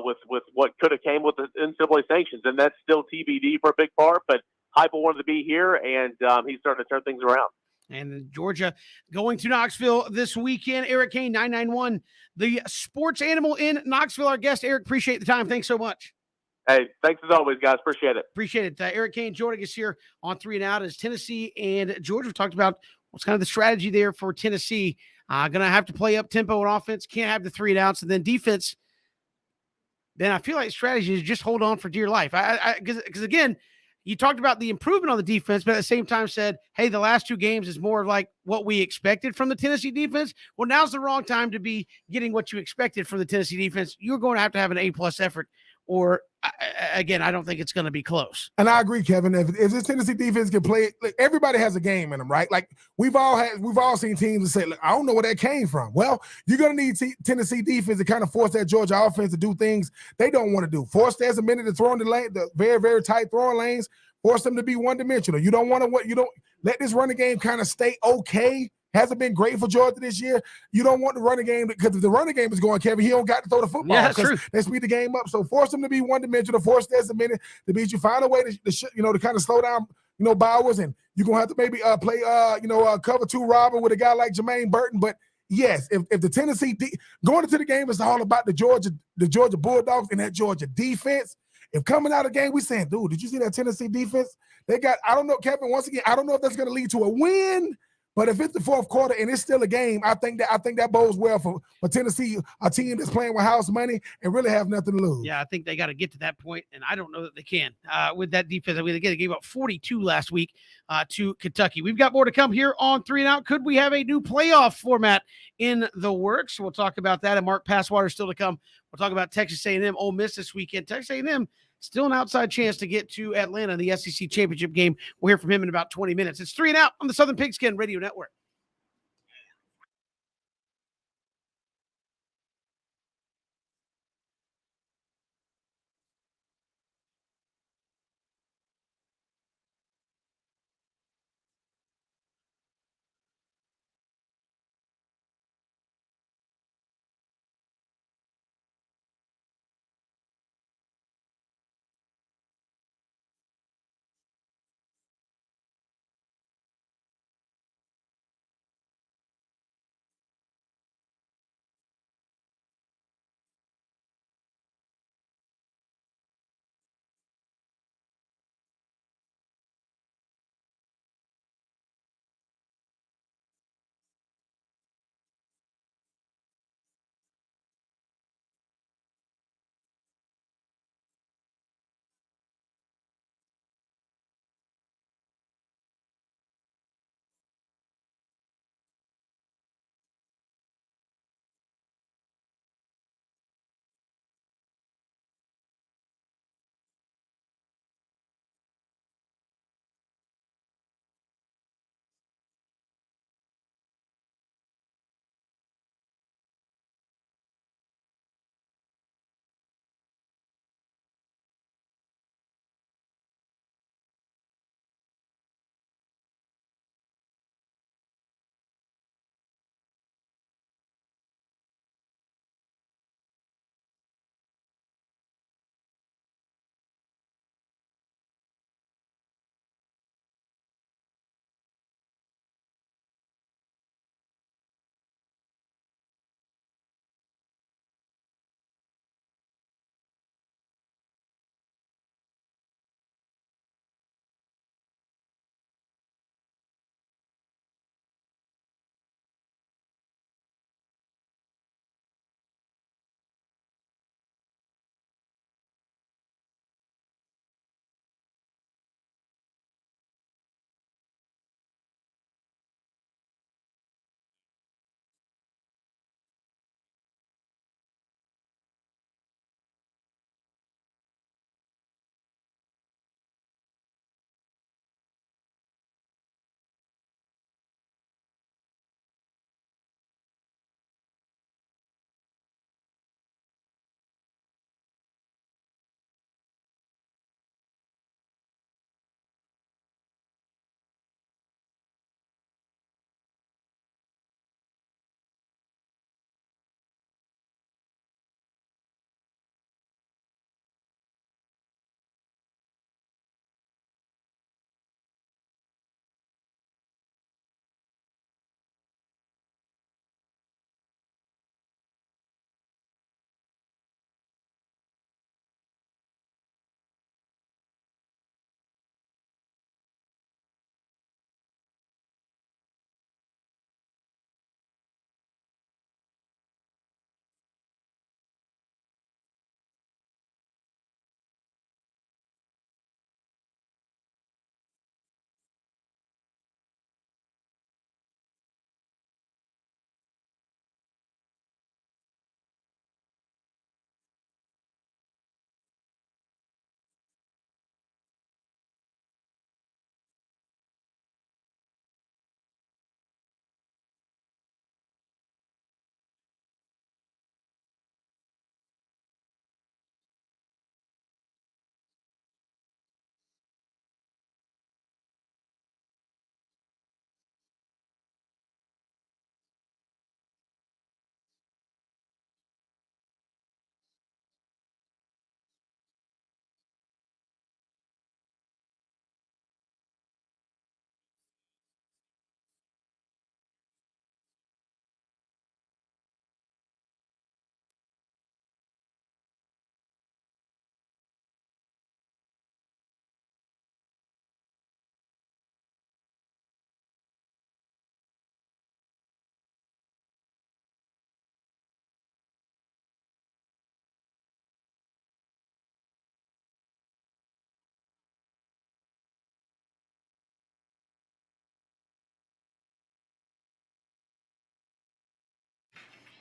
with what could have came with the NCAA sanctions. And that's still TBD for a big part, but Heupel wanted to be here, and he's starting to turn things around. And Georgia going to Knoxville this weekend. Eric Kane, 991, the sports animal in Knoxville. Our guest, Eric, appreciate the time. Thanks so much. Hey, thanks as always, guys. Appreciate it. Appreciate it. Eric Kane joining us here on 3 and Out as Tennessee and Georgia. We talked about what's kind of the strategy there for Tennessee. Going to have to play up tempo on offense. Can't have the 3 and outs. And then defense, then I feel like strategy is just hold on for dear life. Because again, you talked about the improvement on the defense, but at the same time said, hey, the last 2 games is more like what we expected from the Tennessee defense. Well, now's the wrong time to be getting what you expected from the Tennessee defense. You're going to have an A+ effort, or again, I don't think it's going to be close. And I agree, Kevin. If this Tennessee defense can play, like, everybody has a game in them, right? Like we've all seen teams that say, look, I don't know where that came from. Well, you're going to need Tennessee defense to kind of force that Georgia offense to do things they don't want to do. Force there's a minute to throw in the lane, the very, very tight throwing lanes. Force them to be one-dimensional. You don't let this running game kind of stay okay hasn't been great for Georgia this year. You don't want the running game because if the running game is going, Kevin, he don't got to throw the football. Yeah, that's true. They speed the game up. So force him to be one-dimensional, force Desmond Minute to beat you. Find a way to kind of slow down, Bowers, and you're going to have to maybe play, cover 2 Robin with a guy like Jermaine Burton. But yes, if the Tennessee going into the game is all about the Georgia Bulldogs and that Georgia defense. If coming out of the game, we saying, dude, did you see that Tennessee defense? They got, I don't know, Kevin, once again, I don't know if that's going to lead to a win, but if it's the fourth quarter and it's still a game, I think that bodes well for Tennessee, a team that's playing with house money and really have nothing to lose. Yeah, I think they got to get to that point, and I don't know that they can with that defense. I mean, they gave up 42 last week to Kentucky. We've got more to come here on 3 and Out. Could we have a new playoff format in the works? We'll talk about that, and Mark Passwater still to come. We'll talk about Texas A&M, Ole Miss this weekend. Texas A&M still an outside chance to get to Atlanta in the SEC championship game. We'll hear from him in about 20 minutes. It's 3 and Out on the Southern Pigskin Radio Network.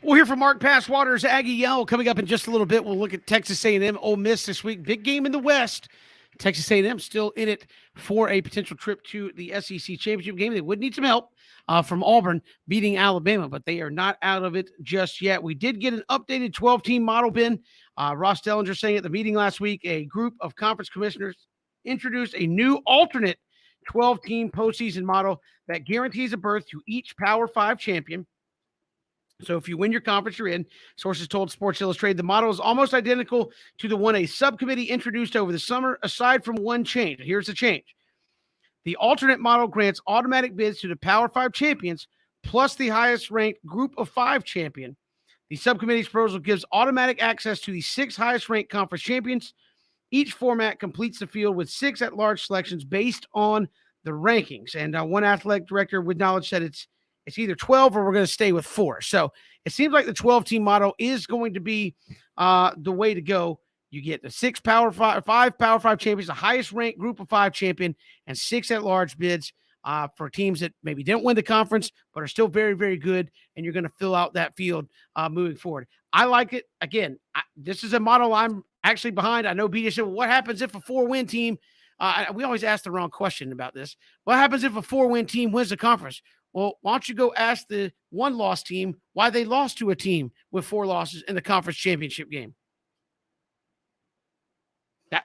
We'll hear from Mark Passwater's Aggie Yell coming up in just a little bit. We'll look at Texas A&M, Ole Miss this week. Big game in the West. Texas A&M still in it for a potential trip to the SEC championship game. They would need some help from Auburn beating Alabama, but they are not out of it just yet. We did get an updated 12-team model, Ben. Ross Dellinger saying at the meeting last week, a group of conference commissioners introduced a new alternate 12-team postseason model that guarantees a berth to each Power 5 champion. So if you win your conference, you're in. Sources told Sports Illustrated the model is almost identical to the one a subcommittee introduced over the summer, aside from one change. Here's the change. The alternate model grants automatic bids to the Power 5 champions plus the highest ranked Group of 5 champion. The subcommittee's proposal gives automatic access to the 6 highest ranked conference champions. Each format completes the field with 6 at-large selections based on the rankings. And one athletic director with knowledge said it's either 12 or we're going to stay with 4. So it seems like the 12-team model is going to be the way to go. You get the 5 Power 5 champions, the highest ranked Group of 5 champion, and 6 at-large bids for teams that maybe didn't win the conference but are still very, very good, and you're going to fill out that field moving forward. I like it. Again, this is a model I'm actually behind. I know BJ said, well, what happens if a 4-win team we always ask the wrong question about this. What happens if a 4-win team wins the conference? Well, why don't you go ask the 1-loss team why they lost to a team with 4 losses in the conference championship game?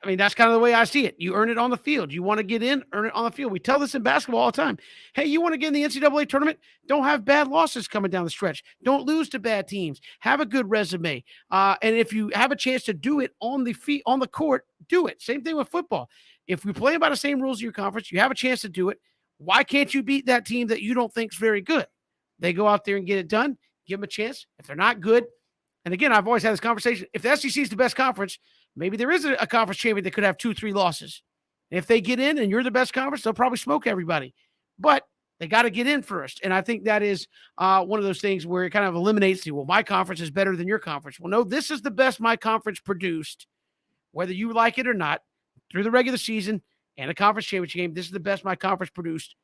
That's kind of the way I see it. You earn it on the field. You want to get in, earn it on the field. We tell this in basketball all the time. Hey, you want to get in the NCAA tournament? Don't have bad losses coming down the stretch. Don't lose to bad teams. Have a good resume. And if you have a chance to do it on the court, do it. Same thing with football. If we play by the same rules of your conference, you have a chance to do it. Why can't you beat that team that you don't think is very good? They go out there and get it done. Give them a chance. If they're not good, and again, I've always had this conversation. If the SEC is the best conference, maybe there is a conference champion that could have 2-3 losses. If they get in and you're the best conference, they'll probably smoke everybody. But they got to get in first. And I think that is one of those things where it kind of eliminates well, my conference is better than your conference. Well, no, this is the best my conference produced, whether you like it or not, through the regular season and a conference championship game. This is the best my conference produced.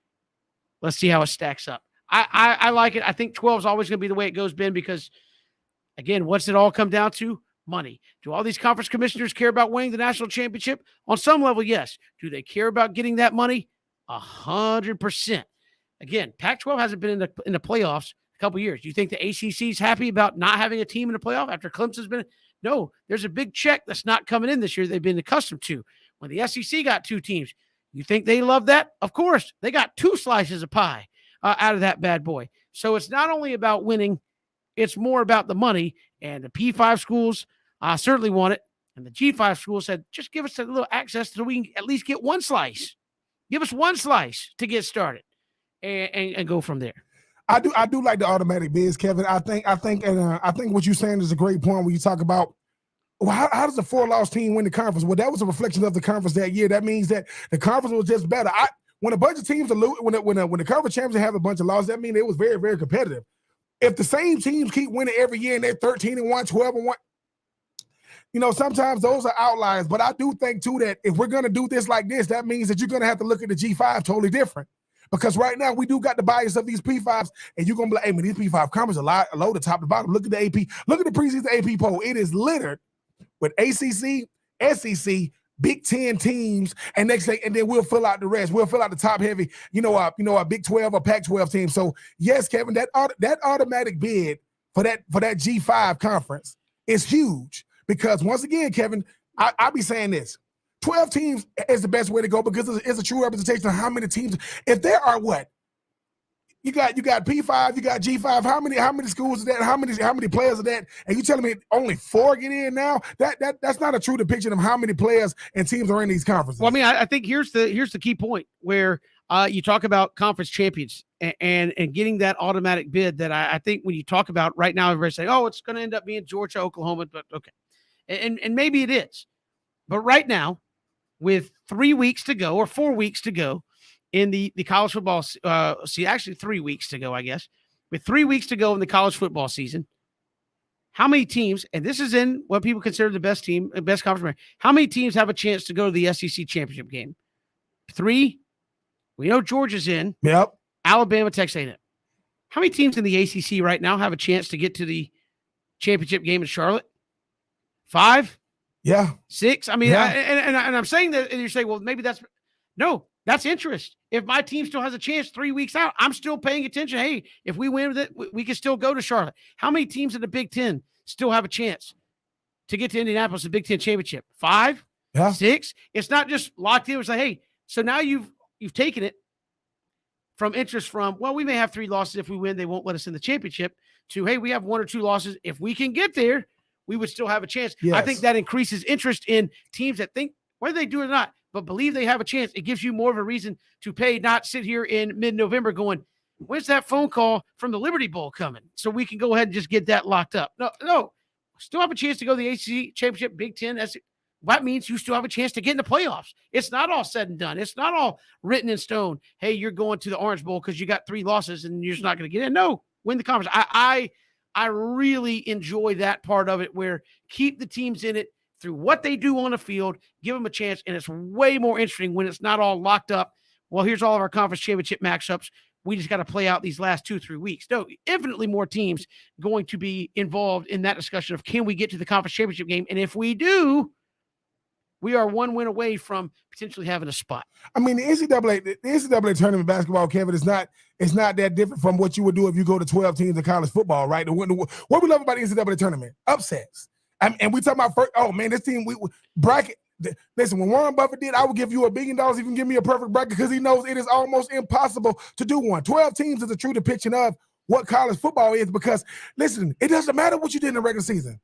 Let's see how it stacks up. I like it. I think 12 is always going to be the way it goes, Ben, because, again, what's it all come down to? Money. Do all these conference commissioners care about winning the national championship? On some level, yes. Do they care about getting that money? 100%. Again, Pac-12 hasn't been in the playoffs a couple years. Do you think the ACC is happy about not having a team in the playoff after Clemson's been? No, there's a big check that's not coming in this year they've been accustomed to. When the SEC got 2 teams, you think they love that? Of course. They got 2 slices of pie out of that bad boy. So it's not only about winning, it's more about the money. And the P5 schools certainly want it. And the G5 schools said, just give us a little access so we can at least get 1 slice. Give us 1 slice to get started and go from there. I do like the automatic bids, Kevin. I think what you're saying is a great point when you talk about, well, how does a 4-loss team win the conference? Well, that was a reflection of the conference that year. That means that the conference was just better. When a bunch of teams when the conference champions have a bunch of losses, that means it was very, very competitive. If the same teams keep winning every year and they're 13-1, 12-1, sometimes those are outliers. But I do think too that if we're gonna do this like this, that means that you're gonna have to look at the G5 totally different. Because right now we do got the bias of these P5s, and you're gonna be like, hey man, these P5 conferences are low to top to bottom. Look at the AP, look at the preseason AP poll. It is littered with ACC, SEC, Big 10 teams, and then we'll fill out the rest. We'll fill out the top heavy, a Big 12 or Pac-12 team. So yes, Kevin, that automatic bid for that G5 conference is huge because once again, Kevin, I be saying this: 12 teams is the best way to go because it's a true representation of how many teams. If there are what? You got P5, you got G5. How many schools is that? How many players are that? And you telling me only 4 get in now? That's not a true depiction of how many players and teams are in these conferences. Well, I mean, I think here's the key point where you talk about conference champions and getting that automatic bid that I think when you talk about right now, everybody's saying, oh, it's going to end up being Georgia, Oklahoma, but okay. And maybe it is. But right now, with 3 weeks to go or 4 weeks to go, in the college football, actually 3 weeks to go, I guess. With 3 weeks to go in the college football season, how many teams, and this is in what people consider the best team, best conference, how many teams have a chance to go to the SEC championship game? 3. We know Georgia's in. Yep. Alabama, Texas A&M. How many teams in the ACC right now have a chance to get to the championship game in Charlotte? 5? Yeah. 6? I mean, Yeah. and I'm saying that, and you're saying, well, maybe that's interest. If my team still has a chance 3 weeks out, I'm still paying attention. Hey, if we win with it, we can still go to Charlotte. How many teams in the Big Ten still have a chance to get to Indianapolis, the Big Ten championship? 5? Yeah. 6? It's not just locked in. It's like, hey, so now you've taken it from interest from, well, we may have 3 losses. If we win, they won't let us in the championship, to, hey, we have 1 or 2 losses. If we can get there, we would still have a chance. I Yes. think that increases interest in teams that think, whether they do it or not, but believe they have a chance. It gives you more of a reason to pay, not sit here in mid-November going, when's that phone call from the Liberty Bowl coming? So we can go ahead and just get that locked up. No. Still have a chance to go to the ACC championship, Big Ten. That means you still have a chance to get in the playoffs. It's not all said and done. It's not all written in stone. Hey, you're going to the Orange Bowl because you got 3 losses and you're just not going to get in. No, win the conference. I really enjoy that part of it, where keep the teams in it through what they do on the field, give them a chance, and it's way more interesting when it's not all locked up. Well, here's all of our conference championship matchups. We just got to play out these last 2-3 weeks. No, infinitely more teams going to be involved in that discussion of, can we get to the conference championship game? And if we do, we are 1 win away from potentially having a spot. I mean, the NCAA tournament basketball, Kevin, is not that different from what you would do if you go to 12 teams in college football, right? What we love about the NCAA tournament, upsets. And we talk about first, oh man, this team, we bracket. Listen, when Warren Buffett did, I would give you $1 billion if you can give me a perfect bracket, because he knows it is almost impossible to do one. 12 teams is a true depiction of what college football is, because listen, it doesn't matter what you did in the regular season.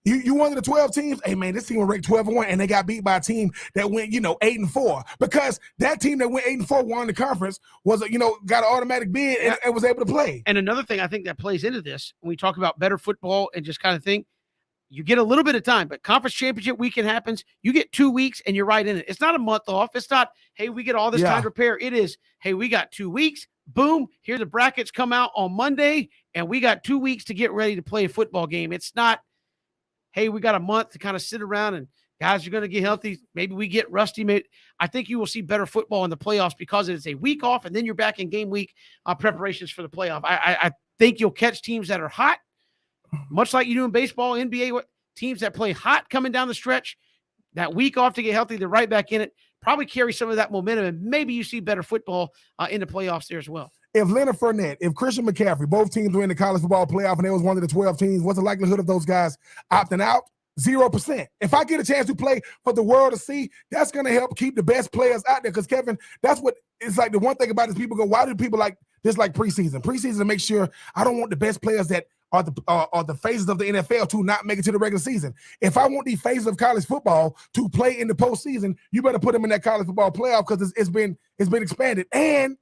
You one of the 12 teams, hey man, this team was ranked 12-1, and they got beat by a team that went, 8-4, because that team that went 8-4 won the conference, was, got an automatic bid and was able to play. And another thing I think that plays into this, when we talk about better football and just kind of think, you get a little bit of time, but conference championship weekend happens. You get 2 weeks and you're right in it. It's not a month off. It's not, hey, we get all this time to prepare. It is, hey, we got 2 weeks. Boom. Here the brackets come out on Monday, and we got 2 weeks to get ready to play a football game. It's not, hey, we got a month to kind of sit around and guys are going to get healthy. Maybe we get rusty. I think you will see better football in the playoffs because it's a week off, and then you're back in game week preparations for the playoff. I think you'll catch teams that are hot, much like you do in baseball, NBA, teams that play hot coming down the stretch. That week off to get healthy, they're right back in it. Probably carry some of that momentum, and maybe you see better football in the playoffs there as well. If Leonard Fournette, if Christian McCaffrey, both teams were in the college football playoff and they was one of the 12 teams, what's the likelihood of those guys opting out? 0%. If I get a chance to play for the world to see, that's going to help keep the best players out there. Because, Kevin, that's what it's like. The one thing about it is people go, why do people like this, like preseason? Preseason to make sure I don't want the best players that are the faces of the NFL to not make it to the regular season. If I want the faces of college football to play in the postseason, you better put them in that college football playoff, because it's been expanded. And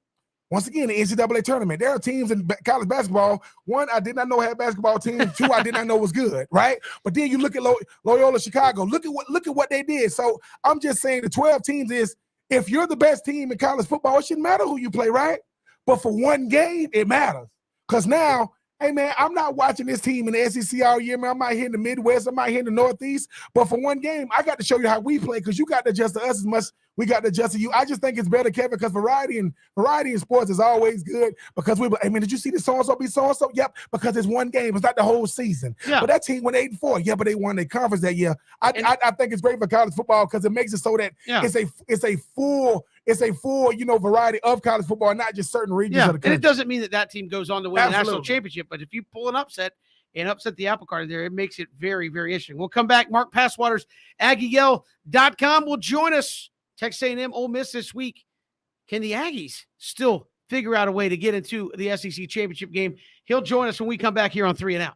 once again, the NCAA tournament, there are teams in college basketball. 1, I did not know had basketball teams. 2, I did not know was good, right? But then you look at Loyola Chicago. Look at what they did. So I'm just saying the 12 teams is, if you're the best team in college football, it shouldn't matter who you play, right? But for one game, it matters. Because now, hey, man, I'm not watching this team in the SEC all year, man. I'm out here in the Midwest. I'm out here in the Northeast. But for one game, I got to show you how we play, because you got to adjust to us as much we got to adjust to you. I just think it's better, Kevin, because variety in sports is always good, because hey, man, did you see the so-and-so be so-and-so? Yep, because it's one game. It's not the whole season. Yeah. But that team went 8-4. Yeah, but they won their conference that year. I think it's great for college football, because it makes it so that it's a full variety of college football, not just certain regions of the country. And it doesn't mean that team goes on to win the national Absolutely. championship, but if you pull an upset and upset the apple cart there, it makes it very, very interesting. We'll come back. Mark Passwaters, AggieYell.com will join us. Texas A&M, Ole Miss this week. Can the Aggies still figure out a way to get into the SEC championship game? He'll join us when we come back here on 3 and Out.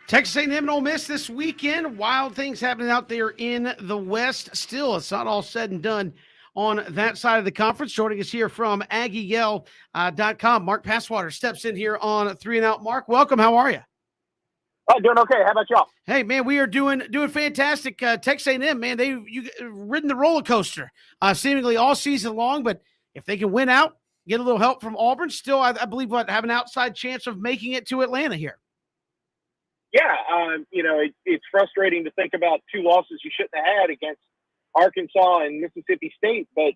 Texas A&M and Ole Miss this weekend. Wild things happening out there in the West. Still, it's not all said and done on that side of the conference. Joining us here from AggieYell.com, Mark Passwater steps in here on 3 and Out. Mark, welcome. How are you? Oh, doing okay. How about y'all? Hey, man, we are doing fantastic. Texas A&M, man, you ridden the roller coaster seemingly all season long, but if they can win out, get a little help from Auburn, still, I believe, have an outside chance of making it to Atlanta here. Yeah, it's frustrating to think about two losses you shouldn't have had against Arkansas and Mississippi State, but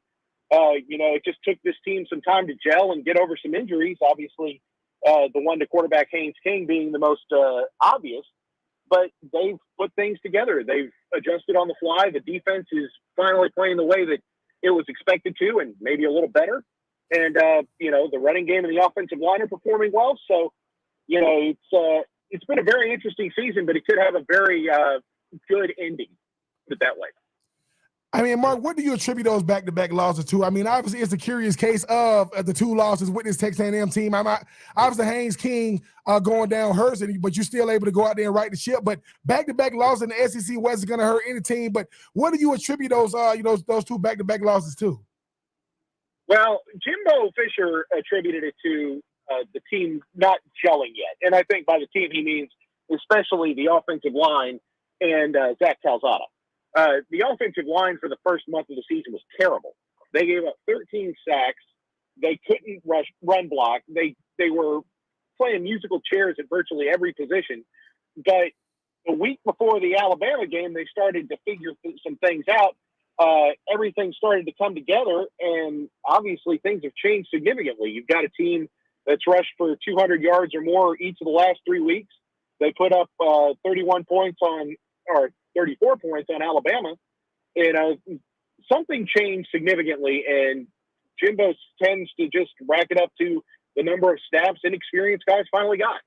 it just took this team some time to gel and get over some injuries. Obviously, the one to quarterback Haynes King being the most obvious, but they've put things together. They've adjusted on the fly. The defense is finally playing the way that it was expected to, and maybe a little better. And the running game and the offensive line are performing well. So, it's been a very interesting season, but it could have a very good ending, put it that way. I mean, Mark, what do you attribute those back-to-back losses to? I mean, obviously, it's a curious case of the two losses with this Texas A&M team. Obviously, Haynes King going down hurts, but you're still able to go out there and right the ship. But back-to-back losses in the SEC West is going to hurt any team. But what do you attribute those two back-to-back losses to? Well, Jimbo Fisher attributed it to the team not gelling yet. And I think by the team, he means especially the offensive line and Zach Calzada. The offensive line for the first month of the season was terrible. They gave up 13 sacks. They couldn't run block. They were playing musical chairs at virtually every position. But the week before the Alabama game, they started to figure some things out. Everything started to come together, and obviously things have changed significantly. You've got a team that's rushed for 200 yards or more each of the last 3 weeks. They put up 34 points on Alabama. And something changed significantly, and Jimbo tends to just rack it up to the number of snaps inexperienced guys finally got.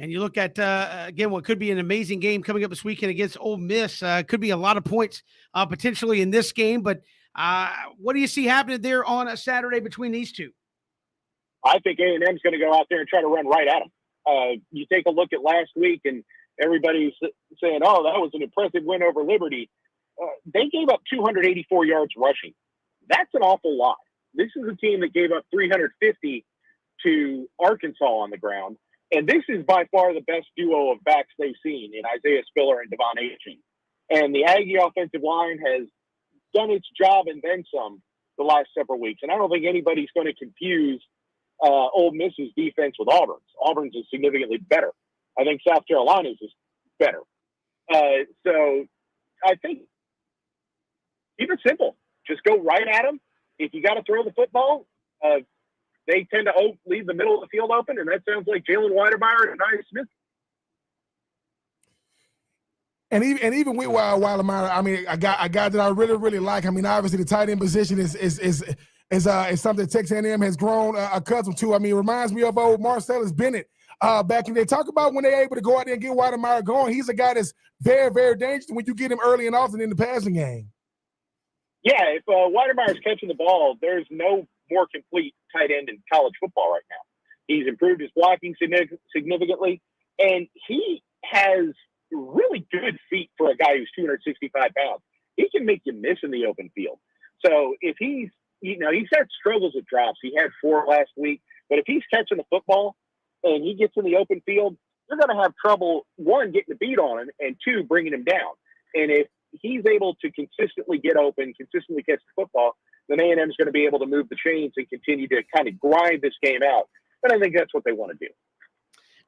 And you look at, again, what could be an amazing game coming up this weekend against Ole Miss. Could be a lot of points potentially in this game. But what do you see happening there on a Saturday between these two? I think A&M's going to go out there and try to run right at them. You take a look at last week, and everybody's saying, oh, that was an impressive win over Liberty. They gave up 284 yards rushing. That's an awful lot. This is a team that gave up 350 to Arkansas on the ground. And this is by far the best duo of backs they've seen in Isaiah Spiller and Devon Achane. And the Aggie offensive line has done its job and then some the last several weeks. And I don't think anybody's going to confuse Ole Miss's defense with Auburn's. Auburn's is significantly better. I think South Carolina's is better. So I think keep it simple. Just go right at them. If you got to throw the football, they tend to leave the middle of the field open, and that sounds like Jalen Weidemeyer and Anaya Smith. And even with Weidemeyer, I mean, a guy that I really, really like. I mean, obviously the tight end position is something Texas A&M has grown accustomed to. I mean, it reminds me of old Marcellus Bennett back in there. Talk about when they're able to go out there and get Weidemeyer going. He's a guy that's very, very dangerous when you get him early and often in the passing game. Yeah, if Weidemeyer's catching the ball, there's no more complete tight end in college football right now. He's improved his blocking significantly, and he has really good feet for a guy who's 265 pounds. He can make you miss in the open field. So if he's had struggles with drops. He had 4 last week, but if he's catching the football and he gets in the open field, you're going to have trouble, 1, getting a beat on him, and 2, bringing him down. And if he's able to consistently get open, consistently catch the football, then A&M is going to be able to move the chains and continue to kind of grind this game out. And I think that's what they want to do.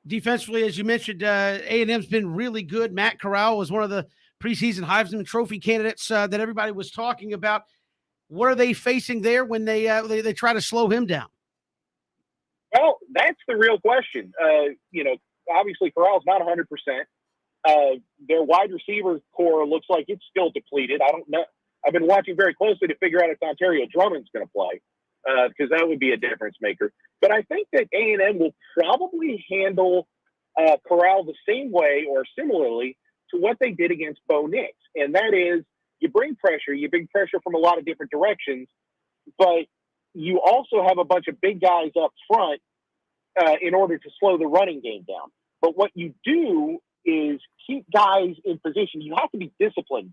Defensively, as you mentioned, A&M's been really good. Matt Corral was one of the preseason Heisman Trophy candidates that everybody was talking about. What are they facing there when they try to slow him down? Well, that's the real question. Obviously Corral's not 100%. Their wide receiver core looks like it's still depleted. I don't know. I've been watching very closely to figure out if Ontario Drummond's going to play because that would be a difference maker. But I think that A&M will probably handle Corral the same way or similarly to what they did against Bo Nix. And that is you bring pressure from a lot of different directions, but you also have a bunch of big guys up front in order to slow the running game down. But what you do is keep guys in position. You have to be disciplined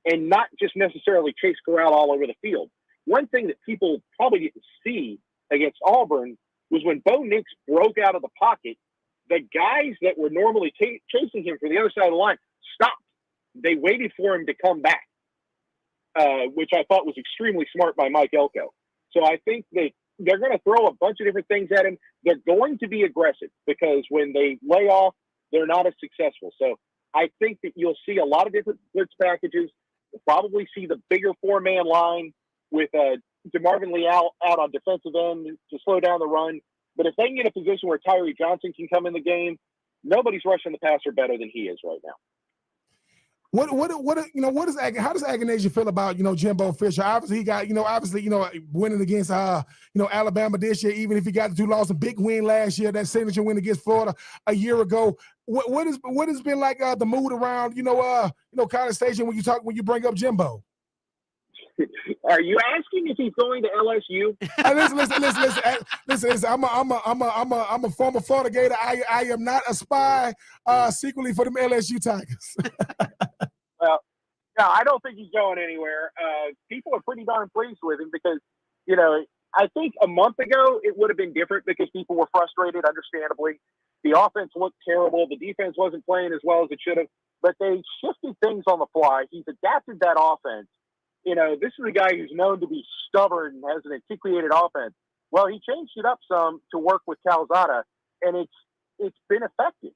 and not just necessarily chase Corral all over the field. One thing that people probably didn't see against Auburn was when Bo Nix broke out of the pocket, the guys that were normally chasing him from the other side of the line stopped. They waited for him to come back, which I thought was extremely smart by Mike Elko. So I think that they're going to throw a bunch of different things at him. They're going to be aggressive because when they lay off, they're not as successful. So I think that you'll see a lot of different blitz packages. You'll probably see the bigger four-man line with DeMarvin Leal out on defensive end to slow down the run. But if they can get a position where Tyree Johnson can come in the game, nobody's rushing the passer better than he is right now. How does Aganesian feel about, Jimbo Fisher? Obviously he got, winning against Alabama this year, even if he got the two losses, a big win last year, that signature win against Florida a year ago. What has been like the mood around, College Station when you bring up Jimbo? Are you asking if he's going to LSU? Listen. I'm a former Florida Gator. I am not a spy secretly for them LSU Tigers. Well, no, I don't think he's going anywhere. People are pretty darn pleased with him because, I think a month ago it would have been different because people were frustrated, understandably. The offense looked terrible. The defense wasn't playing as well as it should have, but they shifted things on the fly. He's adapted that offense. This is a guy who's known to be stubborn, has an antiquated offense. Well, he changed it up some to work with Calzada, and it's been effective.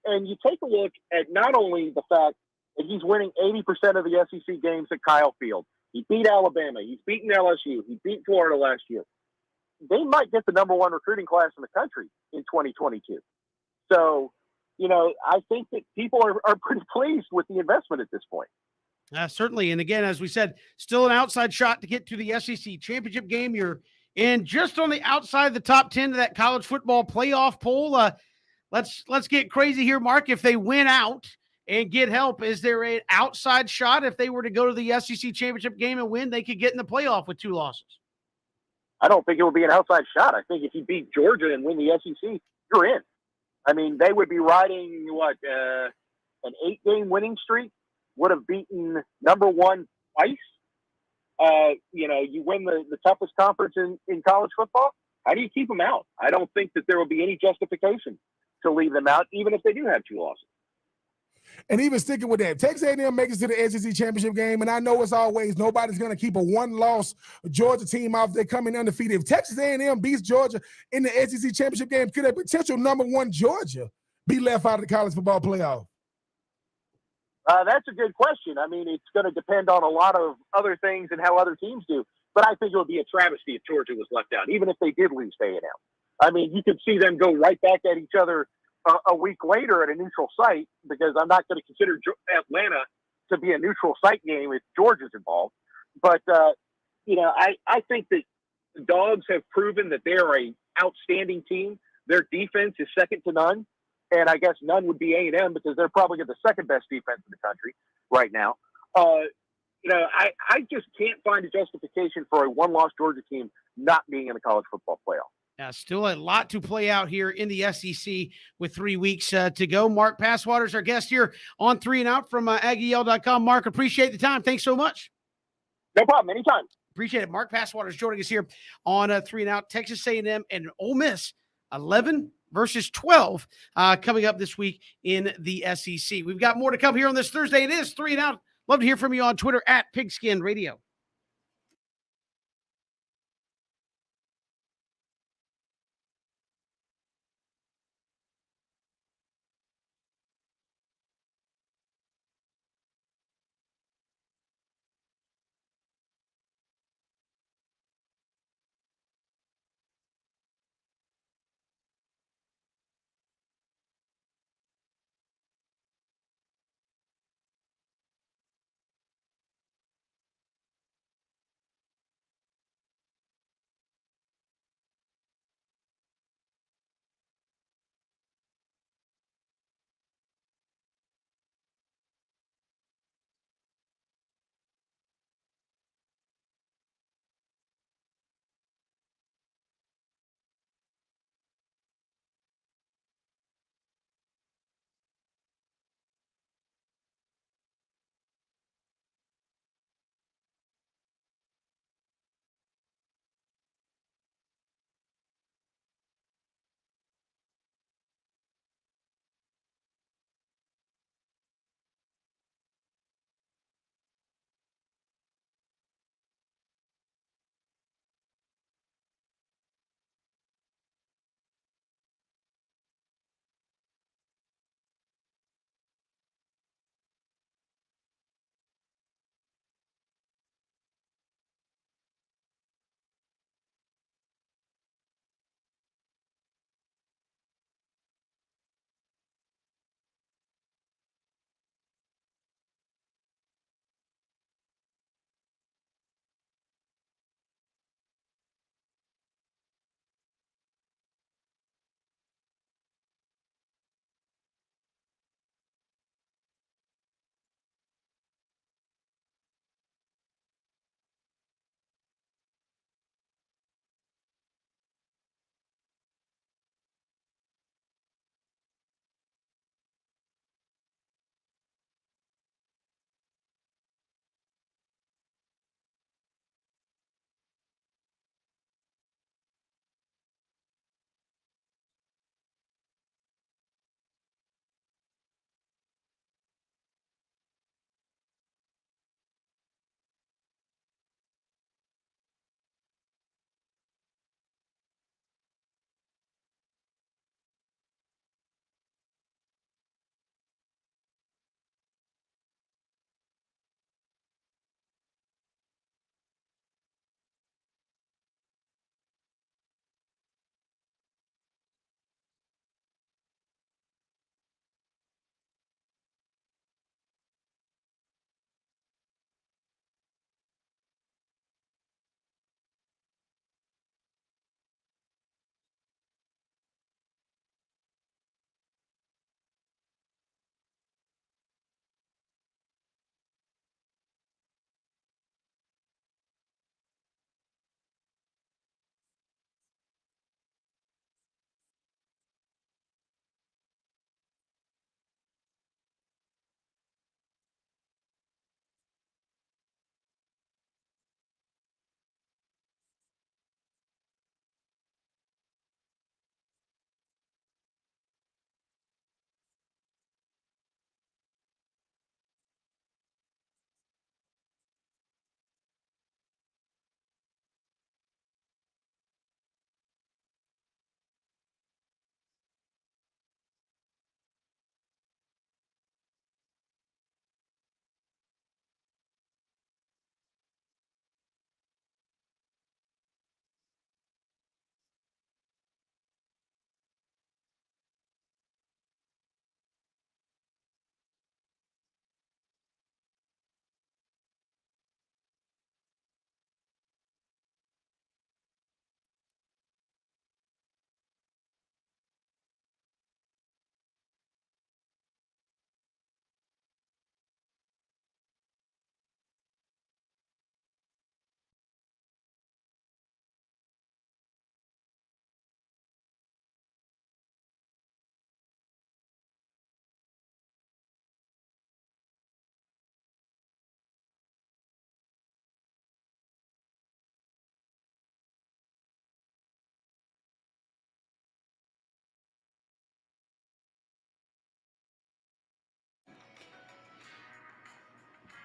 And you take a look at not only the fact that he's winning 80% of the SEC games at Kyle Field. He beat Alabama. He's beaten LSU. He beat Florida last year. They might get the number one recruiting class in the country in 2022. So, I think that people are pretty pleased with the investment at this point. Certainly. And again, as we said, still an outside shot to get to the SEC championship game. You're in just on the outside of the top 10 of that college football playoff poll. Let's get crazy here, Mark. If they win out and get help, is there an outside shot if they were to go to the SEC championship game and win, they could get in the playoff with 2 losses? I don't think it would be an outside shot. I think if you beat Georgia and win the SEC, you're in. I mean, they would be riding an 8-game winning streak. Would have beaten number one twice. You win the toughest conference in college football. How do you keep them out? I don't think that there will be any justification to leave them out, even if they do have 2 losses. And even sticking with that, Texas A&M makes it to the SEC championship game, and I know as always nobody's going to keep a one-loss Georgia team out there coming undefeated. If Texas A&M beats Georgia in the SEC championship game, could a potential number 1 Georgia be left out of the college football playoff? That's a good question. I mean, it's going to depend on a lot of other things and how other teams do. But I think it would be a travesty if Georgia was left out, even if they did lose to A&M. I mean, you could see them go right back at each other a week later at a neutral site, because I'm not going to consider Atlanta to be a neutral site game if Georgia's involved. But, I think that the Dogs have proven that they are an outstanding team. Their defense is second to none. And I guess none would be A&M because they're probably the second best defense in the country right now. I just can't find a justification for a one-loss Georgia team not being in the college football playoff. Yeah, still a lot to play out here in the SEC with 3 weeks to go. Mark Passwater is our guest here on 3 and Out from AggieYell.com. Mark, appreciate the time. Thanks so much. No problem. Anytime. Appreciate it. Mark Passwater is joining us here on 3 and Out. Texas A&M and Ole Miss, 11 versus 12 coming up this week in the SEC. We've got more to come here on this Thursday. It is 3 and Out. Love to hear from you on Twitter at Pigskin Radio.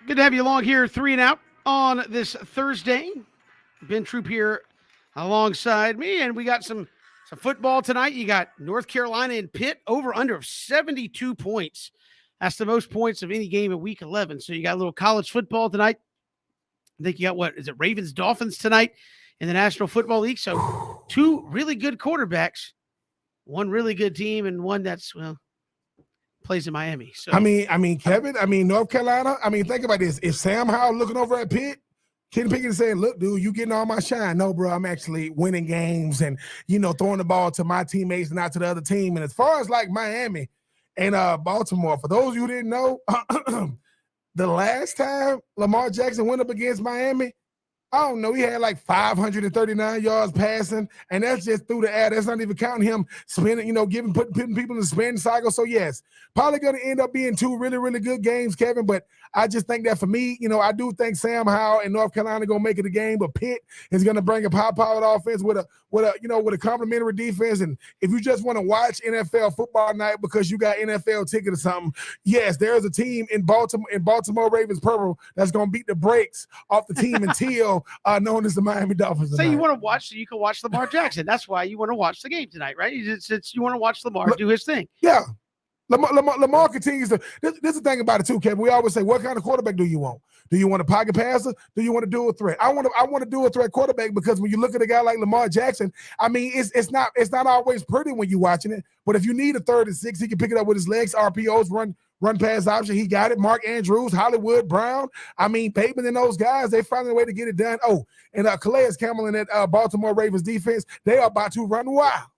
Good to have you along here, 3 and Out on this Thursday. Ben Troop here alongside me, and we got some football tonight. You got North Carolina and Pitt over under of 72 points. That's the most points of any game in Week 11. So you got a little college football tonight. I think you got, what is it, Ravens Dolphins tonight in the National Football League. So two really good quarterbacks, one really good team, and one that's plays in Miami. So I mean, Kevin, North Carolina. Think about this. If Sam Howell looking over at Pitt, Kenny Pickett saying, "Look, dude, you getting all my shine." No, bro, I'm actually winning games and throwing the ball to my teammates and not to the other team. And as far as like Miami and Baltimore, for those of you who didn't know, the last time Lamar Jackson went up against Miami, I don't know, he had like 539 yards passing, and that's just through the air. That's not even counting him spinning, putting people in the spin cycle. So, yes, probably going to end up being two really, really good games, Kevin. But I just think that for me, I do think Sam Howell and North Carolina going to make it a game, but Pitt is going to bring a power offense with a complimentary defense. And if you just want to watch NFL football night because you got NFL ticket or something, yes, there's a team in Baltimore Ravens purple that's going to beat the brakes off the team in teal known as the Miami Dolphins. Say you want to watch, so you can watch Lamar Jackson. That's why you want to watch the game tonight, right? It's you want to watch Lamar do his thing. Yeah. Lamar continues to. This is the thing about it too, Kevin. We always say, what kind of quarterback do you want? Do you want a pocket passer? Do you want to do a threat? I want to do a threat quarterback because when you look at a guy like Lamar Jackson, it's not always pretty when you're watching it. But if you need a 3rd and 6, he can pick it up with his legs, RPOs, run pass option. He got it. Mark Andrews, Hollywood Brown. Bateman and those guys, they found a way to get it done. Oh, and Calais Campbell in that Baltimore Ravens defense, they are about to run wild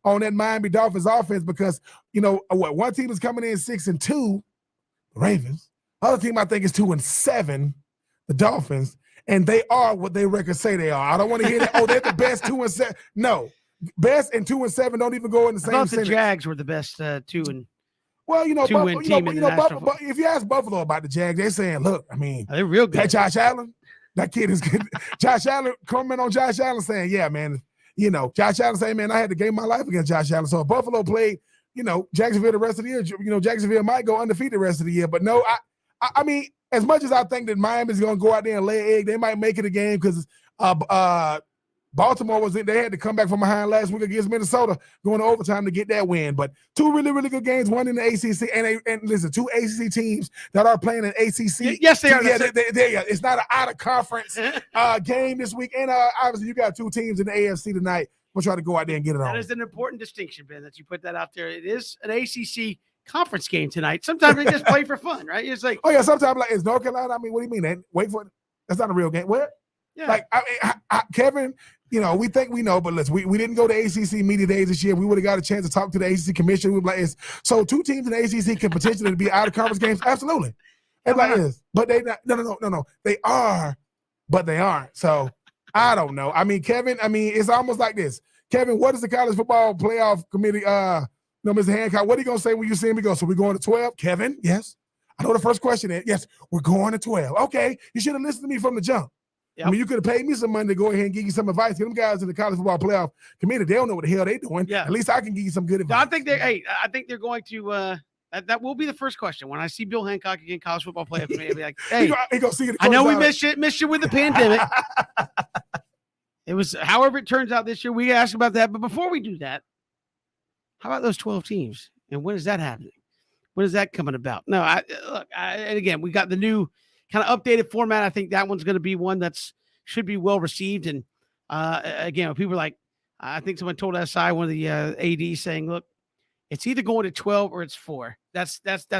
on that Miami Dolphins offense because, one team is coming in 6-2, the Ravens. Other team I think is 2-7, the Dolphins, and they are what they records say they are. I don't want to hear that. Oh, they're the best 2-7. No, best and 2-7 don't even go in the same sentence. The Jags were the best 2 and. Well, two-win team in the National but if you ask Buffalo about the Jags, they're saying, look, they're real good. That Josh Allen, that kid is good. Josh Allen, comment on Josh Allen saying, yeah, man, Josh Allen saying, man, I had to game my life against Josh Allen. So if Buffalo played, Jacksonville the rest of the year, Jacksonville might go undefeated the rest of the year. But no, I mean, as much as I think that Miami's going to go out there and lay an egg, they might make it a game because Baltimore they had to come back from behind last week against Minnesota, going to overtime to get that win. But two really, really good games, one in the ACC, and listen, two ACC teams that are playing in ACC. Yes, they are. Yeah, it's not an out-of-conference game this week. And obviously, you got two teams in the AFC tonight. We'll try to go out there and get it on. That is an important distinction, Ben, that you put that out there. It is an ACC conference game tonight. Sometimes they just play for fun, right? It's like, oh yeah, sometimes like it's North Carolina. What do you mean? Wait for it. That's not a real game. What? Yeah. Like Kevin, we think we know, but listen, we didn't go to ACC media days this year. We would have got a chance to talk to the ACC commission. We'd be like, so two teams in the ACC can potentially be out of conference games. Absolutely, it's like this, but they not. No. They are, but they aren't. So I don't know. Kevin. It's almost like this. Kevin, what is the college football playoff committee? Mr. Hancock, what are you gonna say when you see him? He goes, so we're going to 12? Kevin, yes. I know the first question is, yes, we're going to 12. Okay, you should have listened to me from the jump. Yep. You could have paid me some money to go ahead and give you some advice. Get them guys in the college football playoff committee. They don't know what the hell they're doing. Yeah. At least I can give you some good advice. I think they're going to that will be the first question. When I see Bill Hancock again, college football playoff committee, I'll be like, hey, he gonna see I know we missed you with the pandemic. It was, however it turns out this year, we asked about that. But before we do that, how about those 12 teams? And when is that happening? When is that coming about? No, and again, we got the new kind of updated format. I think that one's going to be one that's should be well received. And again, people are like, I think someone told SI, one of the ADs, saying, look, it's either going to 12 or it's 4. That's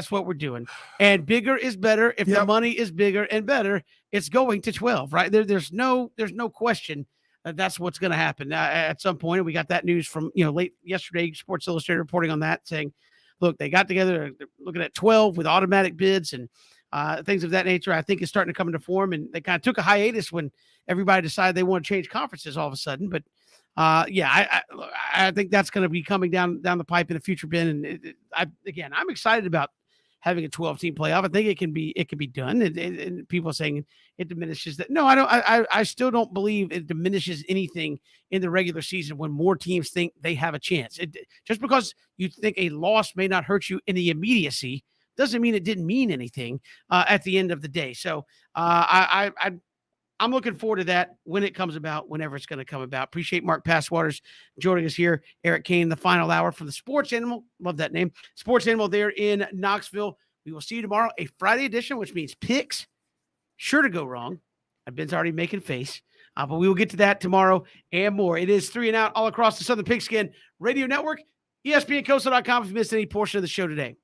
what we're doing. And bigger is better. If the money is bigger and better, it's going to 12, right? There's no question. That's what's going to happen at some point. And we got that news from, late yesterday, Sports Illustrated reporting on that, saying, look, they got together, they're looking at 12 with automatic bids and things of that nature. I think is starting to come into form. And they kind of took a hiatus when everybody decided they want to change conferences all of a sudden. But I think that's going to be coming down the pipe in the future, Ben. And I'm excited about having a 12-team playoff. I think it can be done. And people are saying it diminishes that. No, I don't. I still don't believe it diminishes anything in the regular season when more teams think they have a chance. Just because you think a loss may not hurt you in the immediacy doesn't mean it didn't mean anything at the end of the day. So I'm looking forward to that when it comes about, whenever it's going to come about. Appreciate Mark Passwaters joining us here. Eric Kane, the final hour from the Sports Animal. Love that name. Sports Animal there in Knoxville. We will see you tomorrow, a Friday edition, which means picks sure to go wrong. Ben's already making face. But we will get to that tomorrow and more. It is 3 and Out all across the Southern Pigskin Radio Network, ESPNCoastal.com if you missed any portion of the show today.